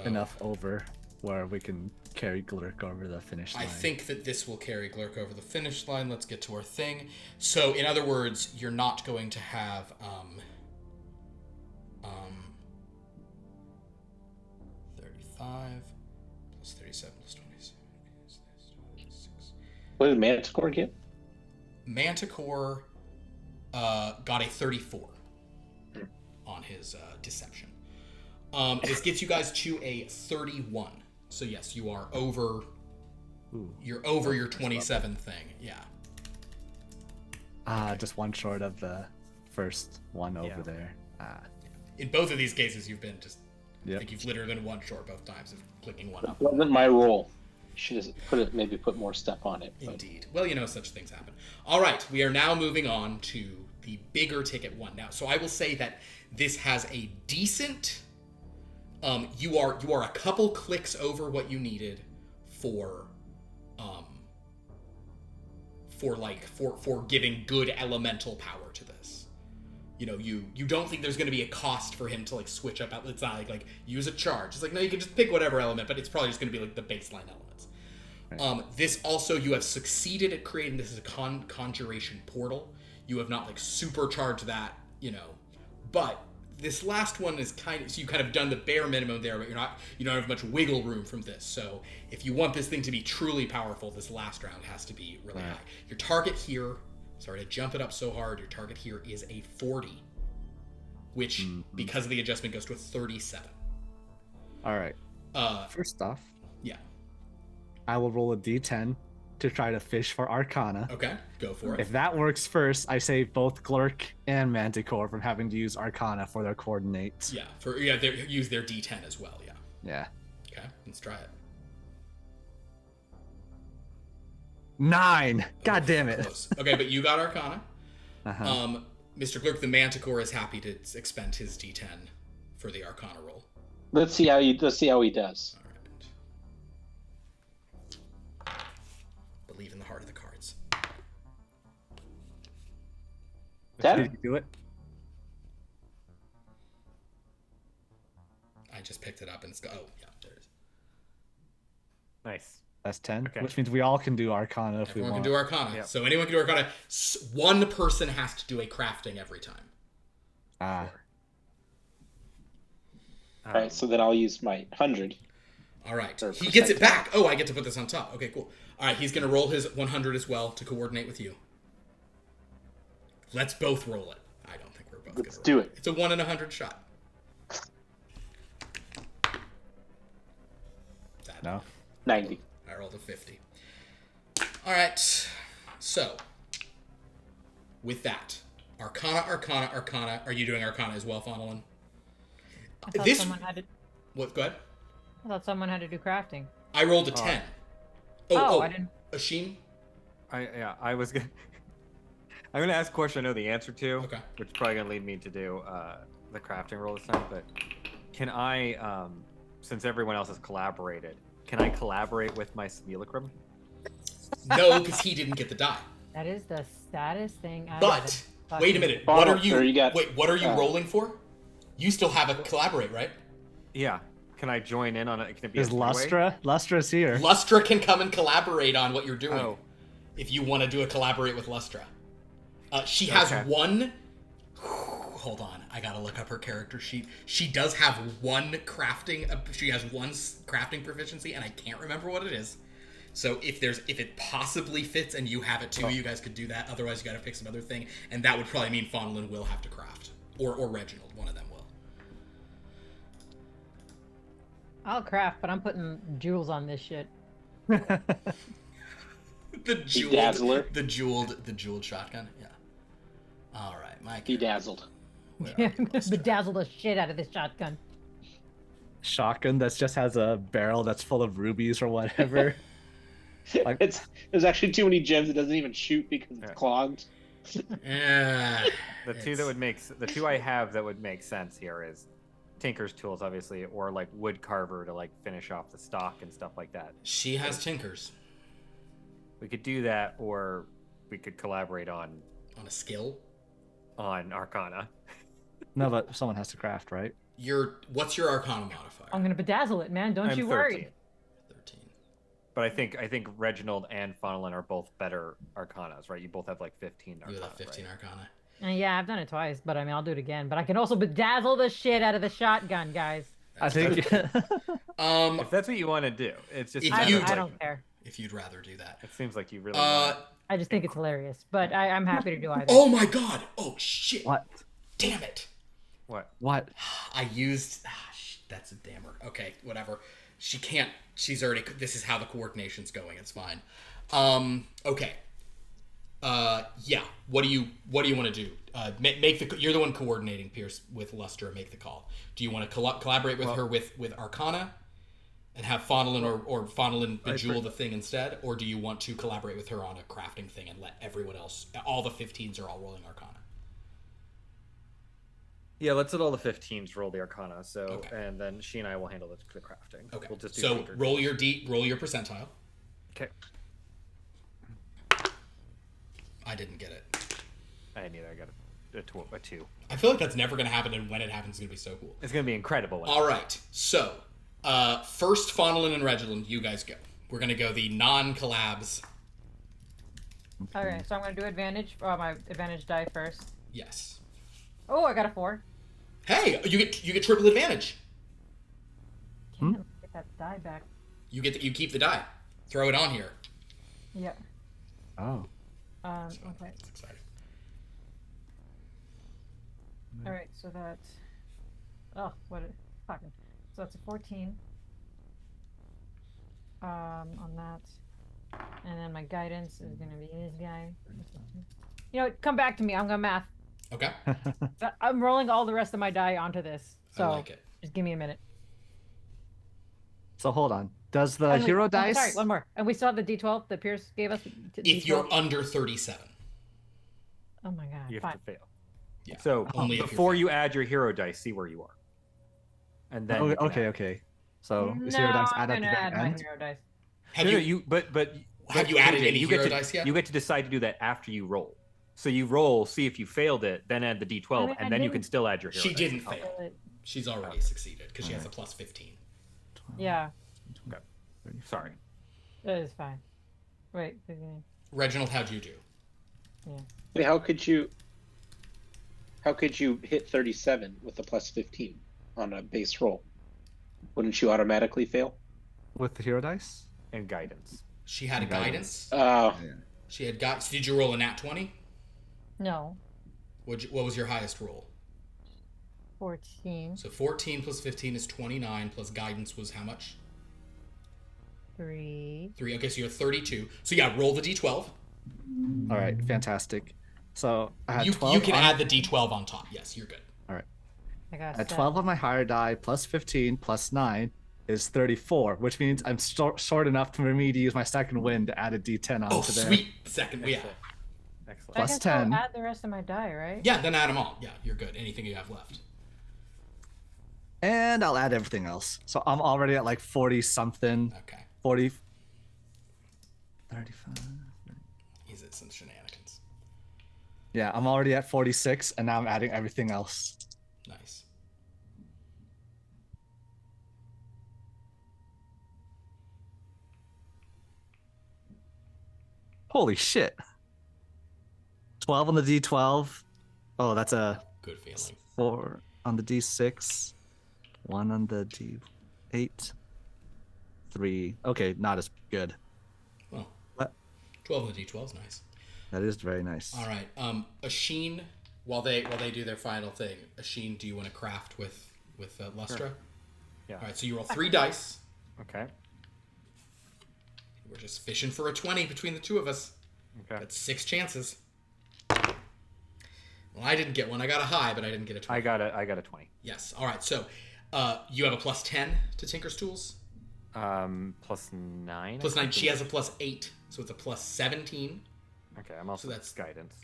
E: enough over where we can carry Glurk over the finish line.
B: I think that this will carry Glurk over the finish line. Let's get to our thing. So, in other words, you're not going to have 35 plus 37 plus 27 is 26.
D: What did Manticore get?
B: Manticore got a 34 on his deception. This gets you guys to a 31. So yes, you are over. You're over your 27 thing. Yeah.
E: Just one short of the first one over there.
B: In both of these cases, you've been just.
E: Yep.
B: I think you've literally been one short both times of clicking one up.
D: It wasn't my roll. Should have maybe put more stuff on it. But.
B: Indeed. Well, such things happen. All right, we are now moving on to the bigger ticket one now. So I will say that this has a decent. You are a couple clicks over what you needed for giving good elemental power to this. You don't think there's going to be a cost for him to like switch up. It's not like use a charge. It's like, no, you can just pick whatever element, but it's probably just going to be like the baseline elements. Right. This also, you have succeeded at creating this as a conjuration portal. You have not like supercharged that, but this last one is so you kind of done the bare minimum there, but you don't have much wiggle room from this. So if you want this thing to be truly powerful, this last round has to be really high. Your target here, sorry to jump it up so hard, your target here is a 40, which because of the adjustment goes to a 37.
E: All right. First off,
B: yeah,
E: I will roll a d10 to try to fish for Arcana.
B: Okay, go for it.
E: If that works first, I save both Glurk and Manticore from having to use Arcana for their coordinates.
B: Yeah, they use their D10 as well. Yeah.
E: Yeah.
B: Okay, let's try it.
E: 9. God damn it.
B: Close. Okay, but you got Arcana.
E: Uh-huh.
B: Mr. Glurk, the Manticore is happy to expend his D10 for the Arcana roll.
D: Let's see how he does.
B: All right. Believe in the heart of the cards.
E: Did you do it?
B: I just picked it up and it's oh yeah, there it is.
A: Nice.
E: That's 10,
A: okay.
E: Which means we all can do Arcana if we want.
B: Everyone can do Arcana. Yep. So anyone can do Arcana. One person has to do a crafting every time.
E: All
D: right, so then I'll use my 100.
B: All right. He gets it back. Oh, I get to put this on top. Okay, cool. All right, he's going to roll his 100 as well to coordinate with you. Let's both roll it. I don't think we're both going to roll it.
D: Let's do it.
B: It's a 1 in 100 shot.
E: No.
D: 90.
B: I rolled a 50. All right. So, with that, Arcana. Are you doing Arcana as well, Fonelin?
C: I thought someone had to...
B: What? Go ahead.
C: I thought someone had to do crafting.
B: I rolled a 10.
C: I didn't.
B: Ashim?
A: I was gonna. I'm gonna ask a question I know the answer to.
B: Okay.
A: Which is probably gonna lead me to do the crafting roll this time. But can I, since everyone else has collaborated, can I collaborate with my simulacrum?
B: No, because he didn't get the die.
C: That is the saddest thing I've
B: But wait a minute.
D: Bottle,
B: what are you?
D: you got,
B: wait, what are you rolling for? You still have a collaborate, right?
A: Yeah. Can I join in on it? Can it be
E: Is
A: a three-way?
E: Lustra? Lustra's here.
B: Lustra can come and collaborate on what you're doing.
A: Oh.
B: If you want to do a collaborate with Lustra. She has
A: Okay.
B: one... Hold on, I gotta look up her character sheet. She does have one crafting... She has one crafting proficiency, and I can't remember what it is. So if it possibly fits and you have it too, you guys could do that. Otherwise, you gotta pick some other thing. And that would probably mean Fawnlin will have to craft. Or Reginald, one of them will.
C: I'll craft, but I'm putting jewels on this shit.
B: The jeweled,
D: Bedazzler.
B: the jeweled shotgun. Yeah. All right, Mike.
D: Bedazzled.
C: Yeah, I'm gonna bedazzle the shit out of this shotgun.
E: Shotgun that just has a barrel that's full of rubies or whatever. Like-
D: There's actually too many gems it doesn't even shoot because it's
A: Yeah.
D: clogged.
B: Yeah.
A: The two I have that would make sense here is Tinker's tools, obviously, or like wood carver to like finish off the stock and stuff like that.
B: She has tinkers
A: We could do that, or we could collaborate on
B: on a skill.
A: Arcana.
E: No, but someone has to craft, right?
B: What's your Arcana modifier?
C: I'm gonna bedazzle it, man. Don't
A: I'm
C: you
A: 13.
C: worry.
B: 13.
A: But I think Reginald and Fawnlin are both better Arcanas, right? You both have like 15 Arcana.
B: You have 15
A: right?
B: Arcana.
C: Yeah, I've done it twice, but I mean, I'll do it again. But I can also bedazzle the shit out of the shotgun, guys.
E: I think.
A: If that's what you want to do, it's just.
B: If
A: a matter
B: you-
A: of,
C: I
A: like,
C: don't care.
B: If you'd rather do that.
A: It seems like you really. want it.
C: I just think it's hilarious, but I'm happy to do either.
B: Oh my god! Oh shit!
E: What?
B: Damn it!
A: What?
E: What?
B: I used. That's a dammer. Okay, whatever. She can't. She's already. This is how the coordination's going. It's fine. Okay. Yeah. What do you want to do? Make the. You're the one coordinating Pierce with Lustra. Make the call. Do you want to collaborate with her with Arcana, and have Fawnlin or Fawnlin bejewel the thing instead, or do you want to collaborate with her on a crafting thing and let everyone else? All the 15s are all rolling Arcana.
A: Yeah, let's let all the 15s roll the Arcana. So,
B: Okay.
A: and then she and I will handle the crafting.
B: Okay.
A: We'll just do
B: So
A: Tinker.
B: roll your percentile.
A: Okay.
B: I didn't get it.
A: I didn't either. I got a 2.
B: I feel like that's never going to happen, and when it happens, it's going to be so cool.
A: It's gonna be incredible. When
B: All right. So, first, Fawnlin and Reginald, you guys go. We're going to go the non-collabs.
C: Okay, so I'm gonna do advantage. My advantage die first.
B: Yes.
C: Oh, I got a 4.
B: Hey, you get triple advantage.
C: Damn, get that die back.
B: You keep the die. Throw it on here.
C: Yep.
E: Oh.
C: Okay.
B: That's exciting.
C: All right. So that's. Oh, what? Fucking. So that's a 14. On that, and then my guidance is gonna be this guy. You know, come back to me. I'm gonna math.
B: Okay.
C: I'm rolling all the rest of my die onto this. So
B: I like it.
C: just give me a minute.
E: So hold on. Does the
C: And
E: hero
C: oh,
E: dice?
C: Sorry, one more. And we still have the D12 that Pierce gave us.
B: If you're under 37.
C: Oh my god.
A: you have
C: Fine.
A: to fail.
B: Yeah.
A: So
B: Only if you're
A: before
B: failing.
A: you add your hero dice, see where you are. And then.
E: Oh,
A: you can
E: okay,
A: add.
E: okay. So is
C: No,
E: hero dice
C: I'm
E: add at the
C: gonna
E: very
C: add my
E: end?
C: hero dice.
B: Have
A: No, no,
B: you
A: but
B: have you added
A: AJ,
B: any
A: you get
B: hero
A: to,
B: dice yet?
A: You get to decide to do that after you roll. So you roll, see if you failed it, then add the D12,
C: I mean, I
A: and then you
C: didn't-
A: can still add your hero
B: She
A: dice.
B: didn't
A: Okay.
B: fail. She's already succeeded because she has a plus 15.
C: Yeah,
A: Sorry.
C: that is fine. Wait. 15.
B: Reginald, how'd you do?
D: Wait, how could you hit 37 with a plus 15 on a base roll? Wouldn't you automatically fail?
E: With the hero dice?
A: And guidance.
B: She had a guidance.
D: Oh,
B: She had got. Did you roll a nat 20?
C: No.
B: What was your highest roll?
C: 14.
B: So 14 plus 15 is 29, plus guidance was how much?
C: 3.
B: 3. Okay, so you're 32. So yeah, roll the d12.
E: All right, fantastic. So I had
B: You
E: 12
B: can
E: on,
B: add the d12 on top. Yes, you're good.
C: I got
E: I had
C: 7.
E: 12 on my higher die plus 15 plus 9 is 34, which means I'm short enough for me to use my second win to add a D10 onto
B: Oh,
E: there.
B: sweet. Second. Yeah.
A: Excellent.
C: I
E: plus
C: can still
E: 10.
C: add the rest of my die, right?
B: Yeah, then add them all. Yeah, you're good. Anything you have left.
E: And I'll add everything else. So I'm already at like 40 something,
B: Okay.
E: 40, 35.
B: He's at some shenanigans.
E: Yeah, I'm already at 46, and now I'm adding everything else.
B: Nice.
E: Holy shit. 12 on the D12. Oh, that's a
F: Good feeling.
E: 4 on the D6. 1 on the D8. 3. Okay, not as good.
F: Well,
E: What?
F: 12 on the D12 is nice.
E: That is very nice.
F: All right. Asheen, while they do their final thing, Asheen, do you want to craft with Lustra?
A: Sure. Yeah.
F: All right. So you roll 3 dice.
A: Okay.
F: We're just fishing for a 20 between the two of us.
A: Okay.
F: That's 6 chances. Well, I didn't get one. I got a high, but I didn't get a 20.
A: I got a 20.
F: Yes. All right. So you have a plus 10 to Tinker's Tools.
A: Plus 9.
F: Plus 9. She has a plus 8, so it's a plus 17.
A: Okay, I'm also
F: that's-
A: guidance.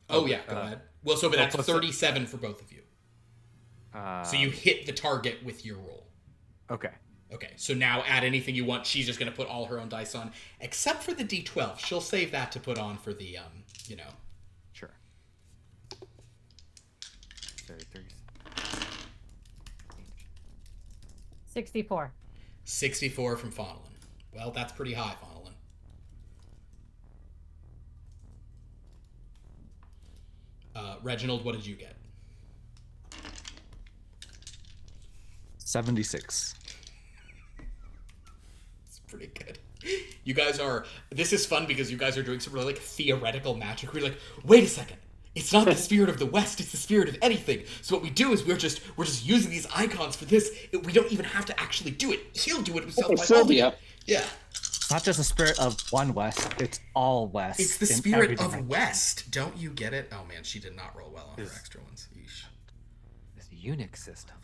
F: Oh yeah, go ahead. Well, but that's
A: plus
F: 37 for both of you. So you hit the target with your roll.
A: Okay.
F: Okay, so now add anything you want. She's just going to put all her own dice on, except for the D12. She'll save that to put on for the,
A: Sure. 30.
C: 64.
F: 64 from Faunnelin. Well, that's pretty high, Faunnelin. 'Reginald, what did you get?
E: 76.
F: It's pretty good. You guys are... This is fun because you guys are doing some really, theoretical magic. We're like, wait a second. It's not the spirit of the West. It's the spirit of anything. So what we do is we're just using these icons for this. We don't even have to actually do it. He'll do it himself. by
D: Sylvia.
F: Yeah.
E: It's not just the spirit of one West, it's all West.
F: It's the
E: in
F: spirit
E: every
F: of
E: dimension.
F: West. Don't you get it? Oh, man, she did not roll well on her
A: Is-
F: extra ones. Yeesh.
A: This Unix system.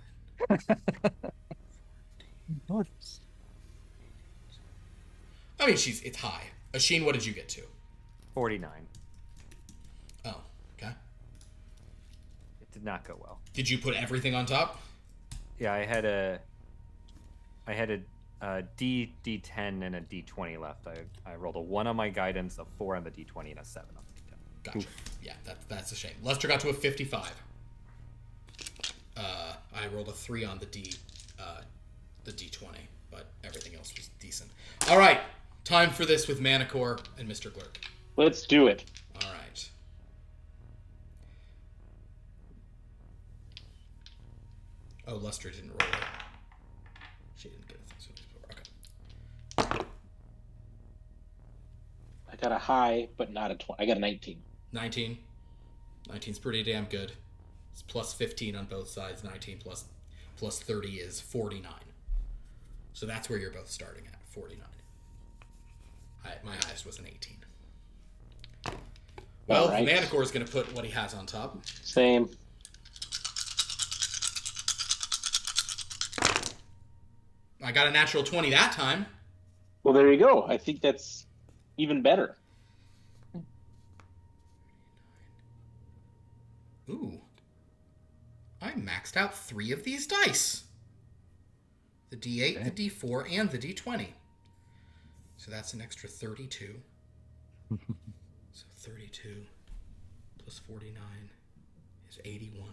E: Oh,
F: I mean, it's high. Asheen, what did you get to?
A: 49.
F: Oh, okay.
A: It did not go well.
F: Did you put everything on top?
A: Yeah, I had a D10 and a D20 left. I rolled a 1 on my guidance, a 4 on the D20, and a 7 on the D10.
F: Gotcha. Yeah, that's a shame. Lester got to a 55. I rolled a 3 on the D20, but everything else was decent. All right, time for this with Manticore and Mr. Glurk.
D: Let's do it.
F: All right. Oh, Lester didn't roll it. She didn't get a thing. Okay.
D: I got a high, but not a 20. I got a 19.
F: 19. 19's pretty damn good. It's plus 15 on both sides. 19 plus 30 is 49. So that's where you're both starting at, 49. My highest was an 18. Well,
D: All right.
F: Manticore is going to put what he has on top.
D: Same.
F: I got a natural 20 that time.
D: Well, there you go. I think that's even better.
F: Ooh. I maxed out 3 of these dice. The D8, the D4, and the D20. So that's an extra 32. So 32 plus 49 is 81.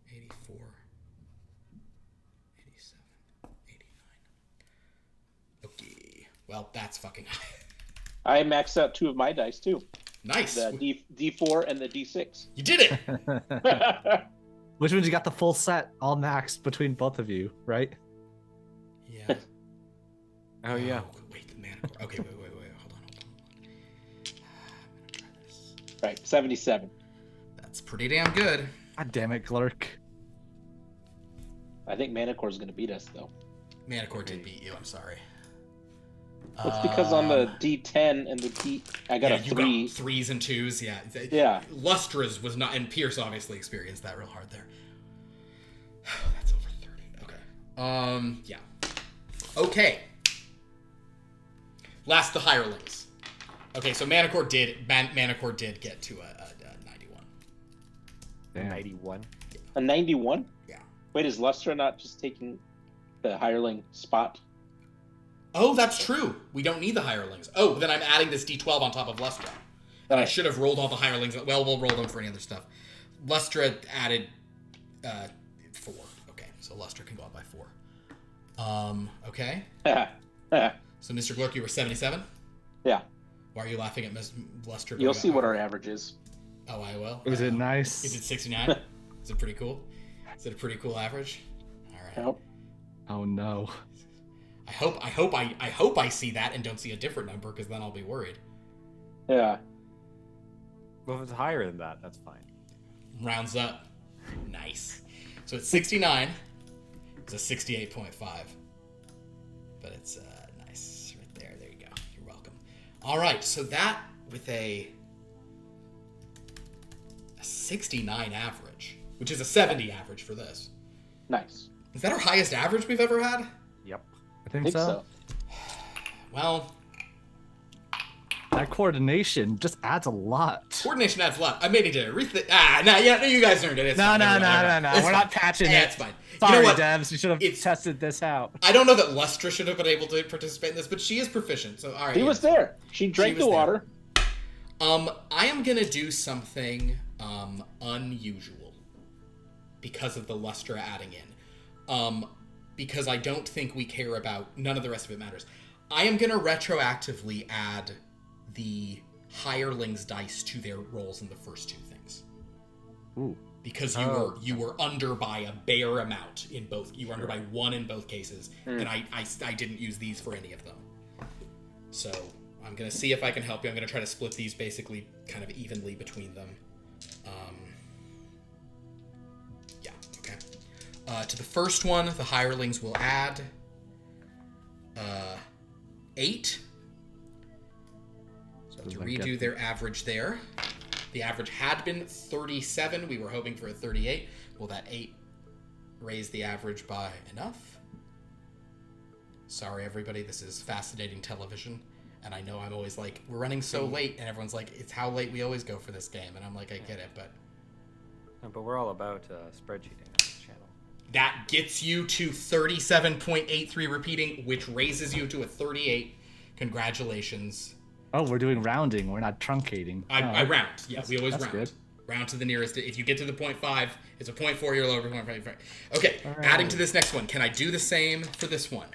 F: 84. 87. 89. Okay. Well, that's fucking high.
D: I maxed out 2 of my dice too.
F: Nice.
D: The D4 and the D6.
F: You did it.
E: Which means you got the full set all maxed between both of you, right?
F: Yeah.
A: Oh, yeah.
F: Wait, the Manticore. Okay, wait. Hold on. I'm gonna try this.
D: Right, 77.
F: That's pretty damn good.
E: God damn it, Glurk.
D: I think Manicore's going to beat us, though.
F: Manticore did beat you. I'm sorry.
D: That's because on the D10 and the D... I got a
F: you
D: 3.
F: got 3s and 2s. Yeah.
D: Yeah.
F: Lustra's was not, and Pierce obviously experienced that real hard there. That's over 30. Okay. Yeah. Okay. Last, the hirelings. Okay, so Manticore did get to a 91.
E: Damn.
A: 91.
D: A 91?
F: Yeah.
D: Wait, is Lustra not just taking the hireling spot?
F: Oh, that's true. We don't need the hirelings. Oh, then I'm adding this D12 on top of Lustra. And I should have rolled all the hirelings. Well, we'll roll them for any other stuff. Lustra added 4. Okay, so Lustra can go up by 4. Okay. So Mr. Glurk, you were 77?
D: Yeah.
B: Why are you laughing at Miss Lester?
D: You'll see what our average is.
B: Oh, I will.
E: Is it nice?
B: Is it 69? Is it pretty cool? Is it a pretty cool average? All right.
D: Yep.
E: Oh no.
B: I hope I see that and don't see a different number, because then I'll be worried.
D: Yeah.
A: Well, if it's higher than that, that's fine.
B: Rounds up. Nice. So it's 69. It's a 68.5. But it's nice right there. There you go. You're welcome. All right. So that with a 69 average, which is a 70 average for this.
D: Nice.
B: Is that our highest average we've ever had?
A: Yep.
E: I think,
D: I think
E: so.
D: so.
B: Well,
E: That coordination just adds a lot.
B: coordination adds a lot. I may need to rethink. No, you guys earned it. It's
E: No.
B: fine. Never mind. It's
E: We're
B: fine.
E: not patching
B: Yeah,
E: it.
B: it's fine.
E: Sorry,
B: You know what?
E: devs. You should have
B: It's-
E: tested this out.
B: I don't know that Lustra should have been able to participate in this, but she is proficient. So all right.
D: He was there. She drank
B: was
D: the
B: there.
D: water.
B: I am gonna do something unusual because of the Lustra adding in. Because I don't think we care about none of the rest of it matters. I am gonna retroactively add the hirelings dice to their rolls in the first two things.
E: Ooh.
B: Because
A: Oh.
B: you were under by a bare amount in both. You were under by 1 in both cases, and I didn't use these for any of them. So I'm gonna see if I can help you. I'm gonna try to split these basically kind of evenly between them. Yeah. Okay. To the first one, the hirelings will add 8. So to redo their average there. The average had been 37. We were hoping for a 38. Will that 8 raise the average by enough? Sorry, everybody. This is fascinating television. And I know I'm always like, we're running so late. And everyone's like, it's how late we always go for this game. And I'm like, I get it. But
A: But we're all about spreadsheeting on this channel.
B: that gets you to 37.83 repeating, which raises you to a 38. Congratulations.
E: Oh, we're doing rounding. We're not truncating.
B: I round. Yeah, we always
E: that's
B: round.
E: good.
B: Round to the nearest. If you get to the 0.5, it's a 0.4, you're lower 0.5. Okay,
E: All right.
B: adding to this next one. Can I do the same for this one?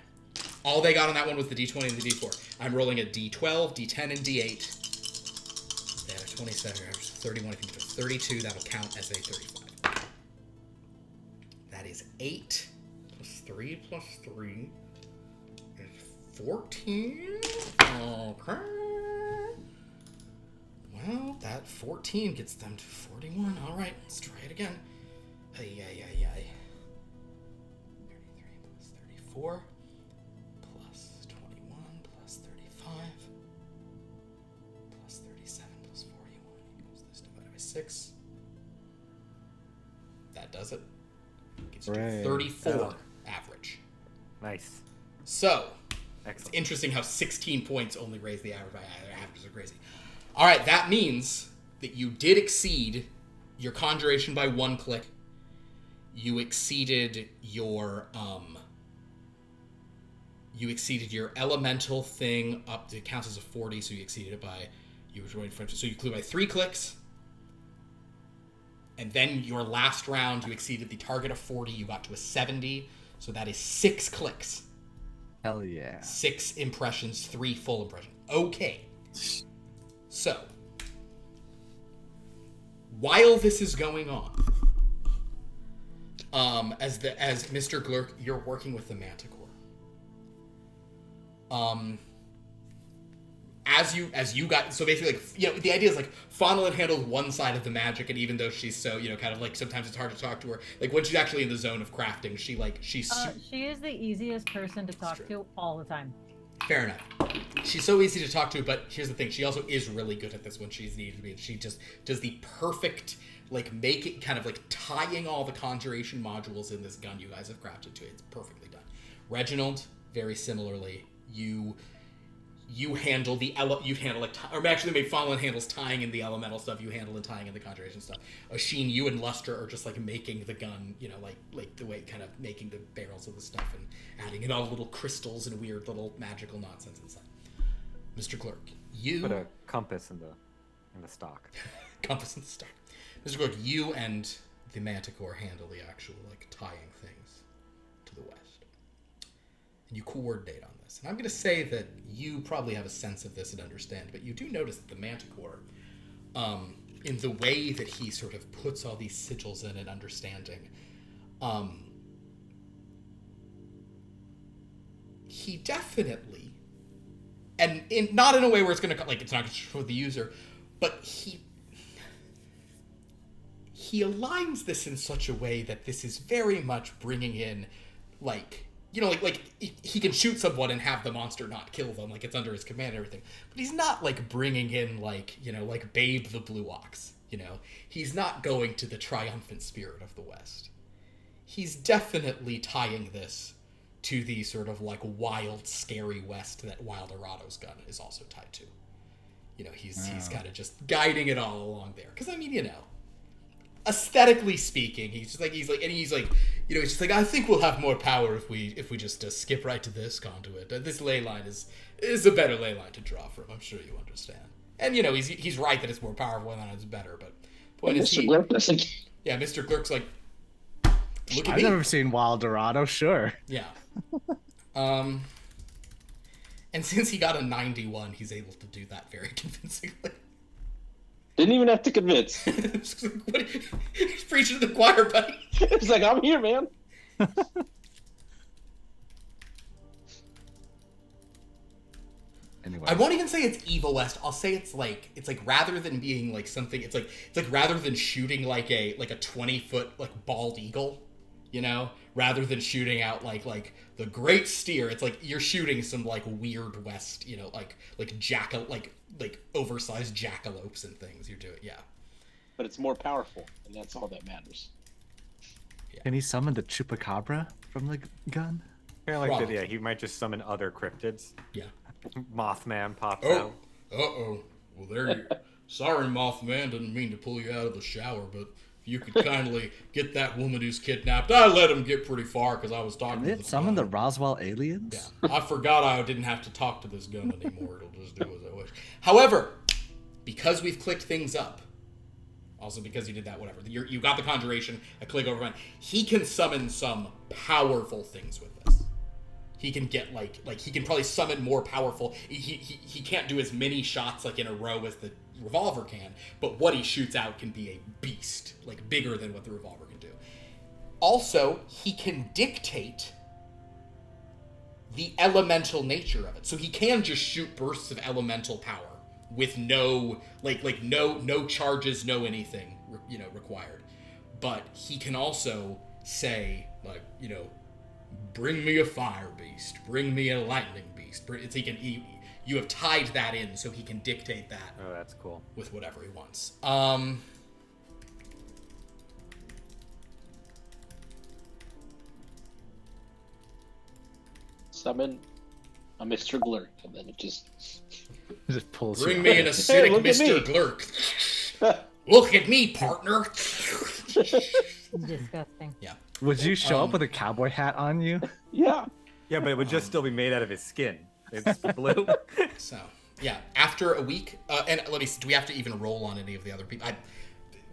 B: All they got on that one was the D20 and the D4. I'm rolling a D12, D10, and D8. They had a 27, 31, if you do a 32, that'll count as a 35. That is 8 plus 3 plus 3 is 14. Okay. Well, that 14 gets them to 41. All right, let's try it again. Ay. 33 plus 34 plus 21 plus 35 plus 37 plus 41 equals this divided by 6. That does it. Gives you
E: Hooray.
B: 34 average.
A: Nice.
B: So, it's
A: Excellent.
B: interesting how 16 points only raise the average by either. Averages are crazy. All right, that means that you did exceed your conjuration by 1 click. You exceeded your elemental thing up to, it counts as a 40, so you exceeded it by, so you cleared by 3 clicks. And then your last round, you exceeded the target of 40, you got to a 70, so that is 6 clicks.
E: Hell yeah.
B: 6 impressions, 3 full impressions. Okay. So, while this is going on, as Mr. Glurk, you're working with the Manticore. As you got, so basically, like, you know, the idea is like Fawnelin handles one side of the magic, and even though she's so, you know, kind of like sometimes it's hard to talk to her. Like when she's actually in the zone of crafting, she's
C: She is the easiest person to talk to all the time.
B: fair enough. She's so easy to talk to, but here's the thing: she also is really good at this when she's needed to be. She just does the perfect, like, make it kind of like tying all the conjuration modules in this gun you guys have crafted to it. It's perfectly done. Reginald, very similarly, you handle or actually maybe Fallon handles tying in the elemental stuff, you handle and tying in the conjuration stuff. Oisin, you and Lustra are just like making the gun, you know, like the way kind of making the barrels of the stuff and adding in all the little crystals and weird little magical nonsense inside. Mr. Glurk, you
A: Put a compass in the stock.
B: compass in the start. Mr. Glurk, you and the Manticore handle the actual like tying things to the west. and you coordinate on this. And I'm going to say that you probably have a sense of this and understand, but you do notice that the Manticore, in the way that he sort of puts all these sigils in and understanding, he definitely, and not in a way where it's going to, like, it's not going to show the user, but he aligns this in such a way that this is very much bringing in, like, you know, like he can shoot someone and have the monster not kill them, like it's under his command and everything. But he's not, like, bringing in, like, you know, like Babe the Blue Ox, you know? He's not going to the triumphant spirit of the West. He's definitely tying this to the sort of, like, wild, scary West that Wild Erado's gun is also tied to. You know, he's kind of just guiding it all along there. Because, I mean, you know, aesthetically speaking, he's just like, you know, it's just like, I think we'll have more power if we just skip right to this conduit. This ley line is a better ley line to draw from. I'm sure you understand. And, you know, he's right that it's more powerful and it's better, but the point is
D: Mr. Glurk doesn't.
B: yeah, Mr. Glurk's like, look at
E: I've
B: me.
E: never seen Wild Dorado, sure.
B: Yeah. And since he got a 91, he's able to do that very convincingly.
D: Didn't even have to convince.
B: He's preaching to the choir, buddy.
D: It's like, I'm here, man.
E: Anyway,
B: I won't even say it's Evil West. I'll say it's like rather than being like something, it's like rather than shooting like a 20-foot like bald eagle, you know, rather than shooting out like the great steer, it's like you're shooting some like weird West, you know, like jackal like oversized jackalopes and things. You're doing, yeah.
D: But it's more powerful, and that's all that matters.
E: can he summon the chupacabra from the gun?
A: Kind of like that,
B: Probably.
A: yeah, he might just summon other cryptids.
B: Yeah.
A: Mothman pops
F: Oh,
A: out.
F: uh-oh. Well, there you Sorry, Mothman, didn't mean to pull you out of the shower, but if you could kindly get that woman who's kidnapped. I let him get pretty far because I was talking
E: Did
F: to
E: it
F: the
E: summon the
F: gun.
E: Roswell aliens?
F: Yeah, I forgot I didn't have to talk to this gun anymore. It'll just do as I wish.
B: However, because we've clicked things up, also because you did that, whatever, you got the conjuration, a click over one, he can summon some powerful things with this. He can get like he can probably summon more powerful. He can't do as many shots like in a row as the revolver can, but what he shoots out can be a beast, like bigger than what the revolver can do. Also, he can dictate the elemental nature of it. So he can just shoot bursts of elemental power with no no charges, no anything, you know, required. But he can also say, like, you know, bring me a fire beast, bring me a lightning beast. You have tied that in so he can dictate that
A: Oh, that's cool.
B: with whatever he wants.
D: Summon a Mr. Glurk, and then it just...
E: Just pulls
B: Bring
E: you
B: me
E: out.
B: an acidic
D: look at
B: Mr.
D: me.
B: Glurk. Look at me, partner.
C: Disgusting.
B: Yeah.
E: Would you show up with a cowboy hat on you?
D: Yeah.
A: Yeah, but it would just still be made out of his skin. It's blue.
B: So, yeah, after a week, and let me see, do we have to even roll on any of the other people?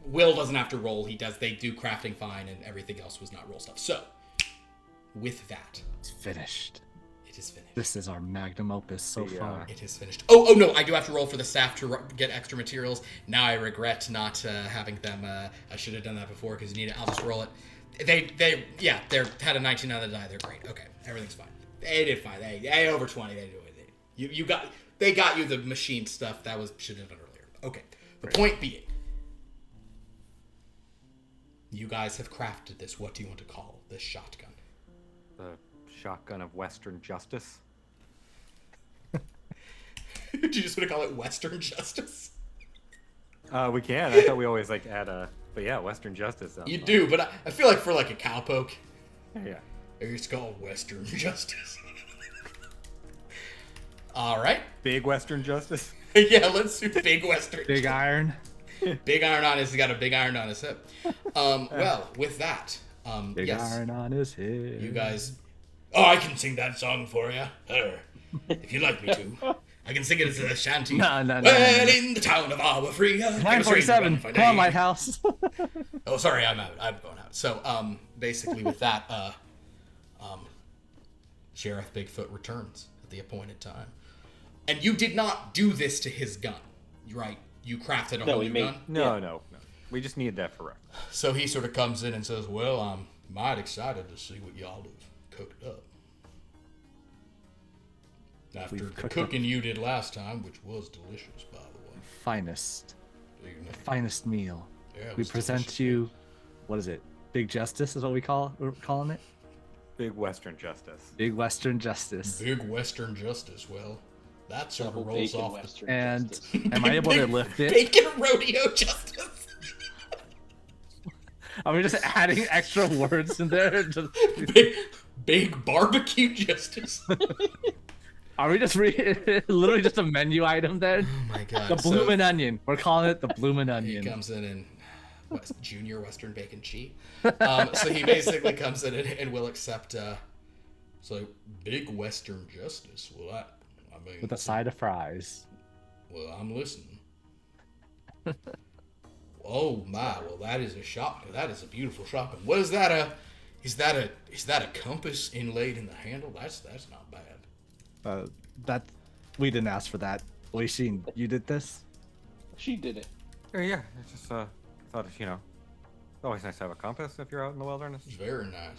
B: Will doesn't have to roll. They do crafting fine, and everything else was not roll stuff. So, with that,
E: It's finished.
B: it is finished.
E: This is our magnum opus so
A: Yeah.
E: far.
B: It is finished. Oh no, I do have to roll for the staff to get extra materials. Now I regret not having them. I should have done that before because you need it. I'll just roll it. They had a 19 on the die. They're great. Okay, everything's fine. They did fine. They over 20. They do it. They got you the machine stuff. That should have done earlier. Okay. The point being, you guys have crafted this. What do you want to call this shotgun?
A: The shotgun of Western justice.
B: Do you just want to call it Western Justice?
A: We can. I thought we always like add a. But yeah, Western justice. Sounds
B: You
A: fun.
B: do, but I feel like for like a cowpoke,
A: Yeah.
B: it's called Western Justice. All right.
A: Big Western justice.
B: Yeah, let's do Big Western.
E: Big iron.
B: Big iron on his. He's got a big iron on his hip. Well, with that,
E: Big
B: yes,
E: iron on his head.
B: you guys. Oh, I can sing that song for you, if you'd like me to. I can sing it as a shanty.
E: No.
B: Well, in the town of Awafria.
E: 947. Come on, Lighthouse.
B: Oh, sorry, I'm out. I'm going out. So, basically, with that, Sheriff Bigfoot returns at the appointed time. And you did not do this to his gun, right? You crafted a whole new gun?
A: No. We just need that for reference.
B: So he sort of comes in and says, well, I'm mighty excited to see what y'all have cooked up. After the cooking you did last time, which was delicious, by the way.
E: Finest.
B: Big name.
E: Finest meal.
B: Yeah, it
E: We
B: was
E: present
B: delicious.
E: you, what is it? Big Justice is what we're calling it?
A: Big Western justice.
E: Big Western Justice.
B: Big Western Justice. Well, that sort
D: Double
B: of rolls
D: bacon
B: off.
D: Western
E: And
D: justice.
E: am I able to lift it?
B: Bacon rodeo justice.
E: Are we just adding extra words in there?
B: Big barbecue justice.
E: Are we just literally just a menu item then?
B: Oh my god.
E: The bloomin' onion. We're calling it the bloomin'
B: He
E: onion.
B: comes in and Junior Western Bacon Cheat. So he basically comes in and will accept so Big Western Justice. Well, I mean,
E: With a side of fries.
B: well, I'm listening. Oh my! Well, that is a shotgun. That is a beautiful shotgun. What is that? Is that a compass inlaid in the handle? That's not bad.
E: That we didn't ask for that. Oishin, you did this?
D: She did it.
A: Yeah. It's just thought it's always nice to have a compass if you're out in the wilderness.
B: It's very nice.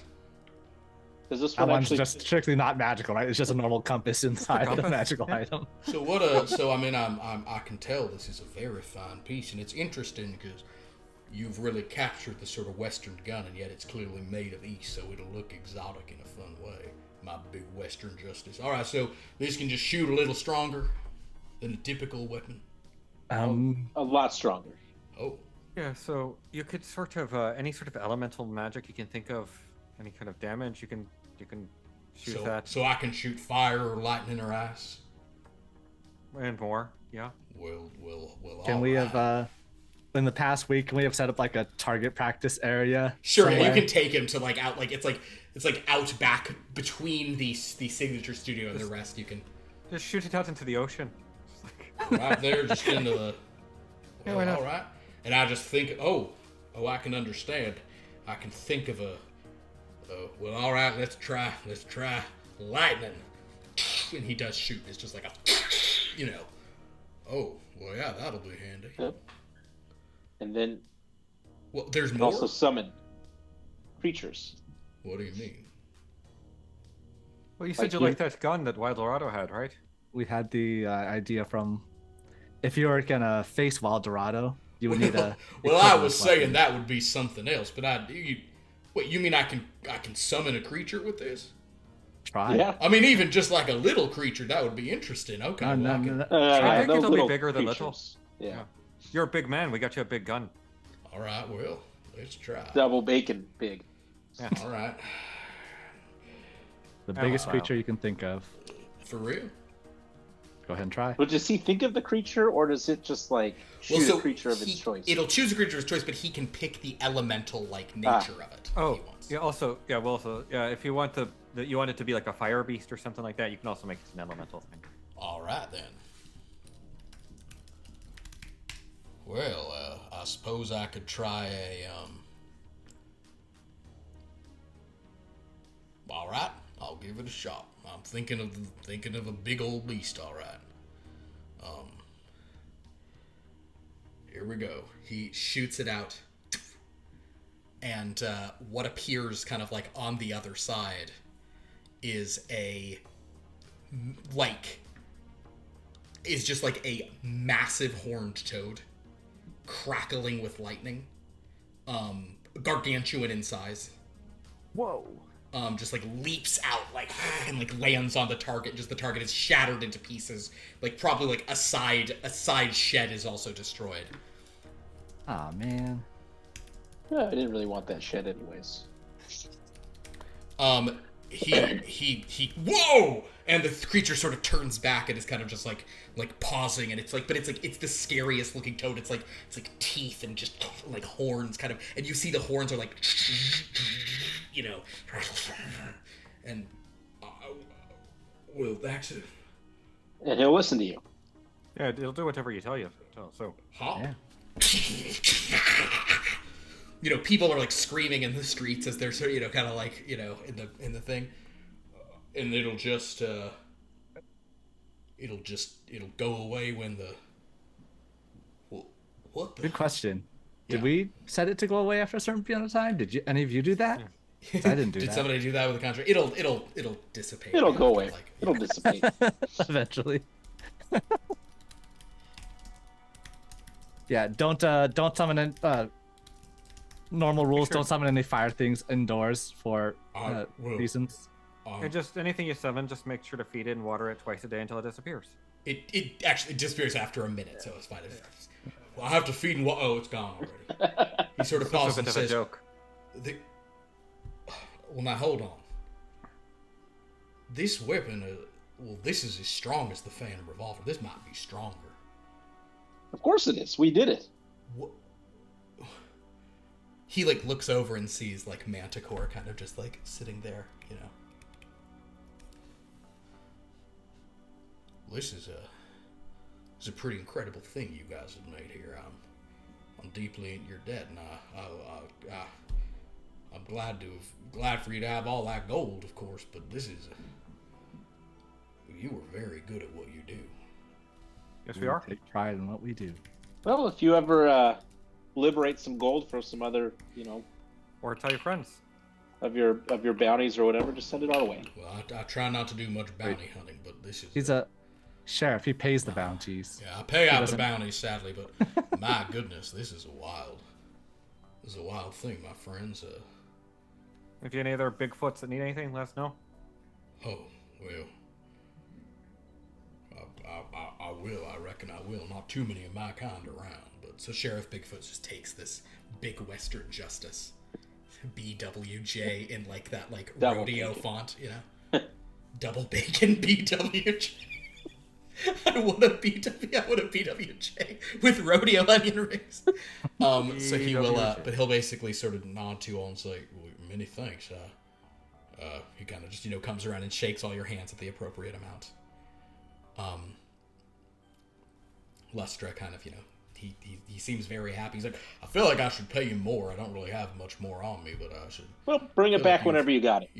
D: Does this
E: That
D: one
E: one's
D: actually?
E: just strictly not magical, right? It's just a normal compass inside the
A: compass,
E: magical
A: yeah.
E: item.
B: So what? So I mean, I can tell this is a very fine piece, and it's interesting because you've really captured the sort of Western gun, and yet it's clearly made of East, so it'll look exotic in a fun way. My Big Western Justice. All right, so this can just shoot a little stronger than a typical weapon.
D: A lot stronger.
B: Oh,
A: Yeah. So you could sort of any sort of elemental magic you can think of, any kind of damage you can shoot that
B: so I can shoot fire or lightning or ice.
A: and more. Yeah.
B: Well.
E: Can
B: all
E: we
B: right.
E: have in the past week? Can we have set up like a target practice area?
B: Sure, yeah,
E: somewhere?
B: you can take him to like out, like it's like out back between the signature studio and the rest. You can
A: Just shoot it out into the ocean.
B: right there, just into the.
A: Yeah,
B: Well,
A: why not?
B: all right, and I just think, oh, I can understand. I can think of a. Well, all right, let's try lightning, and he does shoot. It's just like a, Oh, well, yeah, that'll be handy.
D: Yep. And then
B: Well, there's
D: you can
B: more.
D: also summon creatures.
B: What do you mean?
A: Well, you said
D: Like
A: you
D: you-
A: liked that gun that Wild Dorado had, right?
E: We had the idea from if you were gonna face Wild Dorado, you would need a.
B: Well, I
E: equivalent
B: was saying
E: weapon.
B: that would be something else, but wait, you mean I can summon a creature with this?
E: Try.
D: Yeah.
B: I mean, even just like a little creature, that would be interesting. Okay,
E: No,
B: well,
E: no,
B: I can-
E: no, no.
A: I think
D: those
A: it'll be
D: little
A: bigger than little.
D: creatures. Yeah.
A: Yeah. You're a big man. We got you a big gun.
B: All right, well, let's try.
D: Double bacon, big.
B: All right,
E: The biggest
A: wow.
E: creature you can think of.
B: for real.
E: Go ahead and try.
D: But does he think of the creature, or does it just like shoot a creature of its choice?
B: It'll choose a creature of its choice, but he can pick the elemental like nature of it. if
A: Oh,
B: he wants.
A: yeah. Also, if you want you want it to be like a fire beast or something like that, you can also make it an elemental thing.
B: All right then. Well, I suppose I could try a. All right, I'll give it a shot. I'm thinking of a big old beast. All right. Here we go. He shoots it out, and what appears kind of like on the other side is just like a massive horned toad, crackling with lightning, gargantuan in size.
E: Whoa.
B: Just like leaps out and like lands on the target. Just the target is shattered into pieces. Like probably like a side shed is also destroyed.
E: Ah, man.
D: Yeah, I didn't really want that shed anyways.
B: He whoa! And the creature sort of turns back and is kind of just like pausing, and it's the scariest looking toad. It's like teeth and just like horns kind of, and you see the horns are like, and well, that's it.
D: And he'll listen to you.
A: Yeah, it'll do whatever you tell you. So
B: Huh?
E: Yeah.
B: People are like screaming in the streets as they're sort of, kind of like, in the thing.
F: And it'll just it'll go away when the what the
E: Good question. Did
F: Yeah.
E: we set it to go away after a certain period of time? Did any of you do that? 'Cause I didn't do
F: Did
E: that.
F: somebody do that with the contract? It'll dissipate.
D: It'll
F: after,
D: go away.
F: like-
D: It'll dissipate.
E: Eventually. Yeah, don't summon in, normal rules.
A: Sure.
E: Don't summon any fire things indoors for
F: I will.
E: reasons.
A: And just anything you summon, just make sure to feed it and water it twice a day until it disappears.
F: It actually disappears after a minute, so it's fine. Well, I have to feed and oh, it's gone already. He sort of
A: It's a
F: pauses
A: bit
F: and
A: of a
F: says,
A: joke.
F: well, now hold on. This weapon, this is as strong as the Phantom Revolver. This might be stronger.
D: Of course it is. We did it.
F: What? He like looks over and sees like Manticore kind of just like sitting there, you know. Well, this is a pretty incredible thing you guys have made here. I'm deeply in your debt, and I'm glad for you to have all that gold, of course. But this is you were very good at what you do.
A: Yes, we are.
E: Take pride in what we do.
D: Well, if you ever liberate some gold for some other,
A: Or tell your friends.
D: of your bounties or whatever, just send it our way.
F: Well, I try not to do much bounty hunting, but this is
E: He's a sheriff. He pays the bounties.
F: yeah. I pay out the
E: doesn't-
F: bounties, sadly, but my goodness, this is a wild thing, my friends.
A: If you have any other Bigfoots that need anything, let us know.
F: Oh, well, I will. I reckon I will. Not too many of my kind around. But so Sheriff Bigfoot just takes this big Western Justice BWJ in like that like
D: Double
F: rodeo
D: bacon.
F: font, you know, double bacon BWJ. I want a BWJ with rodeo onion rings. So he will, but he'll basically sort of nod to you all and say, well, "Many thanks." He kind of just comes around and shakes all your hands at the appropriate amount. Lustra kind of, he seems very happy. He's like, I feel like I should pay you more. I don't really have much more on me, but I should.
D: Well, bring it
F: feel
D: back
F: like
D: whenever you got it.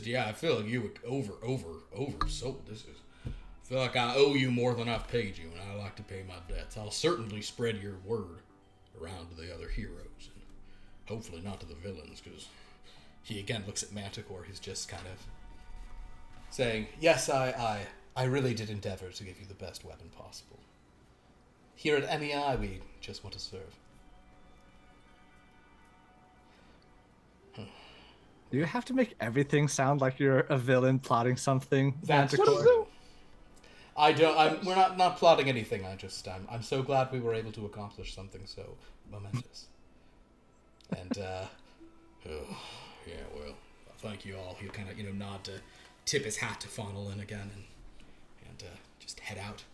F: Yeah, I feel like you oversold. I feel like I owe you more than I've paid you, and I like to pay my debts. I'll certainly spread your word around to the other heroes, and hopefully not to the villains, because he again looks at Manticore, who's just kind of saying, yes, I really did endeavor to give you the best weapon possible. Here at MEI, we just want to serve.
E: Do you have to make everything sound like you're a villain plotting something?
F: That's
E: Manticore?
F: true. We're not plotting anything. I'm so glad we were able to accomplish something so momentous. And, yeah, well, thank you all. He'll kind of, nod to tip his hat to Funnel in again and just head out.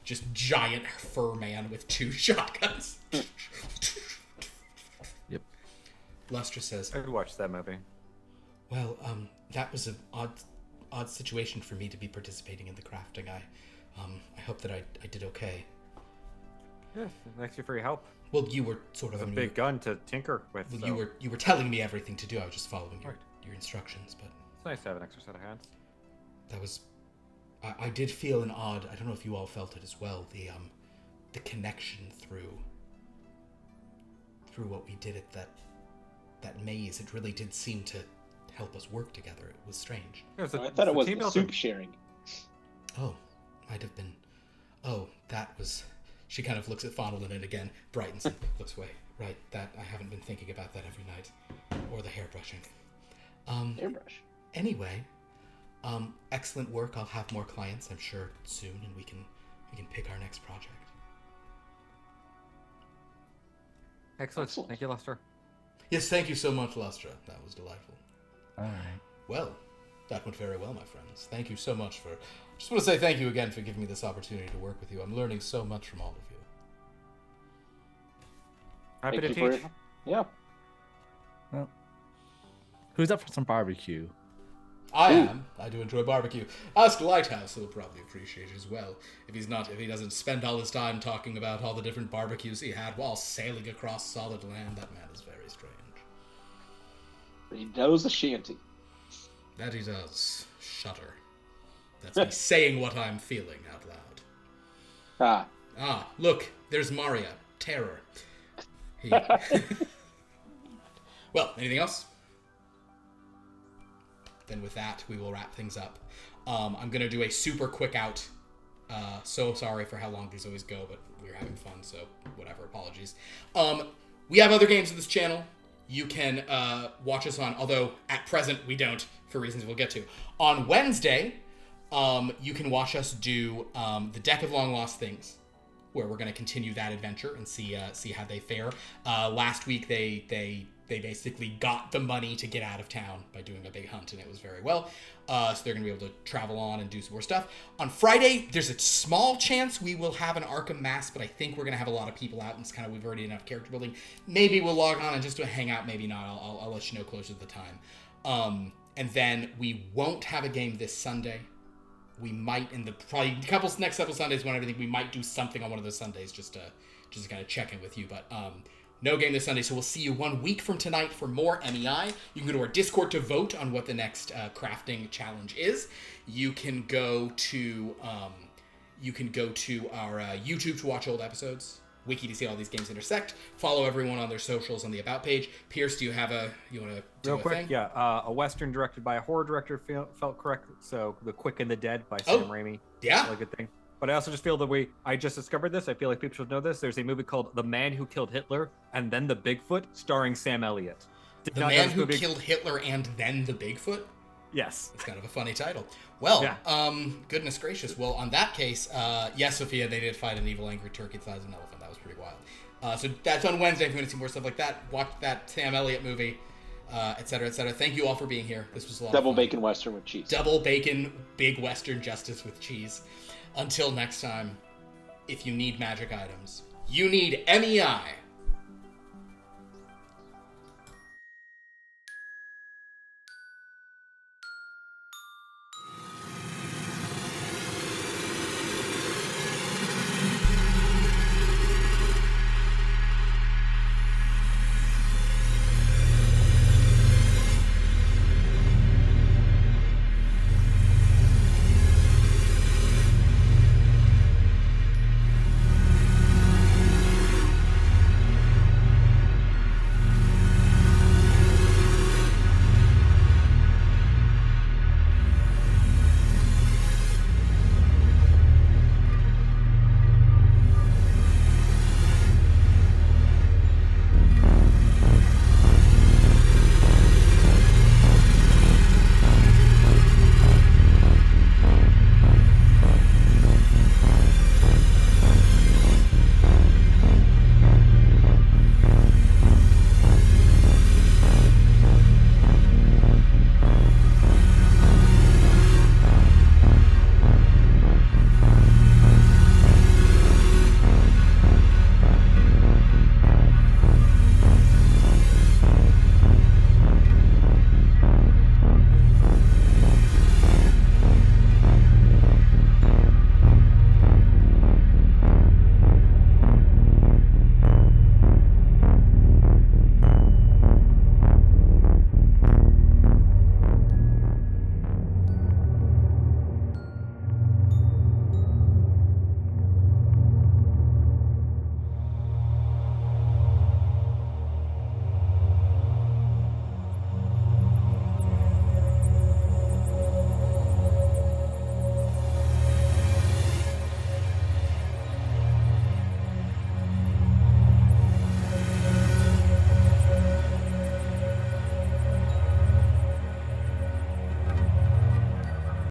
F: Just giant fur man with 2 shotguns.
E: Yep.
F: Lustra says,
A: I watched that movie.
F: well, that was an odd situation for me to be participating in the crafting. I hope that I did okay.
A: Yes, thanks you for your help.
F: Well, you were sort of
A: It's a big gun to tinker with.
F: Well,
A: So.
F: you were telling me everything to do. I was just following your instructions, but
A: It's nice to have an extra set of hands.
F: that was. I did feel an odd. I don't know if you all felt it as well. The connection through what we did at that maze. It really did seem to help us work together. It was strange.
A: I
D: I thought it was the soup sharing.
F: Oh, might have been. Oh, that was. She kind of looks at Fondlin and again brightens and looks away. Right, that I haven't been thinking about that every night, or the hairbrushing.
D: Airbrush.
F: Anyway, excellent work. I'll have more clients, I'm sure, soon, and we can pick our next project.
A: Excellent.
D: Excellent.
A: Thank you, Lester.
F: Yes, thank you so much, Lustra. That was delightful.
E: All right.
F: Well, that went very well, my friends. Thank you so much for. Just want to say thank you again for giving me this opportunity to work with you. I'm learning so much from all of you.
A: Happy
D: Thank
A: to
D: you
A: teach.
D: for- Yeah.
E: Well, who's up for some barbecue?
F: I am. I do enjoy barbecue. Ask Lighthouse; he'll probably appreciate it as well. If he doesn't spend all his time talking about all the different barbecues he had while sailing across solid land, that man is very strange.
D: He knows a shanty.
F: That he does. shudder. That's me saying what I'm feeling out loud. Look, there's Maria. Terror. Well, anything else? Then with that, we will wrap things up. I'm going to do a super quick out. So sorry for how long these always go, but we're having fun, so whatever, apologies. We have other games on this channel. You can watch us on, although at present we don't, for reasons we'll get to. On Wednesday, you can watch us do the Deck of Long Lost Things, where we're going to continue that adventure and see how they fare. Last week, they basically got the money to get out of town by doing a big hunt, and it was very well. So they're going to be able to travel on and do some more stuff. On Friday, there's a small chance we will have an Arkham Mass, but I think we're going to have a lot of people out, and it's kind of, we've already enough character building. Maybe we'll log on and just do a hangout, maybe not. I'll let you know closer to the time. And then we won't have a game this Sunday. We might, in the probably next couple Sundays when everything, we might do something on one of those Sundays just to kind of check in with you. But no game this Sunday, so we'll see you 1 week from tonight for more MEI. You can go to our Discord to vote on what the next crafting challenge is. You can go to our YouTube to watch old episodes. Wiki to see all these games intersect. Follow everyone on their socials on the About page. Pierce, do you want to do
A: Real
F: a
A: quick,
F: thing?
A: yeah. A Western directed by a horror director felt correct. So The Quick and the Dead by Sam Raimi.
F: Yeah.
A: Really good thing. But I also just feel I just discovered this. I feel like people should know this. There's a movie called The Man Who Killed Hitler and Then the Bigfoot, starring Sam Elliott.
F: The Man Who Killed Hitler and Then the Bigfoot?
A: Yes.
F: It's kind of a funny title. Well,
A: yeah.
F: Goodness gracious. Well, on that case, yes, Sophia, they did fight an evil, angry turkey the size of an elephant. That was pretty wild. So that's on Wednesday. If you want to see more stuff like that, watch that Sam Elliott movie, et cetera, et cetera. Thank you all for being here. This was a lot of fun.
D: Double bacon Western with cheese.
F: Double bacon, big Western justice with cheese. Until next time, if you need magic items, you need MEI.